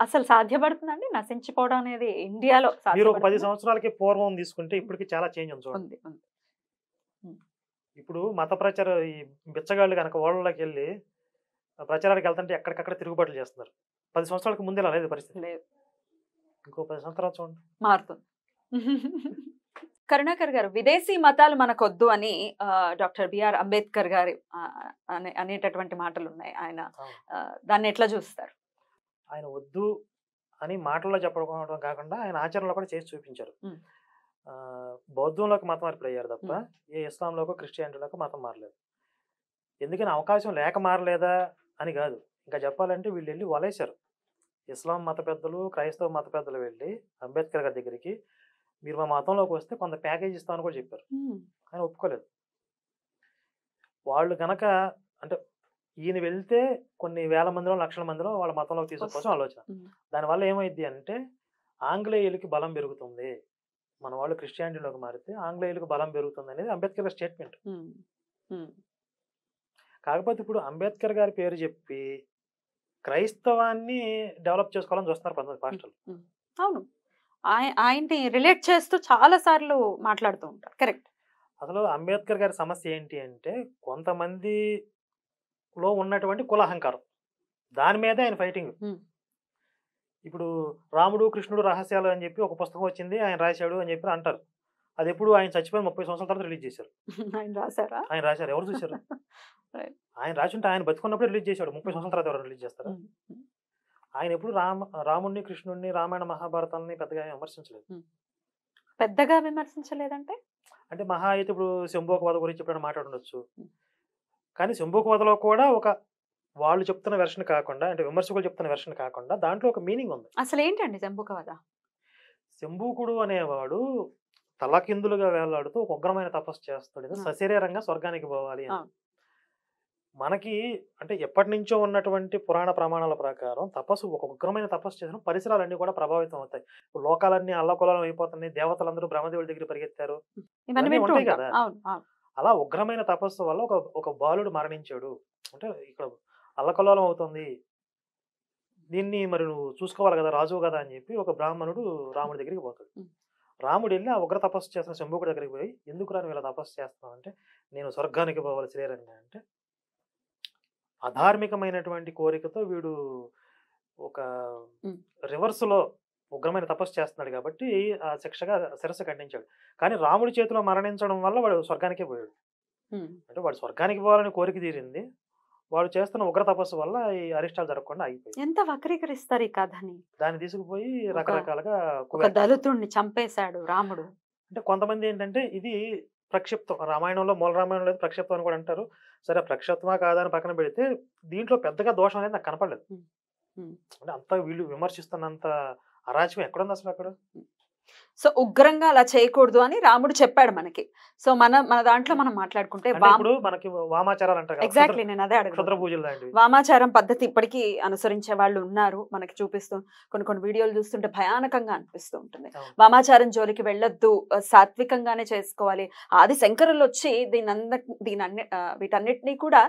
అసలు సాధ్యపడుతుందండి నశించిపోవడం అనేది ఇండియాలో? మీరు ఒక 10 సంవత్సరాలకి పూర్వం తీసుకుంటే ఇప్పటికి చాలా చేంజ్ ఉంది చూడండి. ఇప్పుడు మత ప్రచారం ఈ బిచ్చగాళ్ళు కనుక ఓళ్ళలోకి వెళ్ళి ప్రచారానికి వెళ్తుంటే ఎక్కడికక్కడ తిరుగుబాట్లు చేస్తున్నారు. 10 సంవత్సరాలకు ముందు ఇలా లేదు పరిస్థితి. ఇంకో 10 సంవత్సరాలు చూడండి మారుతుంది. కరుణాకర్ గారు, విదేశీ మతాలు మనకొద్దు అని డాక్టర్ బిఆర్ అంబేద్కర్ గారు అనేటటువంటి మాటలు ఉన్నాయి. ఆయన దాన్ని ఎట్లా చూస్తారు? ఆయన వద్దు అని మాటల్లో చెప్పడం కాకుండా ఆయన ఆచరణలో కూడా చేసి చూపించారు. బౌద్ధంలోకి మతం మార్పిడి అయ్యారు తప్ప ఏ ఇస్లాంలోకో క్రిస్టియానిటీలోకి మతం మారలేదు. ఎందుకని అవకాశం లేక మారలేదా అని కాదు, ఇంకా చెప్పాలంటే వీళ్ళు వెళ్ళి వలేశారు. ఇస్లాం మత పెద్దలు, క్రైస్తవ మత పెద్దలు వెళ్ళి అంబేద్కర్ గారి దగ్గరికి మీరు మా మతంలోకి వస్తే కొంత ప్యాకేజ్ ఇస్తామని కూడా చెప్పారు. ఆయన ఒప్పుకోలేదు. వాళ్ళు కనుక అంటే ఈయన వెళ్తే కొన్ని వేల మందిలో లక్షల మందిలో వాళ్ళ మతంలోకి తీసుకోవడం ఆలోచన. దానివల్ల ఏమైంది అంటే ఆంగ్లేయులకి బలం పెరుగుతుంది, మన వాళ్ళు క్రిస్టియానిటీలోకి మారితే ఆంగ్లేయులకు బలం పెరుగుతుంది అనేది అంబేద్కర్ గారి స్టేట్మెంట్. కాకపోతే ఇప్పుడు అంబేద్కర్ గారి పేరు చెప్పి క్రైస్తవాన్ని డెవలప్ చేసుకోవాలని చూస్తున్నారు కొంతమంది పాస్టర్లు. అవును, ఆయన్ని రిలేట్ చేస్తూ చాలా సార్లు మాట్లాడుతూ ఉంటారు. కరెక్ట్. అసలు అంబేద్కర్ గారి సమస్య ఏంటి అంటే కొంతమందిలో ఉన్నటువంటి కులహంకారం, దాని మీదే ఆయన ఫైటింగ్. ఇప్పుడు రాముడు కృష్ణుడు రహస్యాలు అని చెప్పి ఒక పుస్తకం వచ్చింది, ఆయన రాశాడు అని చెప్పి అంటారు. అది ఎప్పుడు ఆయన చచ్చిపోయిన 30 సంవత్సరాల తర్వాత రిలీజ్ చేశారు. ఆయన రాశారు, ఎవరు చూశారు? ఆయన రాసుంటే ఆయన బతుకున్నప్పుడే రిలీజ్ చేశాడు. 30 సంవత్సరాల తర్వాత ఎవరు రిలీజ్ చేస్తారా? ఆయన ఎప్పుడు రాముడిని కృష్ణుడిని రామాయణ మహాభారతాలని పెద్దగా విమర్శించలేదంటే అంటే మహా అయితే ఇప్పుడు శంభోక వధ గురించి ఎప్పుడైనా మాట్లాడుండొచ్చు. కానీ శంభోక వధలో కూడా ఒక వాళ్ళు చెప్తున్న వెర్షన్ కాకుండా, అంటే విమర్శకులు చెప్తున్న వెర్షన్ కాకుండా దాంట్లో ఒక మీనింగ్ ఉంది. అసలు ఏంటండి శంభోక వధ? శంభూకుడు అనేవాడు తలకిందులుగా వేలాడుతూ ఒక ఉగ్రమైన తపస్సు చేస్తాడు, సశరీరంగా స్వర్గానికి పోవాలి అని. మనకి అంటే ఎప్పటి నుంచో ఉన్నటువంటి పురాణ ప్రమాణాల ప్రకారం తపస్సు, ఒక ఉగ్రమైన తపస్సు చేసిన పరిసరాలన్నీ కూడా ప్రభావితం అవుతాయి. లోకాలన్నీ అల్లకొలం అయిపోతున్నాయి, దేవతలందరూ బ్రహ్మదేవుడి దగ్గర పరిగెత్తారు, ఉంటాయి కదా. అలా ఉగ్రమైన తపస్సు వల్ల ఒక బాలుడు మరణించాడు అంటే ఇక్కడ అల్లకొల్లం అవుతుంది, దీన్ని మరి నువ్వు చూసుకోవాలి కదా, రాజువు కదా అని చెప్పి ఒక బ్రాహ్మణుడు రాముడి దగ్గరికి పోతాడు. రాముడు వెళ్ళి ఆ ఉగ్ర తపస్సు చేసిన శంభుకుడి దగ్గరికి పోయి, ఎందుకు రాను ఇలా తపస్సు చేస్తున్నావు అంటే, నేను స్వర్గానికి పోవాలి శ్రీరంగా అంటే, అధార్మికమైనటువంటి కోరికతో వీడు ఒక రివర్స్లో ఉగ్రమైన తపస్సు చేస్తున్నాడు కాబట్టి ఆ శిక్షగా శిరస్సు ఖండించాడు. కానీ రాముడి చేతిలో మరణించడం వల్ల వాడు స్వర్గానికే పోయాడు. అంటే వాడు స్వర్గానికి పోవాలని కోరిక తీరింది, వాడు చేస్తున్న ఉగ్ర తపస్సు వల్ల ఈ అరిష్టాలు జరగకుండా ఆగిపోయి. ఎంత వక్రీకరిస్తారు ఈ కథని. దాన్ని తీసుకుపోయి రకరకాలుగా దళితుడిని చంపేశాడు రాముడు అంటే కొంతమంది ఏంటంటే ఇది ప్రక్షిప్తం, రామాయణంలో మూల రామాయణంలో లేదు ప్రక్షిప్తం అని కూడా అంటారు. సరే ప్రక్షిప్తమా కాదని పక్కన పెడితే దీంట్లో పెద్దగా దోషం అనేది నాకు కనపడలేదు. అంటే అంత వీళ్ళు విమర్శిస్తున్నంత అరాచకం ఎక్కడుంది అసలు అక్కడ? సో ఉగ్రంగా అలా చేయకూడదు అని రాముడు చెప్పాడు మనకి. సో మన దాంట్లో మనం మాట్లాడుకుంటే మనకి వామాచారాలు అంటారు. ఎగ్జాక్ట్లీ, నేను అదే అడుగుతాను. వామాచారం పద్ధతి ఇప్పటికీ అనుసరించే వాళ్ళు ఉన్నారు, మనకి చూపిస్తూ కొన్ని వీడియోలు చూస్తుంటే భయానకంగా అనిపిస్తూ ఉంటుంది. వామాచారం జోలికి వెళ్ళొద్దు, సాత్వికంగానే చేసుకోవాలి. ఆది శంకరులు వచ్చి వీటన్నిటినీ కూడా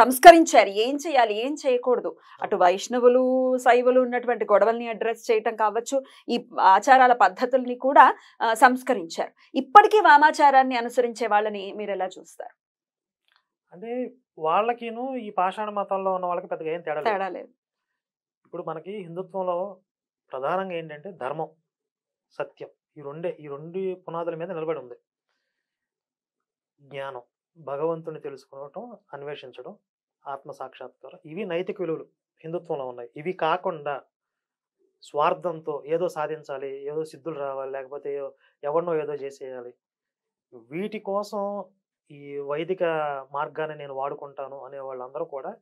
సంస్కరించారు. ఏం చేయాలి, ఏం చేయకూడదు, అటు వైష్ణవులు శైవులు ఉన్నటువంటి గొడవల్ని అడ్రస్ చేయటం కావచ్చు, ఈ ఆచారాల పద్ధతుల్ని కూడా సంస్కరించారు. ఇప్పటికీ వామాచారాన్ని అనుసరించే వాళ్ళని మీరు ఎలా చూస్తారు? అంటే వాళ్ళకిను ఈ పాషాణ మతంలో ఉన్న వాళ్ళకి పెద్దగా ఏం తేడా లేదు. ఇప్పుడు మనకి హిందుత్వంలో ప్రధానంగా ఏంటంటే ధర్మం, సత్యం, ఈ రెండు పునాదుల మీద నిలబడి ఉంది. జ్ఞానం, భగవంతుని తెలుసుకోవటం, అన్వేషించడం, ఆత్మ సాక్షాత్కారం, ఇవి నైతిక విలువలు హిందుత్వంలో ఉన్నాయి. ఇవి కాకుండా స్వార్థంతో ఏదో సాధించాలి, ఏదో సిద్ధులు రావాలి, లేకపోతే ఎవరినో ఏదో చేసేయాలి, వీటి కోసం ఈ వైదిక మార్గాన్ని నేను వాడుకుంటాను అనే వాళ్ళందరూ కూడా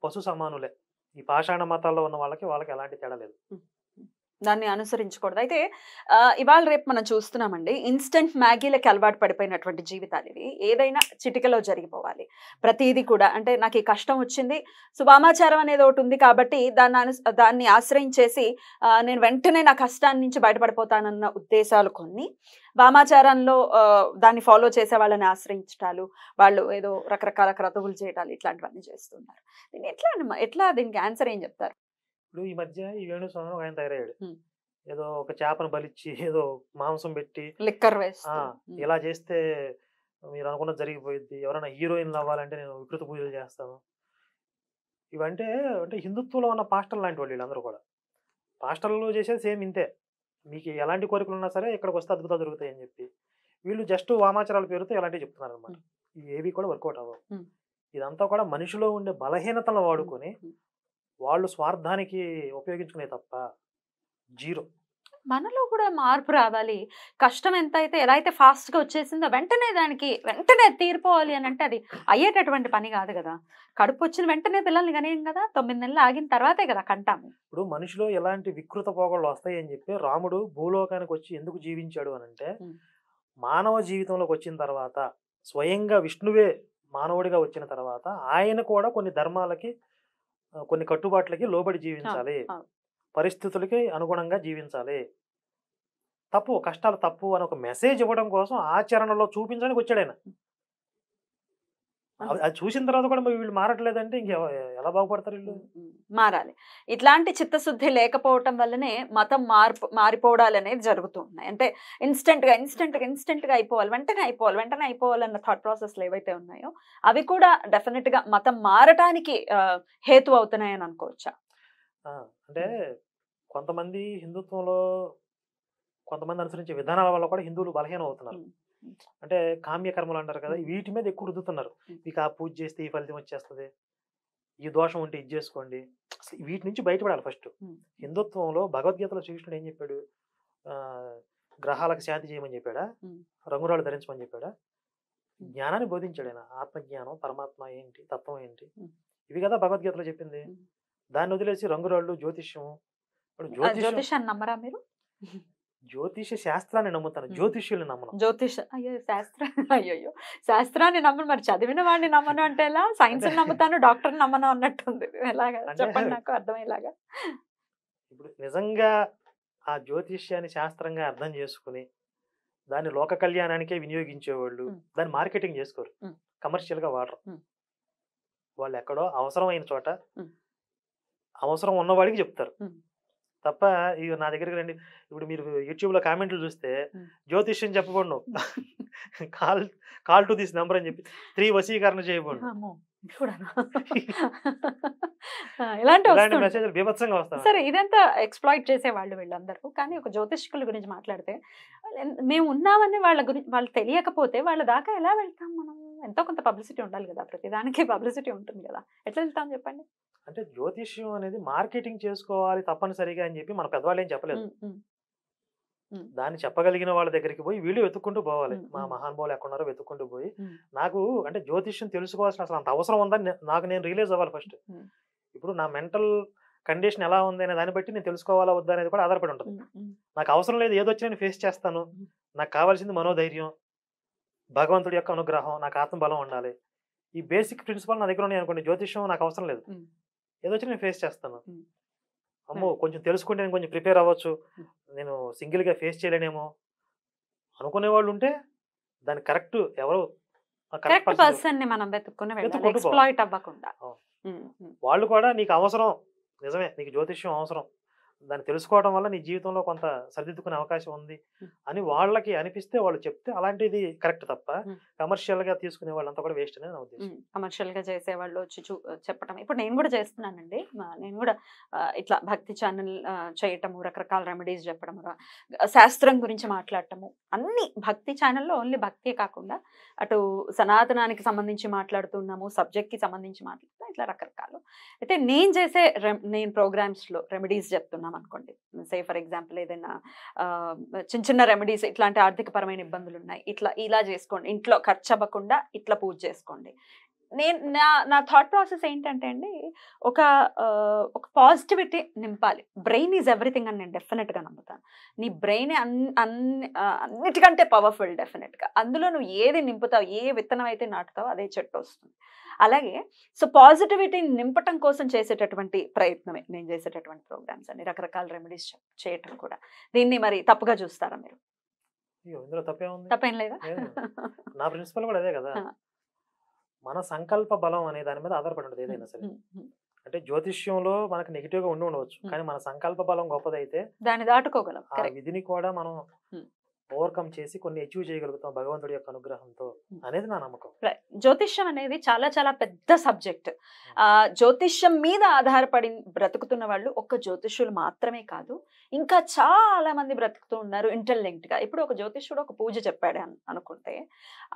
పశు సమానులే. ఈ పాషాణ మతాల్లో ఉన్న వాళ్ళకి ఎలాంటి తేడా లేదు. దాన్ని అనుసరించకూడదు. అయితే ఇవాళ రేపు మనం చూస్తున్నామండి, ఇన్స్టంట్ మ్యాగీలకి అలవాటు పడిపోయినటువంటి జీవితాలు ఇవి. ఏదైనా చిటికలో జరిగిపోవాలి. ప్రతీది కూడా అంటే నాకు ఈ కష్టం వచ్చింది, సో వామాచారం అనేది ఒకటి ఉంది కాబట్టి దాన్ని ఆశ్రయించేసి నేను వెంటనే నా కష్టాన్ని నుంచి బయటపడిపోతానన్న ఉద్దేశాలు కొన్ని. వామాచారంలో దాన్ని ఫాలో చేసే వాళ్ళని ఆశ్రయించటాలు, వాళ్ళు ఏదో రకరకాల క్రతువులు చేయటాలు ఇట్లాంటివన్నీ చేస్తున్నారు. దీన్ని ఎట్లా దీనికి ఆన్సర్ ఏం చెప్తారు? ఇప్పుడు ఈ మధ్య ఈ వేణుస్వామి ఒక ఆయన తయారయ్యాడు. హ్మ్. ఏదో ఒక చేపను బలిచ్చి ఏదో మాంసం పెట్టి లిక్కర్ వేస్ట్ ఇలా చేస్తే మీరు అనుకున్నది జరిగిపోయింది, ఎవరైనా హీరోయిన్లు అవ్వాలంటే నేను వికృత పూజలు చేస్తాను. ఇవంటే అంటే హిందుత్వంలో ఉన్న పాస్టర్లు లాంటి వాళ్ళు వీళ్ళందరూ కూడా. పాస్టర్లు చేసేది సేమ్ ఇంతే. మీకు ఎలాంటి కోరికలు ఉన్నా సరే ఇక్కడికి వస్తే అద్భుతాలు జరుగుతాయి అని చెప్పి వీళ్ళు జస్ట్ వామాచారాల పేరుతో ఇలాంటివి చెప్తున్నారు అనమాట. ఏవి కూడా వర్కౌట్ అవ్వవు. ఇదంతా కూడా మనిషిలో ఉండే బలహీనతలను వాడుకొని వాళ్ళు స్వార్థానికి ఉపయోగించుకునే తప్ప జీరో. మనలో కూడా మార్పు రావాలి. కష్టం ఎంత అయితే ఎలా అయితే ఫాస్ట్ గా వచ్చేసిందో వెంటనే తీరిపోవాలి అని అంటే అది అయ్యేటటువంటి పని కాదు కదా. కడుపు వచ్చిన వెంటనే పిల్లల్ని కనేయం కదా, 9 నెలలు ఆగిన తర్వాతే కదా కంటాము. ఇప్పుడు మనిషిలో ఎలాంటి వికృత పోగళ్ళు వస్తాయి అని చెప్పి రాముడు భూలోకానికి వచ్చి ఎందుకు జీవించాడు అని అంటే, మానవ జీవితంలోకి వచ్చిన తర్వాత స్వయంగా విష్ణువే మానవుడిగా వచ్చిన తర్వాత ఆయన కూడా కొన్ని ధర్మాలకి కొన్ని కట్టుబాట్లకి లోబడి జీవించాలి, పరిస్థితులకి అనుగుణంగా జీవించాలి, కష్టాలు తప్పు అని ఒక మెసేజ్ ఇవ్వడం కోసం ఆచరణలో చూపించడానికి వచ్చాడు ఆయన. అది చూసిన తర్వాత కూడా వీళ్ళు మారట్లేదంటే ఎలా బాగుపడతారు వీళ్ళు? మారాలి. ఇట్లాంటి చిత్తశుద్ధి లేకపోవటం వల్లనే మతం మారిపోవడాలు అనేది జరుగుతూ ఉన్నాయి. అంటే ఇన్స్టెంట్ గా అయిపోవాలి, వెంటనే అయిపోవాలన్న థాట్ ప్రాసెస్లు ఏవైతే ఉన్నాయో అవి కూడా డెఫినెట్ గా మతం మారటానికి హేతు అవుతున్నాయని అనుకోవచ్చా? అంటే కొంతమంది హిందుత్వంలో కొంతమంది అనుసరించే విధానాల వల్ల కూడా హిందువులు బలహీనం అవుతున్నారు. అంటే కామ్య కర్మలు అంటారు కదా, వీటి మీద ఎక్కువ రుద్దుతున్నారు. మీకు ఆ పూజ చేస్తే ఈ ఫలితం వచ్చేస్తుంది, ఈ దోషం ఉంటే ఇది చేసుకోండి. అసలు వీటి నుంచి బయటపడాలి ఫస్ట్. హిందుత్వంలో భగవద్గీతలో శ్రీకృష్ణుడు ఏం చెప్పాడు? గ్రహాలకు శాంతి చేయమని చెప్పాడా, రంగురాళ్ళు ధరించమని చెప్పాడా? జ్ఞానాన్ని బోధించాడు ఆయన. ఆత్మజ్ఞానం, పరమాత్మ ఏంటి, తత్వం ఏంటి, ఇవి కదా భగవద్గీతలో చెప్పింది. దాన్ని వదిలేసి రంగురాళ్ళు, జ్యోతిష్యం. జ్యోతిష్యాన్ని నమ్మరా మీరు? జ్యోతిష శాస్త్రాన్ని నమ్ముతాను, జ్యోతిష్యుల్ని నమ్మను. అయ్యో శాస్త్రాన్ని నమ్మను, మరి చదివిన వాడిని నమ్మను అంటే ఎలా? సైన్స్ నమ్ముతాను, డాక్టర్ నమ్మను అన్నట్టుంది. ఎలాగా చెప్పండి నాకు అర్థమయ్యేలాగా. ఇప్పుడు నిజంగా ఆ జ్యోతిష్యాన్ని శాస్త్రంగా అర్థం చేసుకుని దాన్ని లోక కళ్యాణానికే వినియోగించేవాళ్ళు దాన్ని మార్కెటింగ్ చేసుకోరు, కమర్షియల్ గా వాడరు. వాళ్ళు ఎక్కడో అవసరమైన చోట అవసరం ఉన్నవాడికి చెప్తారు తప్ప ఇవి నా దగ్గరికి రండి. ఇప్పుడు మీరు యూట్యూబ్ లో కామెంట్లు చూస్తే జ్యోతిష్యం చెప్పబడి కాల్ టు దిస్ నెంబర్ అని చెప్పి 3 వశీకరణ చేయబడి ఇలాంటి మెసేజ్ బీభత్సంగా వస్తాయి. సరే, ఇదంతా ఎక్స్ప్లాయిట్ చేసే వాళ్ళు వీళ్ళందరూ. కానీ ఒక జ్యోతిష్కుల గురించి మాట్లాడితే మేము ఉన్నామని వాళ్ళ గురించి వాళ్ళు తెలియకపోతే వాళ్ళ దాకా ఎలా వెళ్తాం మనం? ఎంతో కొంత పబ్లిసిటీ ఉండాలి కదా, ప్రతిదానికి పబ్లిసిటీ ఉంటుంది కదా, ఎట్లా వెళ్తాం చెప్పండి? అంటే జ్యోతిష్యం అనేది మార్కెటింగ్ చేసుకోవాలి తప్పనిసరిగా అని చెప్పి మన పెద్దవాళ్ళు ఏం చెప్పలేదు. దాన్ని చెప్పగలిగిన వాళ్ళ దగ్గరికి పోయి వీళ్ళు వెతుక్కుంటూ పోవాలి. మా మహానుభావులు ఎక్కడున్నారో వెతుక్కుంటూ పోయి నాకు అంటే జ్యోతిష్యం తెలుసుకోవాల్సిన అసలు అంత అవసరం ఉందని నాకు నేను రియలైజ్ అవ్వాలి ఫస్ట్. ఇప్పుడు నా మెంటల్ కండిషన్ ఎలా ఉంది అనే దాన్ని బట్టి నేను తెలుసుకోవాలా వద్దా అనేది కూడా ఆధారపడి ఉంటుంది. నాకు అవసరం లేదు, ఏదొచ్చి నేను ఫేస్ చేస్తాను, నాకు కావాల్సింది మనోధైర్యం, భగవంతుడి యొక్క అనుగ్రహం, నాకు ఆత్మబలం ఉండాలి. ఈ బేసిక్ ప్రిన్సిపల్ నా దగ్గర ఉన్నాయి అనుకోండి, జ్యోతిష్యం నాకు అవసరం లేదు, ఏదొచ్చి నేను ఫేస్ చేస్తాను. అమ్మో కొంచెం తెలుసుకుంటే నేను కొంచెం ప్రిపేర్ అవ్వచ్చు, నేను సింగిల్ గా ఫేస్ చేయలేనేమో అనుకునే వాళ్ళు ఉంటే దాని కరెక్ట్ ఎవరు కరెక్ట్ పర్సన్ ని మనం వెతుక్కుని వెళ్ళాలి, ఎక్స్‌ప్లాయిట్ అవ్వకుండా. వాళ్ళు కూడా నీకు అవసరం, నిజమే నీకు జ్యోతిష్యం అవసరం, దాన్ని తెలుసుకోవడం వల్ల నీ జీవితంలో కొంత సరిదిద్దుకునే అవకాశం ఉంది అని వాళ్ళకి అనిపిస్తే వాళ్ళు చెప్తే అలాంటిది కరెక్ట్ తప్ప కమర్షియల్ గా తీసుకునే వాళ్ళంతా కూడా వేస్ట్ అనేది నా ఉద్దేశం. కమర్షియల్ గా చేసే వాళ్ళు వచ్చి చెప్పడం, ఇప్పుడు నేను కూడా చేస్తున్నానండి. నేను కూడా ఇట్లా భక్తి ఛానల్ చేయటము, రకరకాల రెమెడీస్ చెప్పడము, శాస్త్రం గురించి మాట్లాడటము, అన్ని భక్తి ఛానల్లో ఓన్లీ భక్తే కాకుండా అటు సనాతనానికి సంబంధించి మాట్లాడుతున్నాము, సబ్జెక్ట్ కి సంబంధించి మాట్లాడుతున్నాం, ఇట్లా రకరకాలు. అయితే నేను ప్రోగ్రామ్స్ లో రెమెడీస్ చెప్తున్నాం అనుకోండి, సే ఫర్ ఎగ్జాంపుల్ ఏదైనా చిన్న రెమెడీస్, ఇట్లాంటి ఆర్థిక పరమైన ఇబ్బందులు ఉన్నాయి, ఇలా చేసుకోండి, ఇంట్లో ఖర్చు అవ్వకుండా ఇట్లా పూజ చేసుకోండి, నేను నా థాట్ ప్రాసెస్ ఏంటంటే అండి, ఒక ఒక పాజిటివిటీ నింపాలి. బ్రెయిన్ ఈజ్ ఎవ్రీథింగ్ అని నేను డెఫినెట్గా నమ్ముతాను. నీ బ్రెయిన్ అన్నిటికంటే పవర్ఫుల్ డెఫినెట్గా. అందులో నువ్వు ఏది నింపుతావు, ఏ విత్తనం అయితే నాటుతావో అదే చెట్టు వస్తుంది. అలాగే సో పాజిటివిటీని నింపటం కోసం చేసేటటువంటి ప్రయత్నమే నేను చేసేటటువంటి ప్రోగ్రామ్స్ అండి, రకరకాల రెమెడీస్ చేయటం కూడా. దీన్ని మరి తప్పుగా చూస్తారా మీరు? ఇందులో తప్పేముంది? తప్పేం లేదా? నా ప్రిన్సిపల్ కూడా అదే కదా, మన సంకల్ప బలం అనే దాని మీద ఆధారపడి ఉంటుంది ఏదైనా సరే. అంటే జ్యోతిష్యంలో మనకు నెగిటివ్ గా ఉండవచ్చు, కానీ మన సంకల్ప బలం గొప్పదైతే దాన్ని దాటుకోగలం. ఆ విధిని కూడా మనం ఓవర్కమ్ చేసి కొన్ని అచీవ్ చేయగలుగుతాం భగవంతుడి యొక్క అనుగ్రహంతో అనేది నా నమ్మకం. జ్యోతిష్యం అనేది చాలా చాలా పెద్ద సబ్జెక్ట్. జ్యోతిష్యం మీద ఆధారపడి బ్రతుకుతున్న వాళ్ళు ఒక్క జ్యోతిష్యులు మాత్రమే కాదు, ఇంకా చాలా మంది బ్రతుకుతూ ఉన్నారు ఇంటర్లింక్డ్ గా. ఇప్పుడు ఒక జ్యోతిష్యుడు ఒక పూజ చెప్పాడు అనుకుంటే,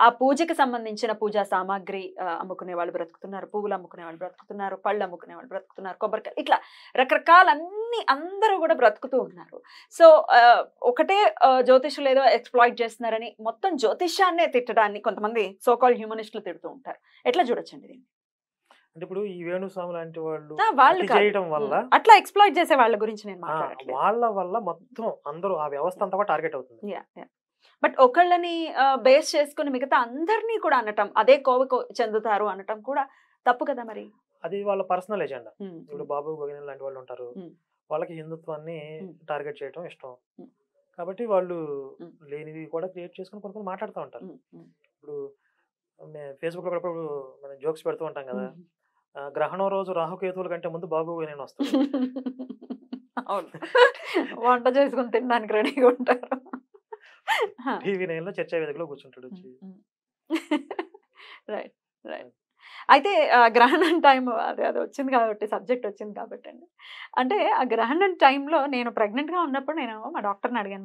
ఆ పూజకి సంబంధించిన పూజా సామాగ్రి అమ్ముకునే వాళ్ళు బ్రతుకుతున్నారు, పువ్వులు అమ్ముకునే వాళ్ళు బ్రతుకుతున్నారు, పళ్ళు అమ్ముకునే వాళ్ళు బ్రతుకుతున్నారు, కొబ్బరికాయ, ఇట్లా రకరకాలన్నీ అందరూ కూడా బ్రతుకుతూ ఉన్నారు. సో ఒకటే జ్యోతిష్యులు ఏదో ఎక్స్ప్లాయిట్ చేస్తున్నారని మొత్తం జ్యోతిష్యాన్నే తిట్టడాన్ని కొంతమంది సోకాల్ హ్యూమనిస్టులు తిడుతూ ఉంటారు. ఎట్లా చూడొచ్చండి దీన్ని? అంటే ఇప్పుడు ఈ వేణుస్వామి లాంటి వాళ్ళు చేయడం వల్ల అట్లా ఎక్స్ప్లాయిట్ చేసే వాళ్ళ గురించి నేను మాట్లాడట్లేదు. వాళ్ళ వల్ల మొత్తం అందరూ ఆ వ్యవస్థ అంతా కూడా టార్గెట్ అవుతుంది. బట్ ఒకళ్ళని బేస్ చేసుకుని మిగతా అందరినీ కూడా అనటం, అదే కోవకు చెందుతారు అనటం కూడా తప్పు కదా మరి. అది వాళ్ళ పర్సనల్ ఎజెండా. ఇప్పుడు బాబు గోగినేని లాంటి వాళ్ళు ఉంటారు, వాళ్ళకి హిందుత్వాన్ని టార్గెట్ చేయడం ఇష్టం కాబట్టి వాళ్ళు లేనివి కూడా క్రియేట్ చేసుకుని కొన్ని మాట్లాడుతూ ఉంటారు. ఇప్పుడు ఫేస్బుక్ లో కూడా మనం జోక్స్ పెడుతూ ఉంటాం కదా, గ్రహణం రోజు రాహుకేతువుల కంటే ముందు బాబు నేను వస్తాను, వంట చేసుకుని తినడానికి రెడీగా ఉంటారు, టీవీ 9లో చర్చా వేదికలో కూర్చుంటాడు వచ్చి. Right right. అయితే గ్రహణం టైం అది వచ్చింది కాబట్టి, సబ్జెక్ట్ వచ్చింది కాబట్టి అండి, అంటే ఆ గ్రహణం టైంలో నేను ప్రెగ్నెంట్గా ఉన్నప్పుడు నేను మా డాక్టర్ని అడిగాను,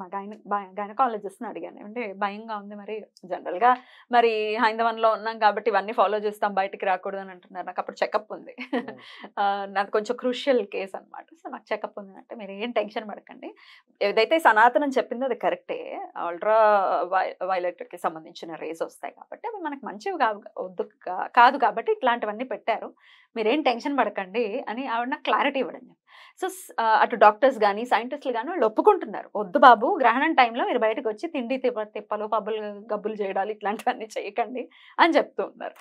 మా గైనకాలజిస్ట్ని అడిగాను, అంటే భయంగా ఉంది మరి, జనరల్గా మరి హైందవంలో ఉన్నాం కాబట్టి ఇవన్నీ ఫాలో చేస్తాం, బయటికి రాకూడదు అని అంటున్నారు. నాకు అప్పుడు చెకప్ ఉంది, నాకు కొంచెం క్రూషియల్ కేస్ అనమాట. సో నాకు చెకప్ ఉంది అంటే, మీరు ఏం టెన్షన్ పడకండి, ఏదైతే సనాతనం చెప్పిందో అది కరెక్టే, అల్ట్రా వైలెట్కి సంబంధించిన రేస్ వస్తాయి కాబట్టి అవి మనకు మంచివి కాదు కాబట్టి ఇట్లాంటివన్నీ పెట్టారు, మీరేం టెన్షన్ పడకండి అని ఆవిడ నాకు క్లారిటీ ఇవ్వడం. సో అటు డాక్టర్స్ కానీ సైంటిస్టులు కానీ వాళ్ళు ఒప్పుకుంటున్నారు, వద్దు బాబు గ్రహణం టైంలో మీరు బయటకు వచ్చి తిండి తిప్పలు పబ్బులు గబ్బులు చేయడాలు ఇట్లాంటివన్నీ చేయకండి అని చెప్తూ ఉన్నారు.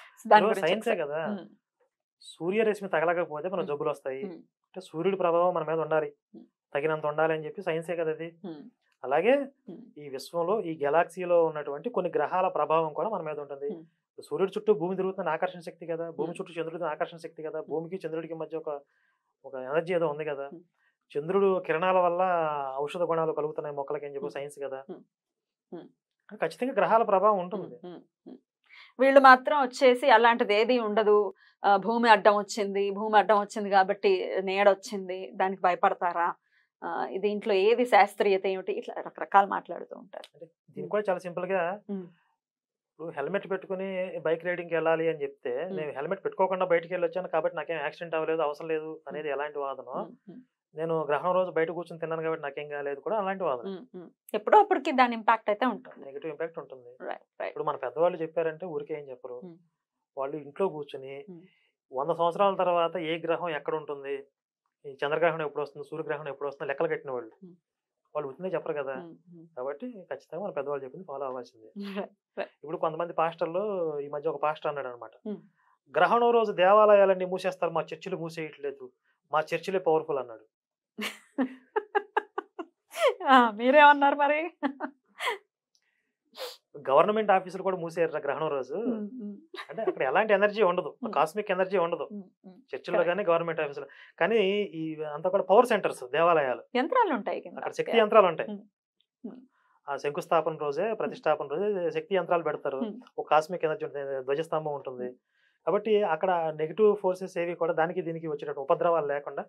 సైన్సే కదా, సూర్యరశ్మి తగలకపోతే మన జబ్బులు వస్తాయి, అంటే సూర్యుడి ప్రభావం మన మీద ఉండాలి, తగినంత ఉండాలి అని చెప్పి సైన్సే కదా అది. అలాగే ఈ విశ్వంలో ఈ గెలాక్సీలో ఉన్నటువంటి కొన్ని గ్రహాల ప్రభావం కూడా మన మీద ఉంటుంది. సూర్యుడి చుట్టూ భూమి తిరుగుతున్న ఆకర్షణ శక్తి కదా, భూమి చుట్టూ చంద్రుడి ఆకర్షణ శక్తి కదా, భూమికి చంద్రుడికి మధ్య ఒక ఎనర్జీ ఏదో ఉంది కదా, చంద్రుడు కిరణాల వల్ల ఔషధ గుణాలు కలుగుతున్నాయి మొక్కలకి అని చెప్పి సైన్స్ కదా, ఖచ్చితంగా గ్రహాల ప్రభావం ఉంటుంది. వీళ్ళు మాత్రం వచ్చేసి అలాంటిది ఏది ఉండదు, భూమి అడ్డం వచ్చింది కాబట్టి నీడొచ్చింది దానికి భయపడతారా, దీంట్లో ఏది శాస్త్రీయత ఏమిటి, ఇట్లా రకరకాలు మాట్లాడుతూ ఉంటారు. దీనికి కూడా చాలా సింపుల్ గా, ఇప్పుడు హెల్మెట్ పెట్టుకుని బైక్ రైడింగ్కి వెళ్ళాలి అని చెప్తే, నేను హెల్మెట్ పెట్టుకోకుండా బయటకు వెళ్ళి వచ్చాను కాబట్టి నాకేం యాక్సిడెంట్ అవ్వలేదు, అవసరం లేదు అనేది ఎలాంటి వాదన, నేను గ్రహణం రోజు బయట కూర్చొని తిన్నాను కాబట్టి నాకేం కాలేదు కూడా అలాంటి వాదన. ఎప్పుడో అప్పటికి దాని ఇంపాక్ట్ అయితే ఉంటుంది, నెగిటివ్ ఇంపాక్ట్ ఉంటుంది. ఇప్పుడు మన పెద్దవాళ్ళు చెప్పారంటే ఊరికే ఏం చెప్పరు, వాళ్ళు ఇంట్లో కూర్చుని 100 సంవత్సరాల తర్వాత ఏ గ్రహం ఎక్కడ ఉంటుంది, ఈ చంద్రగ్రహణం ఎప్పుడు వస్తుంది, సూర్యగ్రహణం ఎప్పుడు వస్తుంది లెక్కలు కట్టిన వాళ్ళు ఉత్తినే చెప్పరు కదా, కాబట్టి ఖచ్చితంగా మన పెద్దవాళ్ళు చెప్పింది ఫాలో అవ్వాల్సిందే. ఇప్పుడు కొంతమంది పాస్టర్లు, ఈ మధ్య ఒక పాస్టర్ అన్నాడు అనమాట, గ్రహణం రోజు దేవాలయాలన్నీ మూసేస్తారు, మా చర్చిలు మూసేయట్లేదు, మా చర్చిలే పవర్ఫుల్ అన్నాడు. మీరేమన్నారు మరి? గవర్నమెంట్ ఆఫీసులు కూడా మూసేయారు గ్రహణం రోజు, అంటే అక్కడ ఎలాంటి ఎనర్జీ ఉండదు, కాస్మిక్ ఎనర్జీ ఉండదు చర్చిల్లో కానీ గవర్నమెంట్ ఆఫీసులో, కానీ ఈ అంతా కూడా పవర్ సెంటర్స్, దేవాలయాలు, యంత్రాలు ఉంటాయి, అక్కడ శక్తి యంత్రాలు ఉంటాయి. ఆ శంకుస్థాపన రోజే, ప్రతిష్టాపన రోజే శక్తి యంత్రాలు పెడతారు, ఒక కాస్మిక్ ఎనర్జీ ఉంటుంది, ధ్వజస్తంభం ఉంటుంది. కాబట్టి అక్కడ నెగిటివ్ ఫోర్సెస్ ఏవి కూడా దానికి దీనికి వచ్చేటట్టు ఉపద్రవాలు లేకుండా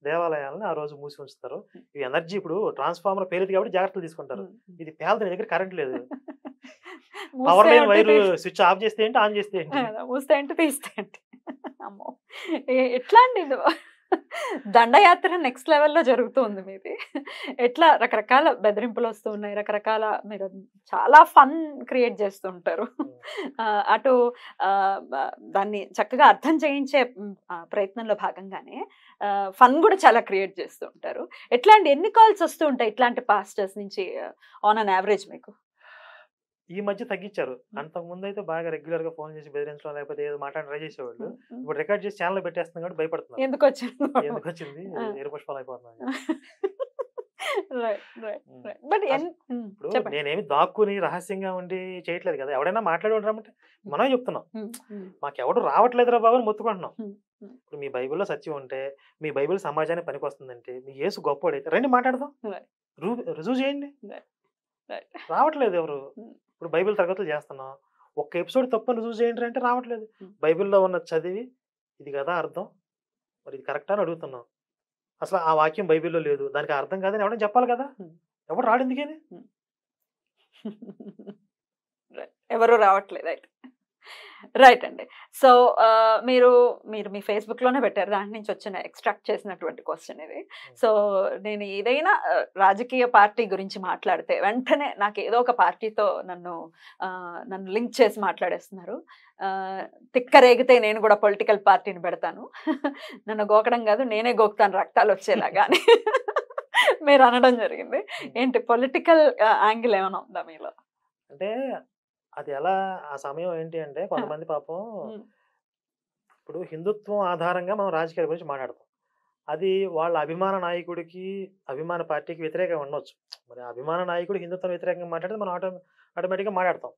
దేవాలయాలను ఆ రోజు మూసి ఉంచుతారు. ఈ ఎనర్జీ ఇప్పుడు ట్రాన్స్ఫార్మర్ పేలింది కాబట్టి జాగ్రత్తలు తీసుకుంటారు, ఇది పేలది దగ్గర కరెంట్ లేదు, power line wire switch off చేస్తే ఏంటి, ఆన్ చేస్తే ఏంటి, మూస్తే ఏంటి తీస్తే ఏంటి, అమ్మో ఎట్లా అండి దండయాత్ర నెక్స్ట్ లెవెల్లో జరుగుతుంది మీది. ఎట్లా రకరకాల బెదిరింపులు వస్తూ ఉన్నాయి, రకరకాల మీరు చాలా ఫన్ క్రియేట్ చేస్తూ ఉంటారు. అటు దాన్ని చక్కగా అర్థం చేయించే ప్రయత్నంలో భాగంగానే ఫన్ కూడా చాలా క్రియేట్ చేస్తూ ఉంటారు. ఎట్లాంటి ఎన్ని కాల్స్ వస్తూ ఉంటాయి ఇట్లాంటి పాస్టర్స్ నుంచి ఆన్ అన్ యావరేజ్ మీకు? ఈ మధ్య తగ్గించారు. అంతకు ముందు అయితే బాగా రెగ్యులర్ గా ఫోన్ చేసి బెదిరించడం లేకపోతే ఏదో మాట్లాడి ట్రై చేసేవాళ్ళు. ఇప్పుడు రికార్డ్ చేసి ఛానల్ పెట్టేస్తున్నాం కాబట్టి భయపడుతున్నారు. ఎందుకు వచ్చింది ఎరుపుష్పాలు అయిపోతున్నాయి. ఇప్పుడు నేనేమి దాక్కుని రహస్యంగా ఉండి చేయట్లేదు కదా. ఎవడైనా మాట్లాడి ఉంటామంటే మనం చెప్తున్నాం, మాకెవడు రావట్లేదురా బాబు అని మొత్తుకుంటున్నాం. ఇప్పుడు మీ బైబిల్లో సత్యం ఉంటే, మీ బైబిల్ సమాజానికి పనికొస్తుందంటే, మీ యేసు గొప్పవాడైతే రండి మాట్లాడదాం, రుజువు చేయండి. రావట్లేదు ఎవరు. ఇప్పుడు బైబిల్ తరగతులు చేస్తున్నాం, ఒక్క ఎపిసోడ్ తప్పని రుజువు చేయండి అంటే రావట్లేదు. బైబిల్లో ఉన్న చదివి ఇది కదా అర్థం, మరి ఇది కరెక్ట్ అని అడుగుతున్నాం. అసలు ఆ వాక్యం బైబిల్లో లేదు, దానికి అర్థం కాదని ఎవరైనా చెప్పాలి కదా. ఎవరు రాడు ఎందుకని? ఎవరు రావట్లేదు. రైట్ అండి. సో మీరు మీ ఫేస్బుక్ లోనే పెట్టారు, దాని నుంచి వచ్చిన ఎక్స్ట్రాక్ట్ చేసినటువంటి క్వశ్చన్ ఇది. సో నేను ఏదైనా రాజకీయ పార్టీ గురించి మాట్లాడితే వెంటనే నాకు ఏదో ఒక పార్టీతో నన్ను లింక్ చేసి మాట్లాడేస్తున్నారు. తిక్కరేగితే నేను కూడా పొలిటికల్ పార్టీని పెడతాను, నన్ను గోకడం కాదు నేనే గోకుతాను రక్తాలు వచ్చేలాగా అని మీరు అనడం జరిగింది. ఏంటి పొలిటికల్ యాంగిల్ ఏమైనా ఉందా మీలో? అంటే అది ఎలా, ఆ సమయం ఏంటి అంటే కొంతమంది పాపం ఇప్పుడు హిందుత్వం ఆధారంగా మనం రాజకీయాల గురించి మాట్లాడతాం. అది వాళ్ళ అభిమాన నాయకుడికి అభిమాన పార్టీకి వ్యతిరేకంగా ఉండొచ్చు. మరి అభిమాన నాయకుడు హిందుత్వం వ్యతిరేకంగా మాట్లాడితే మనం ఆటోమేటిక్గా మాట్లాడతాం.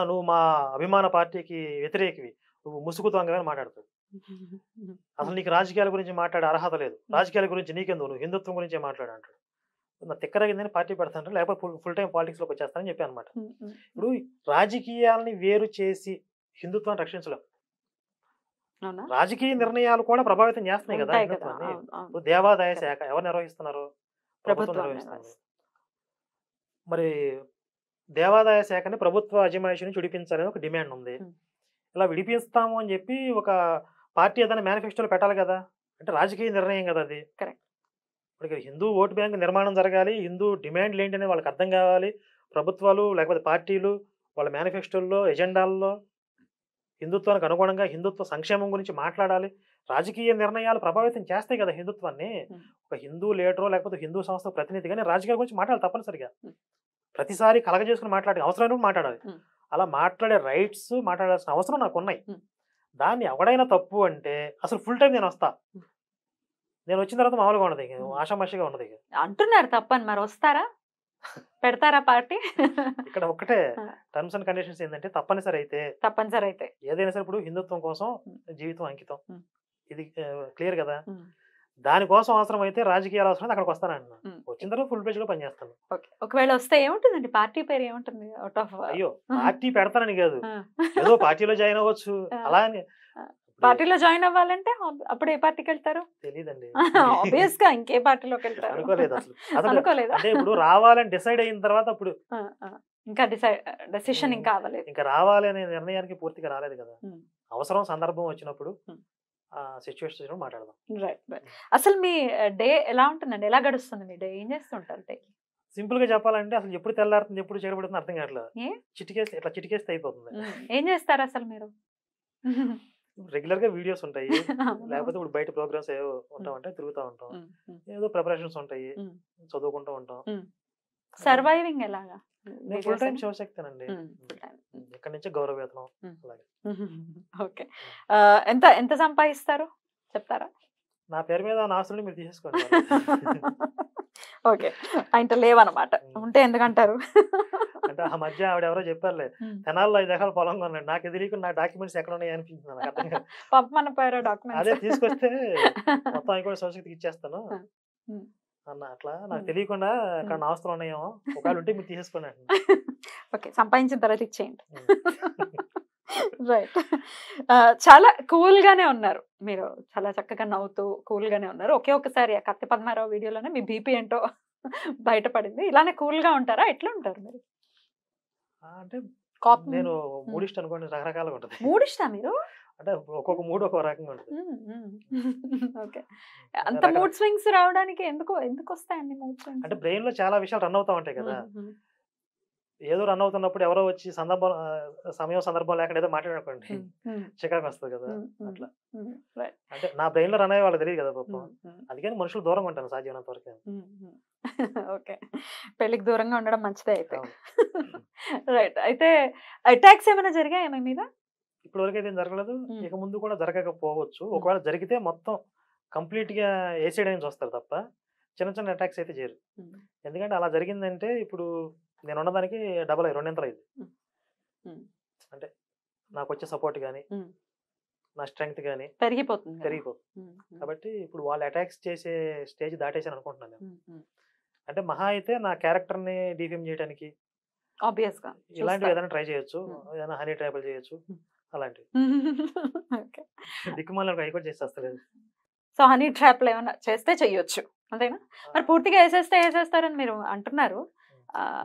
నువ్వు మా అభిమాన పార్టీకి వ్యతిరేకివి, నువ్వు ముసుగు దొంగగా మాట్లాడతావు. అసలు నీకు రాజకీయాల గురించి మాట్లాడే అర్హత లేదు, రాజకీయాల గురించి నీకెందుకు, నువ్వు హిందుత్వం గురించే మాట్లాడు అంటాడు. నా తిక్కరగిందని పార్టీ పెడతాను, లేకపోతే ఫుల్ టైం పాలిటిక్స్లోకి వచ్చేస్తానని చెప్పాను అనమాట. ఇప్పుడు రాజకీయాలని వేరు చేసి హిందుత్వాన్ని రక్షించలేం. రాజకీయ నిర్ణయాలు కూడా ప్రభావితం చేస్తున్నాయి కదా హిందుత్వాన్ని. ఇప్పుడు దేవాదాయ శాఖ ఎవరు నిర్వహిస్తున్నారు? ప్రభుత్వం నిర్వహిస్తున్నారు. మరి దేవాదాయ శాఖని ప్రభుత్వ అజమాయిషి నుంచి విడిపించాలని ఒక డిమాండ్ ఉంది. ఇలా విడిపిస్తాము అని చెప్పి ఒక పార్టీ ఏదైనా మేనిఫెస్టోలో పెట్టాలి కదా. అంటే రాజకీయ నిర్ణయం కదా అది. కరెక్ట్. ఇప్పుడు హిందూ ఓటు బ్యాంక్ నిర్మాణం జరగాలి, హిందూ డిమాండ్లు ఏంటనేది వాళ్ళకి అర్థం కావాలి. ప్రభుత్వాలు లేకపోతే పార్టీలు వాళ్ళ మేనిఫెస్టోల్లో ఎజెండాల్లో హిందుత్వానికి అనుగుణంగా హిందుత్వ సంక్షేమం గురించి మాట్లాడాలి. రాజకీయ నిర్ణయాలు ప్రభావితం చేస్తాయి కదా హిందుత్వాన్ని. ఒక హిందూ లీడరో లేకపోతే హిందూ సంస్థ ప్రతినిధిగానే రాజకీయాల గురించి మాట్లాడాలి తప్పనిసరిగా. ప్రతిసారి కలగజేసుకుని మాట్లాడే అవసరం మాట్లాడాలి. అలా మాట్లాడే రైట్స్ మాట్లాడాల్సిన అవసరం నాకు ఉన్నాయి. దాన్ని ఎవడైనా తప్పు అంటే అసలు ఫుల్ టైం నేను వస్తా. నేను వచ్చిన తర్వాత మామూలుగా ఉండదు, ఆషామాషిగా ఉండదు అంటున్నారు. తప్పని మరి వస్తారా, పెడతారా పార్టీ? ఇక్కడ ఒక్కటే టర్మ్స్ అండ్ కండిషన్స్ ఏంటంటే తప్పనిసరి అయితే ఏదైనా సరే ఇప్పుడు హిందుత్వం కోసం జీవితం అంకితం, ఇది క్లియర్ కదా. దానికోసం అవసరం అయితే రాజకీయాలు అవసరం అయితే అక్కడికి వస్తానంటున్నా. వచ్చిన తర్వాత ఫుల్ పేజ్ లో పనిచేస్తాను. ఒకవేళ వస్తే ఏముంటుందండి, పార్టీ పేరు ఏముంటుంది? అయ్యో పార్టీ పెడతానని కాదు, ఏదో పార్టీలో జాయిన్ అవ్వచ్చు. అలా అని పార్టీలో జాయిన్ అవ్వాలంటే అప్పుడు ఏ పార్టీకి వెళ్తారు? తెలీదండి. ఆబ్వియస్ గా ఇంకే పార్టీలోకి వెళ్తారు? అనుకోలేదు అసలు. అంటే ఇప్పుడు రావాలని డిసైడ్ అయిన తర్వాత అప్పుడు ఇంకా డెసిషన్ ఇంకా అవ్వలేదు, ఇంకా రావాలి అనే నిర్ణయానికి పూర్తిగా రాలేదు కదా. అవసరం సందర్భం వచ్చినప్పుడు సిచ్యువేషన్ మాట్లాడదాం. అసలు మీ డే ఎలా ఉంటుందండి, ఎలా గడుస్తుంది మీ డే, ఏం చేస్తుంటారు? సింపుల్ గా చెప్పాలంటే అసలు ఎప్పుడు తెల్లారుతుంది ఎప్పుడు చేరబడుతుంది అర్థం కావట్లేదు. చిటికేస్తే అయిపోతుంది. ఏం చేస్తారు అసలు మీరు? రెగ్యులర్ గా వీడియోస్ ఉంటాయి, లేకపోతే ఇప్పుడు బయట ప్రోగ్రామ్స్ ఏవో ఉంటామంటే తిరుగుతూ ఉంటాం, ఏదో ప్రిపరేషన్స్ ఉంటాయి, చదువుకుంటూ ఉంటాం. సర్వైవింగ్ ఎలాగా? నేను ఫుల్ టైం శివశక్తేనండి, ఇక్కడ నుంచి గౌరవ వేతనం. ఓకే, ఎంత ఎంత సంపాదిస్తారు చెప్తారా? నా పేరు మీద ఆస్తులు మీరు తీసేసుకోండి. ఓకే, ఆయన లేవన్నమాట, ఉంటే ఎందుకంటారు? అంటే ఆ మధ్య ఆవిడ ఎవరో చెప్పారులే, తెనాల్లో 5 ఎకరాల పొలం కొన్నాడు, నాకు తెలియకుండా నా డాక్యుమెంట్స్ ఎక్కడ ఉన్నాయి అనిపించింది. అదే తీసుకొస్తే మొత్తం అవి కూడా శివశక్తికి ఇచ్చేస్తాను అన్న. అట్లా నాకు తెలియకుండా అక్కడ నా ఆస్తులు ఉన్నాయేమో, ఒకవేళ ఉంటే మీరు తీసేసుకోండి అంటున్నా. ఓకే, సంపాదించిన తర్వాత ఇచ్చేయండి. రైట్. చాలా కూల్ గానే ఉన్నారు మీరు, చాలా చక్కగా నవ్వుతూ కూల్ గానే ఉన్నారు. ఒకేసారి కత్తి పద్మారావు వీడియోలోనే మీ బీపీ ఏంటో బయటపడింది. ఇలానే కూల్ గా ఉంటారా, ఎట్లా ఉంటారు మీరు? అంటే కోపం నేను మూడిస్ట్ అనుకోండి, రకరకాలుగా ఉంటది. మూడిష్టా మీరు? అంటే ఒక్కొక్క మూడ్ ఒక్కొక్క రకంగా ఉంటది. ఓకే. అంత మూడ్ స్వింగ్స్ రావడానికి ఎందుకు ఎందుకు వస్తాయండి మూడ్ స్వింగ్స్? అంటే బ్రెయిన్ లో చాలా విషయాలు రన్ అవుతా ఉంటాయి కదా. ఏదో రన్ అవుతున్నప్పుడు ఎవరో వచ్చి సమయం సందర్భం లేకుండా ఏదో మాట్లాడనుకోండి, చికాకు వస్తుంది కదా. అట్లా అంటే నా బ్రెయిన్ లో రన్ అయ్యే వాళ్ళకి తెలియదు కదా పాపం. అందుకని మనుషులు దూరంగా ఉంటాను సాధ్యమైనంత వరకు. ఓకే. పెళ్లికి దూరంగా ఉండడం మంచిదే అయితే. రైట్. అయితే అటాక్స్ ఏమైనా జరిగాయా మీ మీద? ఇప్పటి వరకు అయితే ఏం జరగలేదు, ఇక ముందు కూడా జరగకపోవచ్చు. ఒకవేళ జరిగితే మొత్తం కంప్లీట్ గా ఏసైడ్ అని చూస్తారు తప్ప చిన్న చిన్న అటాక్స్ అయితే చేయరు. ఎందుకంటే అలా జరిగిందంటే ఇప్పుడు నేను ఉన్నదానికి డబల్ అయ్యి రెండింతలు అయింది. అంటే నాకు వచ్చే సపోర్ట్ కానీ నా స్ట్రెంగ్త్ కానీ పెరిగిపోతుంది. కాబట్టి ఇప్పుడు వాళ్ళు అటాక్స్ చేసే స్టేజ్ దాటేసాను అనుకుంటున్నాను నేను. అంటే మహా అయితే నా క్యారెక్టర్ ని డిఫేమ్ చేయడానికి ఆబ్వియస్‌గా ఇలాంటివి ఏదైనా ట్రై చేయొచ్చు, ఏదైనా హనీ ట్రాపుల్ చేయొచ్చు, అలాంటివి. దిక్కుమాల హైకోర్టు చేసేస్తలేదు. సో హనీ ట్రాప్లు ఏమైనా చేస్తే చెయ్యొచ్చు అంతేనా? మరి పూర్తిగా వేసేస్తారని మీరు అంటున్నారు.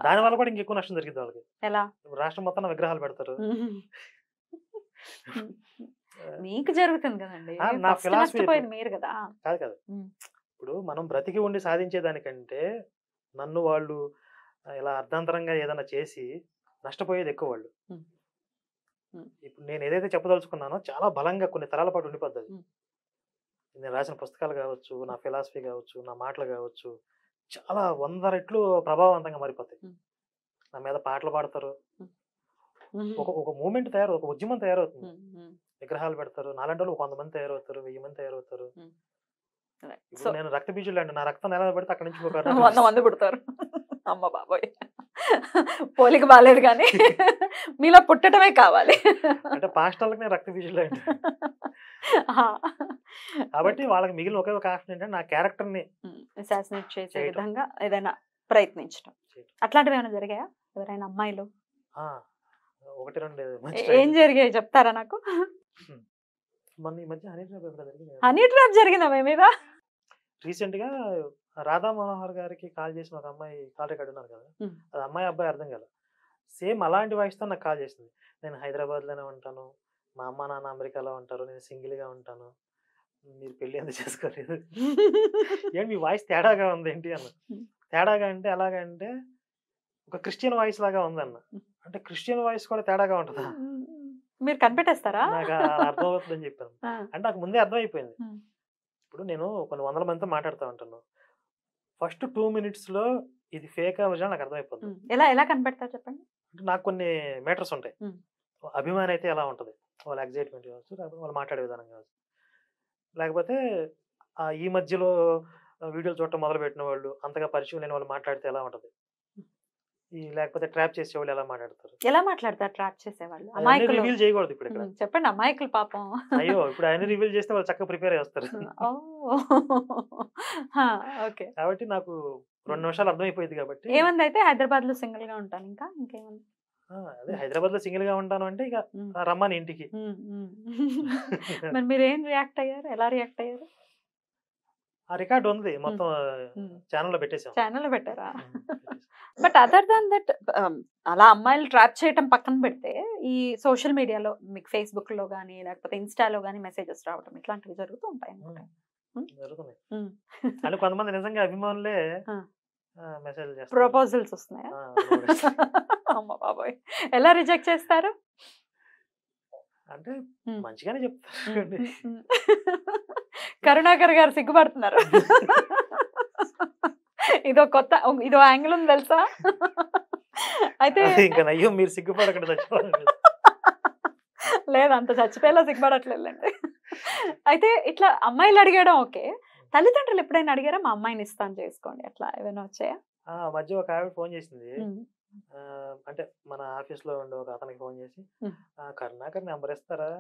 దాని వల్ల కూడా ఇంకెక్కువ నష్టం జరిగింది వాళ్ళకి. ఎలా? రాష్ట్రం మొత్తం విగ్రహాలు పెడతారు. మీకు జరుగుతుంది కదండి, నా ఫిలాసఫీ మీరు కదా. కాదు కాదు, ఇప్పుడు మనం బ్రతికి ఉండి సాధించేదానికంటే నన్ను వాళ్ళు ఇలా అర్ధాంతరంగా ఏదైనా చేసి నష్టపోయేది ఎక్కువ వాళ్ళు. ఇప్పుడు నేను ఏదైతే చెప్పదలుచుకున్నానో చాలా బలంగా కొన్ని తరాల పాటు ఉండిపోద్ది. నేను రాసిన పుస్తకాలు కావచ్చు, నా ఫిలాసఫీ కావచ్చు, నా మాటలు కావచ్చు, చాలా 100 రెట్లు ప్రభావవంతంగా మారిపోతాయి. నా మీద పాటలు పాడతారు, ఒక మూమెంట్ ఒక ఉద్యమం తయారవుతుంది. విగ్రహాలు పెడతారు, నాలాంటి వాళ్ళు 100 మంది తయారవుతారు, 1000 మంది తయారవుతారు. ఇప్పుడు నేను రక్త బీజులు అండి, నా రక్తం ఎలా పెడితే అక్కడి నుంచి 100 మంది పుడతారు. అమ్మ బాబోయ్, పోలిక బాలేదు కానీ మీలో పుట్టడమే కావాలి. అంటే పాస్టర్లకి రక్త బీజులు అండి. కాబట్టి వాళ్ళకి మిగిలిన ఒకే ఒక ఆప్షన్ ఏంటంటే నా క్యారెక్టర్ ని అసాసినేట్ చేసే విధంగా ఏదైనా ప్రయత్నించడం. అట్లాంటివి ఏమైనా జరిగాయా? ఎవరైనా అమ్మాయిలు? ఒకటి రెండు. ఏం జరిగాయి చెప్తారా నాకు? మొన్న ఈ మధ్య హనీ ట్రాప్ జరిగిందా మీ మీద? రీసెంట్ గా రాధా మనోహర్ గారికి కాల్ చేసిన ఒక అమ్మాయి, కాల్ రికార్డు ఉన్నారు కదా, అది అమ్మాయి అబ్బాయి అర్థం కదా, సేమ్ అలాంటి వాయిస్ తో నాకు కాల్ చేసింది. నేను హైదరాబాద్ లోనే ఉంటాను, మా అమ్మ నాన్న అమెరికాలో ఉంటారు, నేను సింగిల్ గా ఉంటాను, మీరు పెళ్లి ఎందుకు చేసుకోలేదు, ఏంటి మీ వాయిస్ తేడాగా ఉంది ఏంటి అన్న. తేడాగా అంటే ఎలాగంటే ఒక క్రిస్టియన్ వాయిస్ లాగా ఉందన్న. అంటే క్రిస్టియన్ వాయిస్ కూడా తేడాగా ఉంటుందా? మీరు కనిపెట్టేస్తారా? నాకు అర్థం అవుతుందని చెప్పాను. అంటే నాకు ముందే అర్థమైపోయింది. ఇప్పుడు నేను కొన్ని 100 మందితో మాట్లాడుతూ ఉంటాను, ఫస్ట్ 2 minutes లో ఇది ఫేక్ విషయం నాకు అర్థమైపోతుంది. ఎలా కనిపెడతారు చెప్పండి? అంటే నాకు కొన్ని మేటర్స్ ఉంటాయి. అభిమాని అయితే ఎలా ఉంటుంది, వాళ్ళ ఎగ్జైట్మెంట్ కావచ్చు, లేకపోతే వాళ్ళు మాట్లాడే విధానం కావచ్చు, లేకపోతే ఈ మధ్యలో వీడియోలు చూడటం మొదలు పెట్టిన వాళ్ళు, అంతగా పరిచయం లేని వాళ్ళు మాట్లాడితే ఎలా ఉంటుంది, లేకపోతే ట్రాప్ చేసేవాళ్ళు ఎలా మాట్లాడతారు, ఎలా మాట్లాడతారు ట్రాప్ చేసేవాళ్ళు? రివీల్ చేయకూడదు ఇప్పుడు ఇక్కడ. చెప్పండి, అమాయకులు పాపం. అయ్యో, ఇప్పుడు ఆయన రివీల్ చేస్తే వాళ్ళు చక్కగా ప్రిపేర్ చేస్తారు. కాబట్టి నాకు 2 నిమిషాలు అర్థమైపోయింది. కాబట్టి ఏమంది అయితే హైదరాబాద్ లో సింగిల్ గా ఉంటాను, ఇంకేమంది? అదే హైదరాబాద్ లో సింగిల్ గా ఉంటాను అంటే ఇక రమ్మని ఇంటికి. మరి మీరు ఏం రియాక్ట్ అయ్యారు? ఎలా రియాక్ట్ అయ్యారు? ఆ రికార్డ్ ఉంది, మొత్తం ఛానల్లో పెట్టేసాం. ఛానల్లో పెట్టారా? బట్ అదర్ దాన్ దట్, అలా అమ్మాయిలు ట్రాప్ చేయటం పక్కన పెడితే ఈ సోషల్ మీడియాలో మీకు ఫేస్బుక్ లో గానీ లేకపోతే ఇన్స్టాలో గానీ మెసేజెస్ రావడం ఇట్లాంటివి జరుగుతూ ఉంటాయి అనుకుంటా. జరుగుతున్నాయి. అంటే కొంతమంది నిజంగా అభిమానులే మెసేజ్ చేస్తారు, ప్రపోజల్స్ వస్తున్నాయా? అమ్మ బాబోయ్, ఎలా రిజెక్ట్ చేస్తారు? అంటే మంచిగానే చెప్తారు. కరుణాకర్ గారు సిగ్గుపడుతున్నారు. ఇదో యాంగిల్ ఉంది తెలుసా? అయితే ఇంకా నయ్యో, మీరు సిగ్గుపడకుండా చచ్చిపోవాలి. లేదు, అంత చచ్చిపోయేలా సిగ్గుపడట్లేదండి. అయితే ఇట్లా అమ్మాయిలు అడిగడం ఓకే, తల్లిదండ్రులు ఎప్పుడైనా అడిగారా మా అమ్మాయిని ఇస్తాను చేసుకోండి, అట్లా ఏమైనా వచ్చాయా? మధ్య ఒక ఆవిడ ఫోన్ చేసింది, అంటే మన ఆఫీస్ లో ఉండే ఒక అతనికి ఫోన్ చేసి, కరుణాకర్ నెంబర్ ఇస్తారా,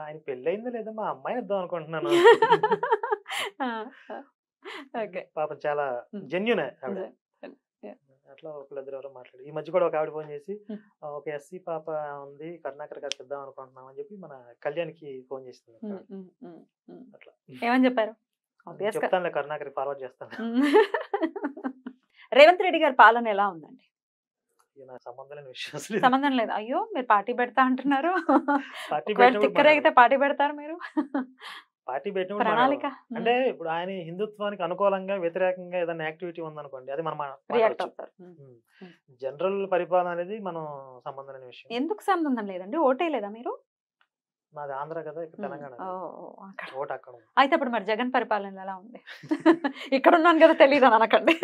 ఆయన పెళ్లి అయిందా లేదా, మా అమ్మాయిని ఇద్దాం అనుకుంటున్నాను. పాపం చాలా జెన్యూన్ ఆవిడ. అట్లా ఒకళ్ళిద్దరు ఎవరో మాట్లాడి, ఈ మధ్య కూడా ఒక ఆవిడ ఫోన్ చేసి, ఒక ఎస్సీ పాప ఉంది, కరుణాకర్ గారికి ఇద్దాం అనుకుంటున్నాం అని చెప్పి మన కళ్యాణ్కి ఫోన్ చేసింది. అట్లా ఏమని చెప్పారు? చెప్తానులే, కరుణాకర్ ఫార్వర్డ్ చేస్తాను. రేవంత్ రెడ్డి గారి పాలన ఎలా ఉందండి? ఇక నాకు సంబంధం లేని విషయం అసలు ఇది. సంబంధం లేదు. అయ్యో మీరు పార్టీ పెడతా అంటున్నారు. పార్టీ ఒకవేళ పెట్టినప్పుడు తిక్కరైతే పార్టీ పెడతారు మీరు. పార్టీ పెట్టినప్పుడు ప్రణాళిక అంటే ఇప్పుడు ఆయన హిందుత్వానికి అనుకూలంగా వ్యతిరేకంగా ఏదైనా యాక్టివిటీ ఉందనుకోండి, అది మనం రియాక్ట్ మాట్లాడొచ్చు. అవుతారు. జనరల్ పరిపాలన అనేది మనం సంబంధం లేని విషయం. ఎందుకు సంబంధం లేదండి? ఓటే లేదా మీరు? నాది ఆంధ్ర కదా, ఇక్కడ తెలంగాణ ఓ, కదా. అక్కడ. ఓటు అక్కడ ఉంది. అయితే ఇప్పుడు మరి జగన్ పరిపాలన ఎలా ఉంది? ఇక్కడ ఉన్నాను కదా తెలియదు అని అనకండి.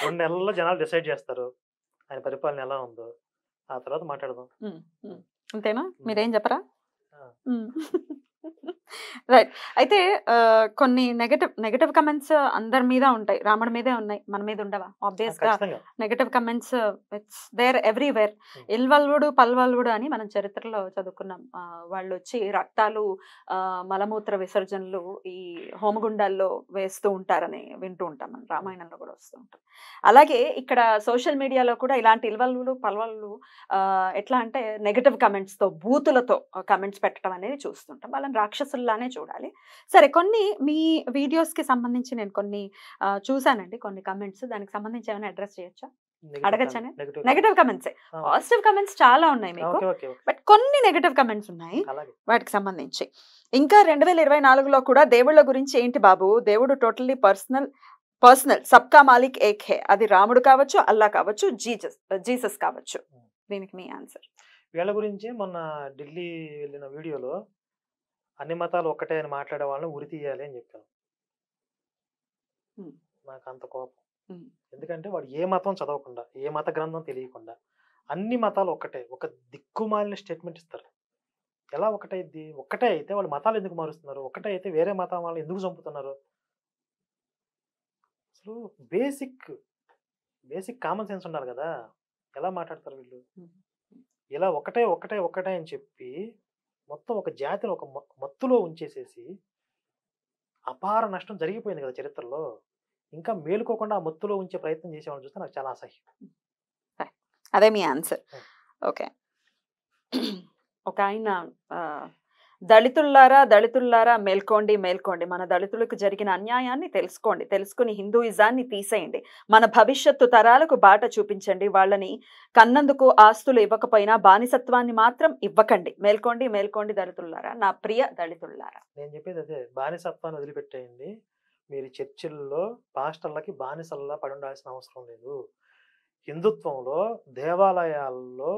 2 నెలల్లో జనాలు డిసైడ్ చేస్తారు ఆయన పరిపాలన ఎలా ఉందో, ఆ తర్వాత మాట్లాడదాం. అంతేనా? మీరేం చెప్పరా? ఆ. రైట్. అయితే కొన్ని నెగటివ్ కమెంట్స్ అందరి మీద ఉంటాయి. రాముడి మీదే ఉన్నాయి, మన మీద ఉండవా? ఆబ్వియస్ గా ఖచ్చితంగా negative comments it's there everywhere. Hmm. ఇల్వల్వుడు పల్వల్వుడు అని మనం చరిత్రలో చదువుకున్నాం. వాళ్ళు వచ్చి రక్తాలు మలమూత్ర విసర్జనలు ఈ హోమగుండాల్లో వేస్తూ ఉంటారని వింటూ ఉంటాం. మనం రామాయణంలో కూడా వస్తూ ఉంటాం. అలాగే ఇక్కడ సోషల్ మీడియాలో కూడా ఇలాంటి ఇల్వల్వులు పల్వల్వులు ఎట్లా అంటే నెగటివ్ కమెంట్స్ తో బూతులతో కమెంట్స్ పెట్టడం అనేది చూస్తుంటాం. వాళ్ళని రాక్షసుల్లానే చూడాలి. సరే, కొన్ని మీ వీడియోస్ కి సంబంధించి నేను కొన్ని చూసానండి, కొన్ని కమెంట్స్. దానికి సంబంధించి ఏమైనా అడ్రస్ చేయొచ్చా? అడగచ్చనే? Negative comments. పాజిటివ్ కమెంట్స్ చాలా ఉన్నాయి మీకు, బట్ కొన్ని నెగటివ్ కమెంట్స్ ఉన్నాయి వాటికి సంబంధించి. ఇంకా 2024లో కూడా దేవుళ్ళ గురించి ఏంటి బాబు, దేవుడు టోటల్లీ పర్సనల్ సబ్కా మాలిక్ ఏక్ హే. అది రాముడు కావచ్చు, అల్లా కావచ్చు, జీసస్ కావచ్చు. దీనికి మీ ఆన్సర్? వీళ్ళ గురించి మొన్న ఢిల్లీ వెళ్ళిన వీడియోలో అన్ని మతాలు ఒక్కటే అని మాట్లాడే వాళ్ళని ఉరి తీయాలి అని చెప్పాను. నాకు అంత కోపం. ఎందుకంటే వాడు ఏ మతం చదవకుండా, ఏ మత గ్రంథం తెలియకుండా అన్ని మతాలు ఒక్కటే, ఒక దిక్కుమాలిన స్టేట్మెంట్ ఇస్తారు. ఎలా ఒకటైద్ది? ఒక్కటే అయితే వాళ్ళు మతాలు ఎందుకు మారుస్తున్నారు? ఒక్కటే అయితే వేరే మతం వాళ్ళు ఎందుకు చంపుతున్నారు? అసలు బేసిక్ కామన్ సెన్స్ ఉండాలి కదా. ఎలా మాట్లాడతారు వీళ్ళు? ఇలా ఒకటే అని చెప్పి మొత్తం ఒక జాతిని ఒక మత్తులో ఉంచేసేసి అపార నష్టం జరిగిపోయింది కదా చరిత్రలో. ఇంకా మేలుకోకుండా ఆ మత్తులో ఉంచే ప్రయత్నం చేసేవాళ్ళని చూస్తే నాకు చాలా అసహ్యం. అదే మీ ఆన్సర్? ఓకే. ఒక ఆయన దళితుల్లారా మేల్కోండి, మన దళితులకు జరిగిన అన్యాయాన్ని తెలుసుకుని హిందూయిజాన్ని తీసేయండి, మన భవిష్యత్తు తరాలకు బాట చూపించండి, వాళ్ళని కన్నందుకు ఆస్తులు ఇవ్వకపోయినా బానిసత్వాన్ని మాత్రం ఇవ్వకండి, మేల్కోండి దళితుల్లారా, నా ప్రియ దళితుల్లారా. నేను చెప్పేది అదే, బానిసత్వాన్ని వదిలిపెట్టేయండి. మీరు చర్చిల్లో పాస్టర్లకి బానిసల్లా పడి ఉండాల్సిన అవసరం లేదు. హిందుత్వంలో దేవాలయాల్లో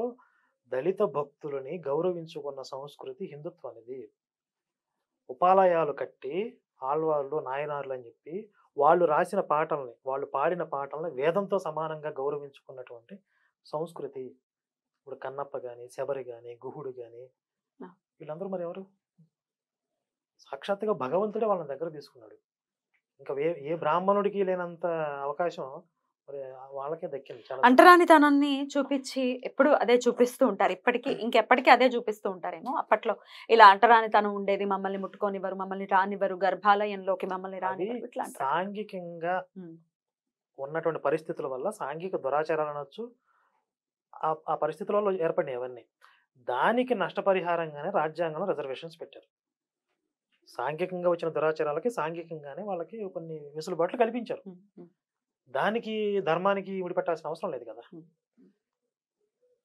దళిత భక్తులని గౌరవించుకున్న సంస్కృతి హిందుత్వం అనేది. ఉపాలయాలు కట్టి ఆళ్వార్లు నాయనార్లు అని చెప్పి వాళ్ళు రాసిన పాటల్ని, వాళ్ళు పాడిన పాటల్ని వేదంతో సమానంగా గౌరవించుకున్నటువంటి సంస్కృతి. ఇప్పుడు కన్నప్ప కానీ, శబరి కానీ, గుహుడు కానీ, వీళ్ళందరూ మరి ఎవరు? సాక్షాత్తుగా భగవంతుడే వాళ్ళని దగ్గర తీసుకున్నాడు. ఇంకా ఏ బ్రాహ్మణుడికి లేనంత అవకాశం మరి వాళ్ళకే దక్కింది. అంటరానితనాన్ని చూపించి ఎప్పుడు అదే చూపిస్తూ ఉంటారు. ఇంకెప్పటికీ అదే చూపిస్తూ ఉంటారేమో. అప్పట్లో ఇలా అంటరానితనం ఉండేది, మమ్మల్ని ముట్టుకోనివ్వరు, మమ్మల్ని రానివ్వరు, గర్భాలయంలోకి మమ్మల్ని రానివ్వరు. ఇట్లా సాంఘికంగా ఉన్నటువంటి పరిస్థితుల వల్ల సాంఘిక దురాచారాలు అనొచ్చు, ఆ పరిస్థితులలో ఏర్పడినాయి అవన్నీ. దానికి నష్టపరిహారంగానే రాజ్యాంగంలో రిజర్వేషన్స్ పెట్టారు. సాంఘికంగా వచ్చిన దురాచారాలకి సాంఘికంగానే వాళ్ళకి కొన్ని వెసులుబాట్లు కల్పించారు. దానికి ధర్మానికి విడిపెట్టాల్సిన అవసరం లేదు కదా.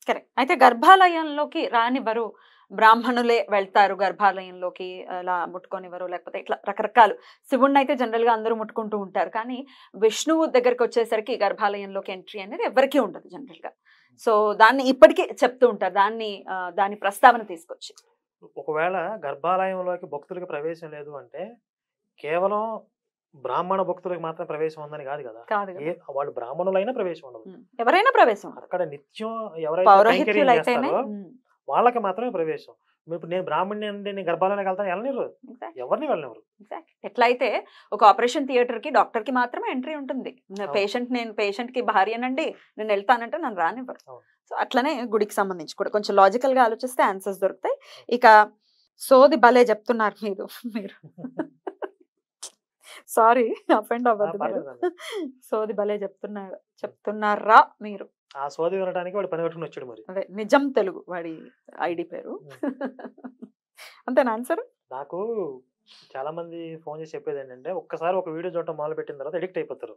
కరెక్ట్. అయితే గర్భాలయంలోకి రానివ్వరు, బ్రాహ్మణులే వెళ్తారు గర్భాలయంలోకి, అలా ముట్టుకొనివ్వరు, లేకపోతే ఇట్లా రకరకాలు. శివుణ్ణి అయితే జనరల్ గా అందరూ ముట్టుకుంటూ ఉంటారు, కానీ విష్ణువు దగ్గరికి వచ్చేసరికి గర్భాలయంలోకి ఎంట్రీ అనేది ఎవరికీ ఉండదు జనరల్ గా. సో దాన్ని ఇప్పటికీ చెప్తూ ఉంటారు, దాని ప్రస్తావన తీసుకొచ్చి. ఒకవేళ గర్భాలయంలోకి భక్తులకి ప్రవేశం లేదు అంటే కేవలం బ్రాహ్మణ భక్తులకు మాత్రం ప్రవేశం ఉందని కాదు కదా. వాళ్ళు బ్రాహ్మణులైనా ప్రవేశం ఉండదు, ఎవరైనా ప్రవేశం. అక్కడ నిత్యం ఎవరైతే వాళ్ళకి మాత్రమే ప్రవేశం. ఇప్పుడు నేను బ్రాహ్మణి అంటే నేను గర్భాలయానికి వెళ్తాను, వెళ్ళనివ్వరు, ఎవరిని వెళ్ళనివ్వరు. ఎట్లయితే ఒక ఆపరేషన్ థియేటర్ కి డాక్టర్ కి మాత్రమే ఎంట్రీ ఉంటుంది. పేషెంట్ కి భార్యనండి నేను వెళ్తానంటే నన్ను రానివ్వరు. సో అట్లనే గుడికి సంబంధించి కూడా కొంచెం లాజికల్ గా ఆలోచిస్తే ఆన్సర్స్ దొరుకుతాయి. ఇక సోది భలే చెప్తున్నారు మీరు సారీ అఫెండ్ అవ్వద్దు. సోది భలే చెప్తున్నారా మీరు? ఆ సోది వినడానికి వాడు పని కట్టుకుని వచ్చాడు. మరి అదే నిజం తెలుగు వాడి ఐడి పేరు. అంతేనా ఆన్సర్? నాకు చాలా మంది ఫోన్ చేసి చెప్పేది ఏంటంటే, ఒక్కసారి ఒక వీడియో చూడటం మొదలు పెట్టిన తర్వాత ఎడిక్ట్ అయిపోతారు.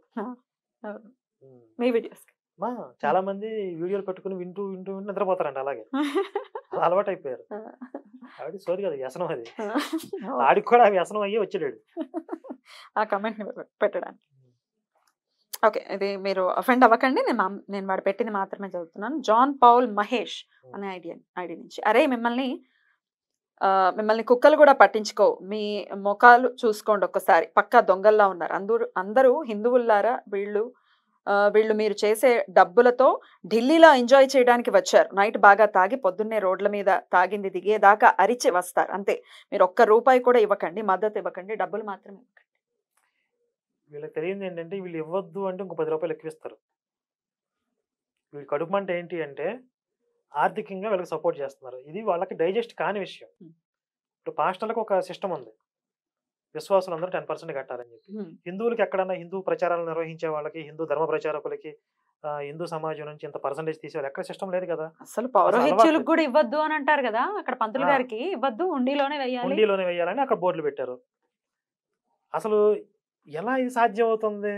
మీ వీడియోస్ మా చాలా మంది వీడియోలు పెట్టుకుని వింటూ వింటూ వింటూ నిద్రపోతారంట అలాగే. అలా అలవాటు అయిపోయారు. ఆవిడ సోది కదా, వ్యసనం అది. ఆడికి కూడా ఆ వ్యసనం అయ్యి వచ్చాడు. ఆ కమెంట్ పెట్టడానికి. ఓకే, ఇది మీరు అఫెండ్ అవ్వకండి, నేను వాడు పెట్టింది మాత్రమే చదువుతున్నాను. జాన్ పౌల్ మహేష్ అనే ఐడి నుంచి, అరే మిమ్మల్ని కుక్కలు కూడా పట్టించుకోవు, మీ ముఖాలు చూసుకోండి ఒక్కసారి, పక్కా దొంగల్లా ఉన్నారు, అందరూ హిందువుల్లారా, వీళ్ళు మీరు చేసే డబ్బులతో ఢిల్లీలో ఎంజాయ్ చేయడానికి వచ్చారు, నైట్ బాగా తాగి పొద్దున్నే రోడ్ల మీద తాగింది దిగేదాకా అరిచి వస్తారు అంతే, మీరు ₹1 కూడా ఇవ్వకండి, మద్దతు ఇవ్వకండి, డబ్బులు మాత్రమే ఇవ్వకండి. వీళ్ళకి తెలియదు ఏంటంటే వీళ్ళు ఇవ్వద్దు అంటే ఇంకో ₹10 ఎక్కువిస్తారు. వీళ్ళ కడుపు మంట ఏంటి అంటే ఆర్థికంగా వీళ్ళకి సపోర్ట్ చేస్తున్నారు. ఇది వాళ్ళకి డైజెస్ట్ కాని విషయం. ఇప్పుడు పాస్టర్లకు ఒక సిస్టమ్ ఉంది, విశ్వాసులు అందరూ 10% కట్టాలని చెప్పి. హిందువులకి ఎక్కడన్నా హిందూ ప్రచారాలు నిర్వహించే వాళ్ళకి, హిందూ ధర్మ ప్రచారకులకి, హిందూ సమాజం నుంచి ఇంత పర్సంటేజ్ తీసేవాళ్ళు ఎక్కడ సిస్టమ్ లేదు కదా. అసలు పౌరోహిత్యులకు కూడా ఇవ్వద్దు అని అంటారు కదా, అక్కడ పంతులు గారికి ఇవ్వద్దు, ఉండిలోనే వేయాలని అక్కడ బోర్డులు పెట్టారు. అసలు ఎలా ఇది సాధ్యం అవుతుంది?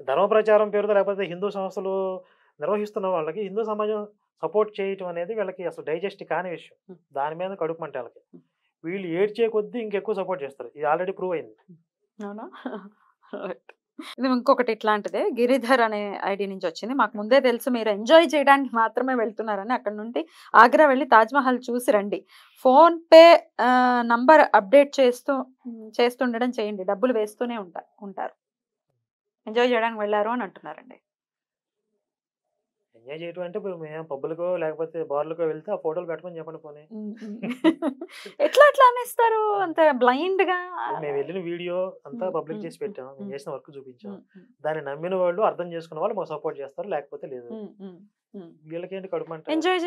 ధర్మ ప్రచారం పేరుతో లేకపోతే హిందూ సంస్థలు నిర్వహిస్తున్న వాళ్ళకి హిందూ సమాజం సపోర్ట్ చేయటం అనేది వీళ్ళకి అసలు డైజెస్ట్ కాని విషయం. దాని మీద కడుపు మంట వాళ్ళకి. వీళ్ళు ఏడ్చే కొద్దీ ఇంకెక్కువ సపోర్ట్ చేస్తారు. ఇది ఆల్రెడీ ప్రూవ్ అయింది. అవునా? ఇది ఇంకొకటి ఇట్లాంటిదే, గిరిధర్ అనే ఐడి నుంచి వచ్చింది. మాకు ముందే తెలుసు మీరు ఎంజాయ్ చేయడానికి మాత్రమే వెళ్తున్నారని, అక్కడ నుండి ఆగ్రా వెళ్ళి తాజ్మహల్ చూసి రండి, ఫోన్ పే నంబర్ అప్డేట్ చేస్తుండడం చేయండి, డబ్బులు వేస్తూనే ఉంటారు, ఎంజాయ్ చేయడానికి వెళ్ళారు అని అంటున్నారండి. ఎంజాయ్ చేయటం అంటే ఇప్పుడు మేము పబ్బులకో లేకపోతే బార్లకో వెళ్తే ఆ ఫోటోలు పెట్టమని చెప్పండి పోనీ. ఎట్లా అనేస్తారు అంత బ్లైండ్ గా? మేము వెళ్ళిన వీడియో అంతా పబ్లిక్ చేసి పెట్టాం, మేము చేసిన వర్క్ చూపించాం, దాన్ని నమ్మిన వాళ్ళు అర్థం చేసుకున్న వాళ్ళు మాకు సపోర్ట్ చేస్తారు, లేకపోతే లేదు. వీళ్ళకేంటి కడుపు మంట? ఎంజాయ్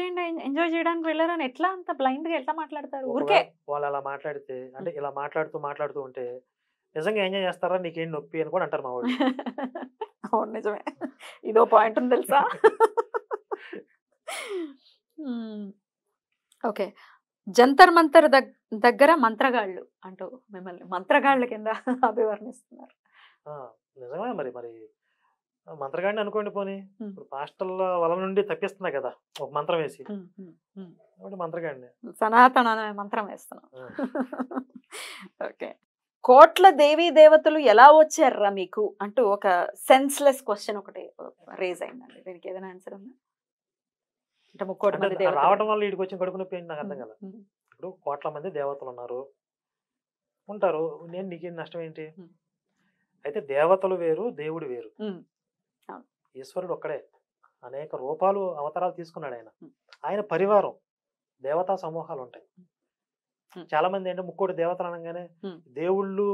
చేయడానికి వెళ్ళారని ఎట్లా అంత బ్లైండ్ గా ఎట్లా మాట్లాడతారు? ఊరికే వాళ్ళు అలా మాట్లాడితే, అంటే ఇలా మాట్లాడుతూ ఉంటే నిజంగా ఎంజాయ్ చేస్తారా, నీకేం నొప్పి అని కూడా అంటారు మా వాళ్ళు. అవును, నిజమే, ఇదో పాయింట్ ఉంది తెలుసా. ఓకే, జంతర్ మంతర్ దగ్గర మంత్రగాళ్ళు అంటూ మిమ్మల్ని మంత్రగాళ్ళ కింద అభివర్ణిస్తున్నారు. నిజమే. మరి మంత్రగాడిని అనుకోండి పోనీ, ఇప్పుడు పాస్టర్ల వల నుండి తప్పిస్తున్నా కదా ఒక మంత్రం వేసి, మంత్రగాడిని సనాతన మంత్రం వేస్తున్నాం. ఓకే, కోట్ల దేవీ దేవతలు ఎలా వచ్చారా మీకు అంటూ ఒక సెన్స్లెస్ క్వశ్చన్ ఒకటి రేజ్ అయిందండి. దీనికి ఏదైనా ఆన్సర్ ఉందా? అంటే 3 మంది దేవతలు రావడం వల్ల వీడికి వచ్చిన కడుపు నొప్పి నాకు అర్థం కదా. ఇప్పుడు కోట్ల మంది దేవతలు ఉంటారు, నీకేం నష్టం ఏంటి? అయితే దేవతలు వేరు, దేవుడు వేరు. ఈశ్వరుడు ఒక్కడే, అనేక రూపాలు అవతారాలు తీసుకున్నాడు ఆయన. ఆయన పరివారం దేవతా సమూహాలు ఉంటాయి. చాలా మంది ఏంటంటే ముక్కోటి దేవతలు అనగానే దేవుళ్ళు,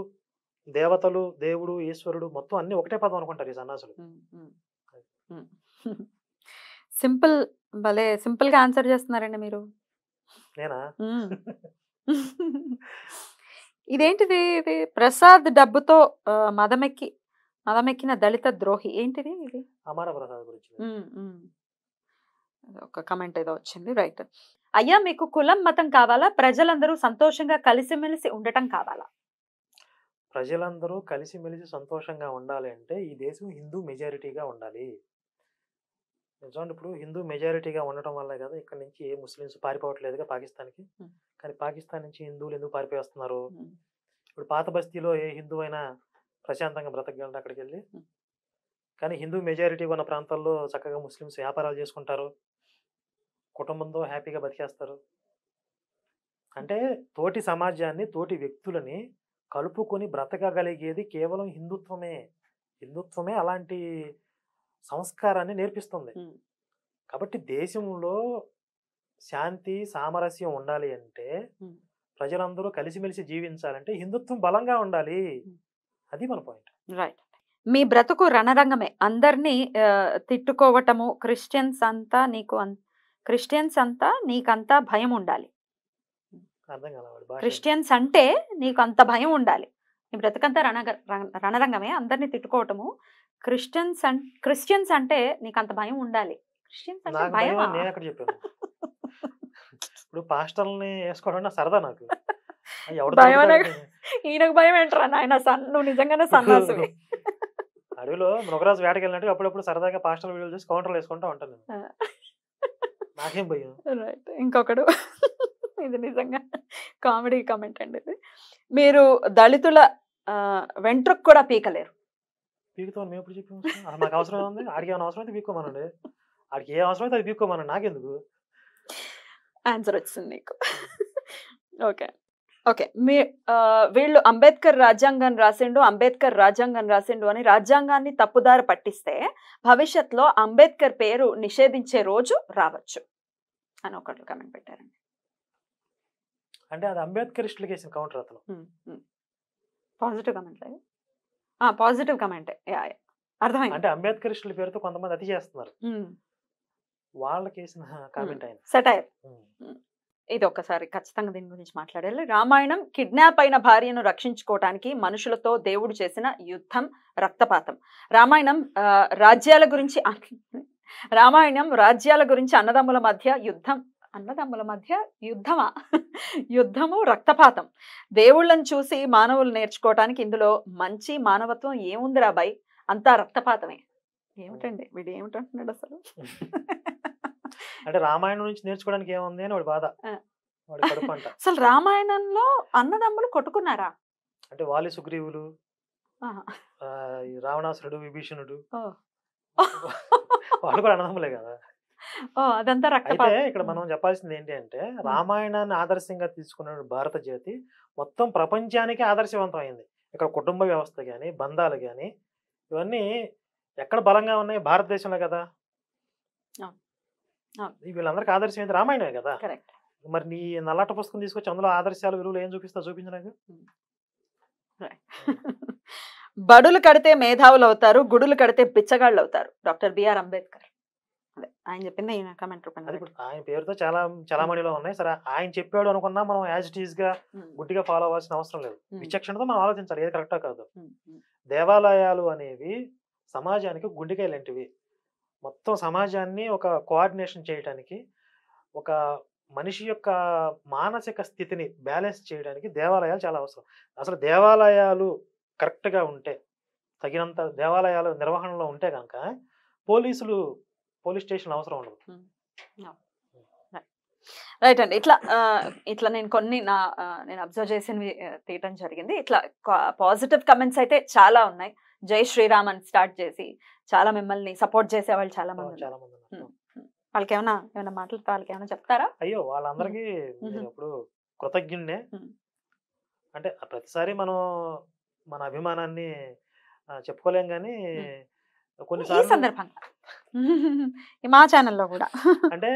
దేవతలు, దేవుడు, ఈశ్వరుడు మొత్తం అన్ని ఒకటే పదం అనుకుంటారు ఈ సన్నాసులు. సింపుల్ గా ఆన్సర్ చేస్తున్నారండి మీరు. నేనా? ఇదేంటిది? ఇది ప్రసాద్ డబ్బుతో మదమెక్కిన దళిత ద్రోహి ఏంటిది? ఇది అమర ప్రసాద్ గురించి ఒక కమెంట్ ఏదో వచ్చింది. రైట్. అయ్యా, మీకు కులం మతం కావాలా, ప్రజలందరూ సంతోషంగా కలిసిమెలిసి ఉండటం కావాలా? ప్రజలందరూ కలిసిమెలిసి సంతోషంగా ఉండాలి అంటే ఈ దేశం హిందూ మెజారిటీగా ఉండాలి. నిజంగా ఇప్పుడు హిందూ మెజారిటీగా ఉండటం వల్లే కదా ఇక్కడ నుంచి ఏ ముస్లిమ్స్ పారిపోవట్లేదుగా పాకిస్తాన్కి. కానీ పాకిస్తాన్ నుంచి హిందువులు ఎందుకు పారిపోయేస్తున్నారు? ఇప్పుడు పాత బస్తీలో ఏ హిందూ అయినా ప్రశాంతంగా బ్రతకగలరు అక్కడికి వెళ్ళి. కానీ హిందూ మెజారిటీ ఉన్న ప్రాంతాల్లో చక్కగా ముస్లిమ్స్ వ్యాపారాలు చేసుకుంటారు, కుటుంబంతో హ్యాపీగా బతికేస్తారు. అంటే తోటి సమాజాన్ని, తోటి వ్యక్తులని కలుపుకొని బ్రతకగలిగేది కేవలం హిందుత్వమే అలాంటి సంస్కారాన్ని నేర్పిస్తుంది. కాబట్టి దేశంలో శాంతి సామరస్యం ఉండాలి అంటే, ప్రజలందరూ కలిసిమెలిసి జీవించాలంటే హిందుత్వం బలంగా ఉండాలి. అది మన పాయింట్. రైట్. మీ బ్రతుకు రణరంగమే, అందరినీ తిట్టుకోవటము, క్రిస్టియన్స్ అంతా నీకంతా భయం ఉండాలి. అర్థం కాదు. క్రిస్టియన్స్ అంటే నీకు అంత భయం ఉండాలి. నీ బ్రతుకంతా రణరంగమే, అందరినీ తిట్టుకోవటము. క్రిస్టియన్స్ అంటే నీకు అంత భయం ఉండాలి. క్రిస్టియన్స్ అంటే భయం. నేను ఎక్కడ చెప్పాను? ఇప్పుడు పాస్టర్ని వేసుకోవడం సరదా నాకు. ఈయనకు భయం ఏంట్రా నాయన, నువ్వు నిజంగానే సన్నాసివి. అడవిలో మృగరాజు వేటకి వెళ్ళినట్టు అప్పుడప్పుడు సరదాగా పాస్టల్ వీడియోలు చూసి కౌంటర్లు వేసుకుంటా ఉంటాను నేను. నాకేం భయం. రైట్. ఇంకొకడు ఇది నిజంగా కామెడీ కామెంట్ అండి ఇది. మీరు దళితుల వెంట్రుకు కూడా పీకలేరు. పీకుతామని మేము ఎప్పుడు చెప్పాము? అసలు నాకు అవసరం ఉంది, ఆడికి ఏమైనా అవసరం అయితే పీక్కోమనండి, ఆడికి ఏ అవసరం అయితే అది పీక్కోమనండి, నాకెందుకు? ఆన్సర్ వచ్చింది నీకు. Okay okay. వీళ్ళు అంబేద్కర్ రాజ్యాంగం రాసిండు అని రాజ్యాంగాన్ని తప్పుదారి పట్టిస్తే భవిష్యత్తులో అంబేద్కర్ పేరు నిషేధించే రోజు రావచ్చు అని ఒకళ్ళు కమెంట్ పెట్టారండి. అంటే అది అంబేద్కరిస్టులకి వేసిన కౌంటర్ అతను. పాజిటివ్ కమెంట్ లేదు, పాజిటివ్ కమెంటే. అర్థమైంది. అంటే అంబేద్కరిస్టుల పేరుతో కొంతమంది అతి చేస్తున్నారు, వాళ్ళకి వేసిన కామెంట్ ఆయన. సెటైర్. ఇది ఒక్కసారి ఖచ్చితంగా దీని గురించి మాట్లాడాలి. రామాయణం గురించి అయిన భార్యను రక్షించుకోవటానికి మనుషులతో దేవుడు చేసిన యుద్ధం, రక్తపాతం. రామాయణం రాజ్యాల గురించి అన్నదమ్ముల మధ్య యుద్ధమా? యుద్ధము, రక్తపాతం. దేవుళ్ళని చూసి మానవులు నేర్చుకోవటానికి ఇందులో మంచి మానవత్వం ఏముందిరా బాయ్, అంతా రక్తపాతమే. ఏమిటండి వీడు ఏమిటంటున్నాడు అసలు? అంటే రామాయణం నుంచి నేర్చుకోవడానికి ఏముంది అని వాడి బాధ, వాడి కడుపు అంట. అసలు రామాయణంలో అన్నదమ్ములు కొట్టుకున్నారా? అంటే వాలి సుగ్రీవులు, రావణాసురుడు, విభీషణుడు, వాళ్ళు కూడా అన్నదమ్ములే కదా. అదంతా అయితే ఇక్కడ మనం చెప్పాల్సింది ఏంటి అంటే, రామాయణాన్ని ఆదర్శంగా తీసుకున్న భారత జాతి మొత్తం ప్రపంచానికి ఆదర్శవంతం అయింది. ఇక్కడ కుటుంబ వ్యవస్థ కానీ, బంధాలు కానీ, ఇవన్నీ ఎక్కడ బలంగా ఉన్నాయి? భారతదేశంలో కదా. వీళ్ళందరికీ ఆదర్శం ఏంటి? రామాయణమే కదా. మరి నీ నల్లట పుస్తకం తీసుకొచ్చి అందులో ఆదర్శాలు, విలువలు ఏం చూపిస్తా? చూపించడానికి. బడులు కడితే మేధావులు అవుతారు, గుడులు కడితే బిచ్చగాళ్ళు అవుతారు. Doctor B R Ambedkar. ఆయన చెప్పింది ఈయన కామెంట్ రూపంలో. ఆయన పేరుతో చాలా చలామణిలో ఉన్నాయి. సరే, ఆయన చెప్పాడు అనుకున్నా మనం యాజ్ ఇట్ ఈస్ గా గుడ్డిగా ఫాలో అవ్వాల్సిన అవసరం లేదు. విచక్షణతో మనం ఆలోచించాలి ఏది కరెక్టా కాదు. దేవాలయాలు అనేవి సమాజానికి గుండెకాయ లాంటివి. మొత్తం సమాజాన్ని ఒక కోఆర్డినేషన్ చేయడానికి, ఒక మనిషి యొక్క మానసిక స్థితిని బ్యాలెన్స్ చేయడానికి దేవాలయాలు చాలా అవసరం. అసలు దేవాలయాలు కరెక్ట్గా ఉంటే, తగినంత దేవాలయాలు నిర్వహణలో ఉంటే కనుక పోలీస్ స్టేషన్ అవసరం ఉండదు. రైట్ అండి. ఇట్లా నేను కొన్ని నేను అబ్జర్వ్ చేసినవి తీయటం జరిగింది. ఇట్లా పాజిటివ్ కమెంట్స్ అయితే చాలా ఉన్నాయి. జై శ్రీరామ్ అని స్టార్ట్ చేసి చాలా మిమ్మల్ని సపోర్ట్ చేసే వాళ్ళు చాలా మంది. వాళ్ళకి ఏమైనా మాట్లాడితే వాళ్ళకి ఏమైనా చెప్తారా? అయ్యో, వాళ్ళందరికీ ఇప్పుడు కృతజ్ఞున్నే. అంటే ప్రతిసారి మనం మన అభిమానాన్ని చెప్పుకోలేం కానీ కొన్నిసార్లు సందర్భంగా మా ఛానల్లో కూడా అంటే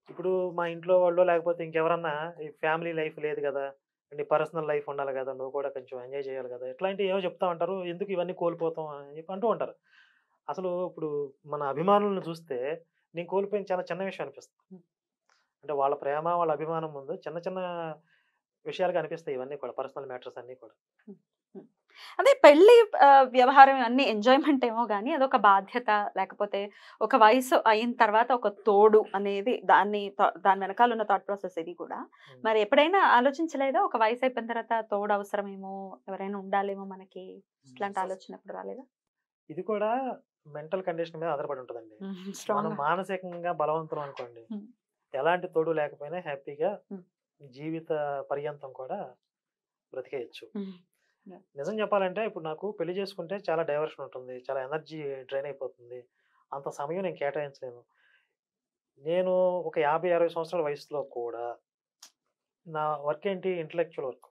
ఇప్పుడు మా ఇంట్లో వాళ్ళు లేకపోతే ఇంకెవరన్నా ఈ ఫ్యామిలీ లైఫ్ లేదు కదా, నీ పర్సనల్ లైఫ్ ఉండాలి కదా, నువ్వు కూడా కొంచెం ఎంజాయ్ చేయాలి కదా, ఇట్లాంటివి ఏమో చెప్తా ఉంటారు. ఎందుకు ఇవన్నీ కోల్పోతాం అని చెప్పి అంటూ ఉంటారు. అసలు ఇప్పుడు మన అభిమానులను చూస్తే నేను కోల్పోయిన చాలా చిన్న విషయం అనిపిస్తుంది. అంటే వాళ్ళ ప్రేమ, వాళ్ళ అభిమానం ముందు చిన్న చిన్న విషయాలుగా అనిపిస్తాయి ఇవన్నీ కూడా, పర్సనల్ మ్యాటర్స్ అన్నీ కూడా. అదే పెళ్లి వ్యవహారం అన్ని ఎంజాయ్మెంట్ ఏమో కానీ అదొక బాధ్యత, లేకపోతే ఒక వయసు అయిన తర్వాత ఒక తోడు అనేది దాని వెనకాల ఉన్న థాట్ ప్రాసెస్ ఇది కూడా. మరి ఎప్పుడైనా ఆలోచించలేదా ఒక వయసు అయిపోయిన తర్వాత తోడు అవసరమేమో, ఎవరైనా ఉండాలేమో మనకి, ఇట్లాంటి ఆలోచన ఎప్పుడు రాలేదా? ఇది కూడా మెంటల్ కండిషన్ మీద ఆధారపడి ఉంటుందండి. మనం మానసికంగా బలవంతులు అనుకోండి, ఎలాంటి తోడు లేకపోయినా హ్యాపీగా జీవిత పర్యంతం కూడా బ్రతికేయచ్చు. నిజం చెప్పాలంటే ఇప్పుడు నాకు పెళ్లి చేసుకుంటే చాలా డైవర్షన్ ఉంటుంది, చాలా ఎనర్జీ డ్రైన్ అయిపోతుంది, అంత సమయం నేను కేటాయించలేను. నేను ఒక 50-60 సంవత్సరాల వయసులో కూడా నా వర్క్ ఏంటి? Intellectual work.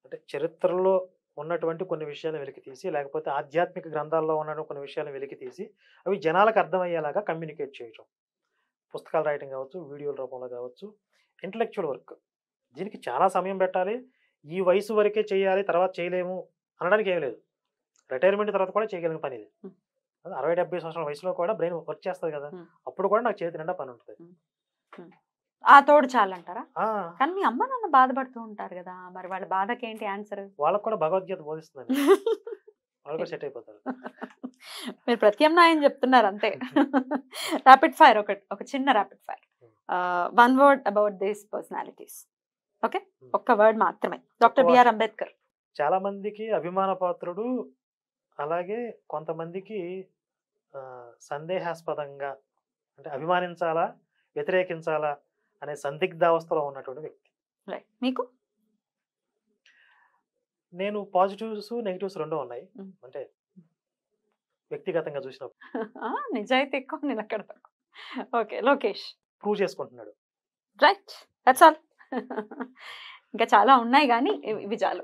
అంటే చరిత్రలో ఉన్నటువంటి కొన్ని విషయాలను వెలికి తీసి, లేకపోతే ఆధ్యాత్మిక గ్రంథాల్లో ఉన్న కొన్ని విషయాలను వెలికి తీసి అవి జనాలకు అర్థమయ్యేలాగా కమ్యూనికేట్ చేయటం. పుస్తకాలు రాయటం కావచ్చు, వీడియోల రూపంలో కావచ్చు, ఇంటలెక్చువల్ వర్క్. దీనికి చాలా సమయం పెట్టాలి. ఈ వయసు వరకే చేయాలి, తర్వాత చేయలేము అనడానికి ఏం లేదు. రిటైర్మెంట్ తర్వాత కూడా చేయగలిగిన పని ఇది. 60-70 సంవత్సరాల వయసులో కూడా బ్రెయిన్ వర్క్ చేస్తుంది కదా, అప్పుడు కూడా నాకు చేతి నిండా పని ఉంటుంది. ఆ తోడు చాలంటారా? కానీ మీ అమ్మ నాన్న బాధపడుతూ ఉంటారు కదా, మరి వాళ్ళ బాధకి ఏంటి ఆన్సర్? వాళ్ళకు కూడా భగవద్గీత బోధిస్తుంది, వాళ్ళు కూడా సెట్ అయిపోతారు. మీరు ప్రత్యామ్నాయం చెప్తున్నారు అంతే. ర్యాపిడ్ ఫైర్, ఒక చిన్న rapid fire. One word about these personalities. Okay, ఒక్క వర్డ్ మాత్రమే. Doctor B R Ambedkar. చాలా మందికి అభిమాన పాత్రుడు అలాగే కొంతమందికి సందేహాస్పదంగా అంటే అభిమానించాలా వ్యతిరేకించాలా అనే సందిగ్ధావస్థలో ఉన్నటువంటి వ్యక్తి. రైట్. మీకు నేను పాజిటివ్స్ నెగిటివ్స్ రెండు ఉన్నాయి. మ్మ్. అంటే వ్యక్తిగతంగా చూసినప్పుడు నిజాయితీ ఎక్కువ నిలకడ తక్కువ. ఓకే, లోకేష్. ప్రూవ్ చేసుకుంటున్నాడు. Right, that's all. ఇంకా చాలా ఉన్నాయి కానీ ఇవి చాలు.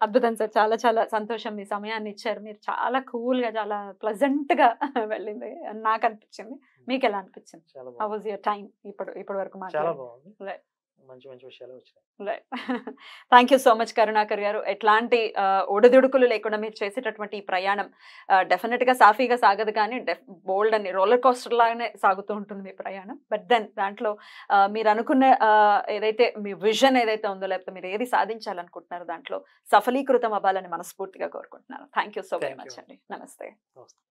అద్భుతం సార్, చాలా చాలా సంతోషం మీ సమయాన్ని ఇచ్చారు. మీరు చాలా కూల్గా చాలా ప్లెజెంట్గా వెళ్ళింది అని నాకు అనిపించింది. మీకు ఎలా అనిపించింది? చాలా హౌ బాగుంది. వాజ్ యువర్ టైం ఇప్పటి వరకు చాలా మాట్లాడి? బాగుంది. రైట్. మంచి మంచి విషయాలు వచ్చినాయి. Right. Thank you so much Karunakar గారు. ఎట్లాంటి ఒడిదుడుకులు లేకుండా మీరు చేసేటటువంటి ఈ ప్రయాణం డెఫినెట్గా సాఫీగా సాగదు కానీ బోల్డ్ అని రోలర్ కోస్టర్ లాగానే సాగుతూ ఉంటుంది మీ ప్రయాణం. బట్ దెన్ దాంట్లో మీరు అనుకున్న ఏదైతే మీ విజన్ ఏదైతే ఉందో, లేకపోతే మీరు ఏది సాధించాలనుకుంటున్నారో దాంట్లో సఫలీకృతం అవ్వాలని మనస్ఫూర్తిగా కోరుకుంటున్నాను. Thank you so very Thank much you. అండి. నమస్తే. నమస్తే.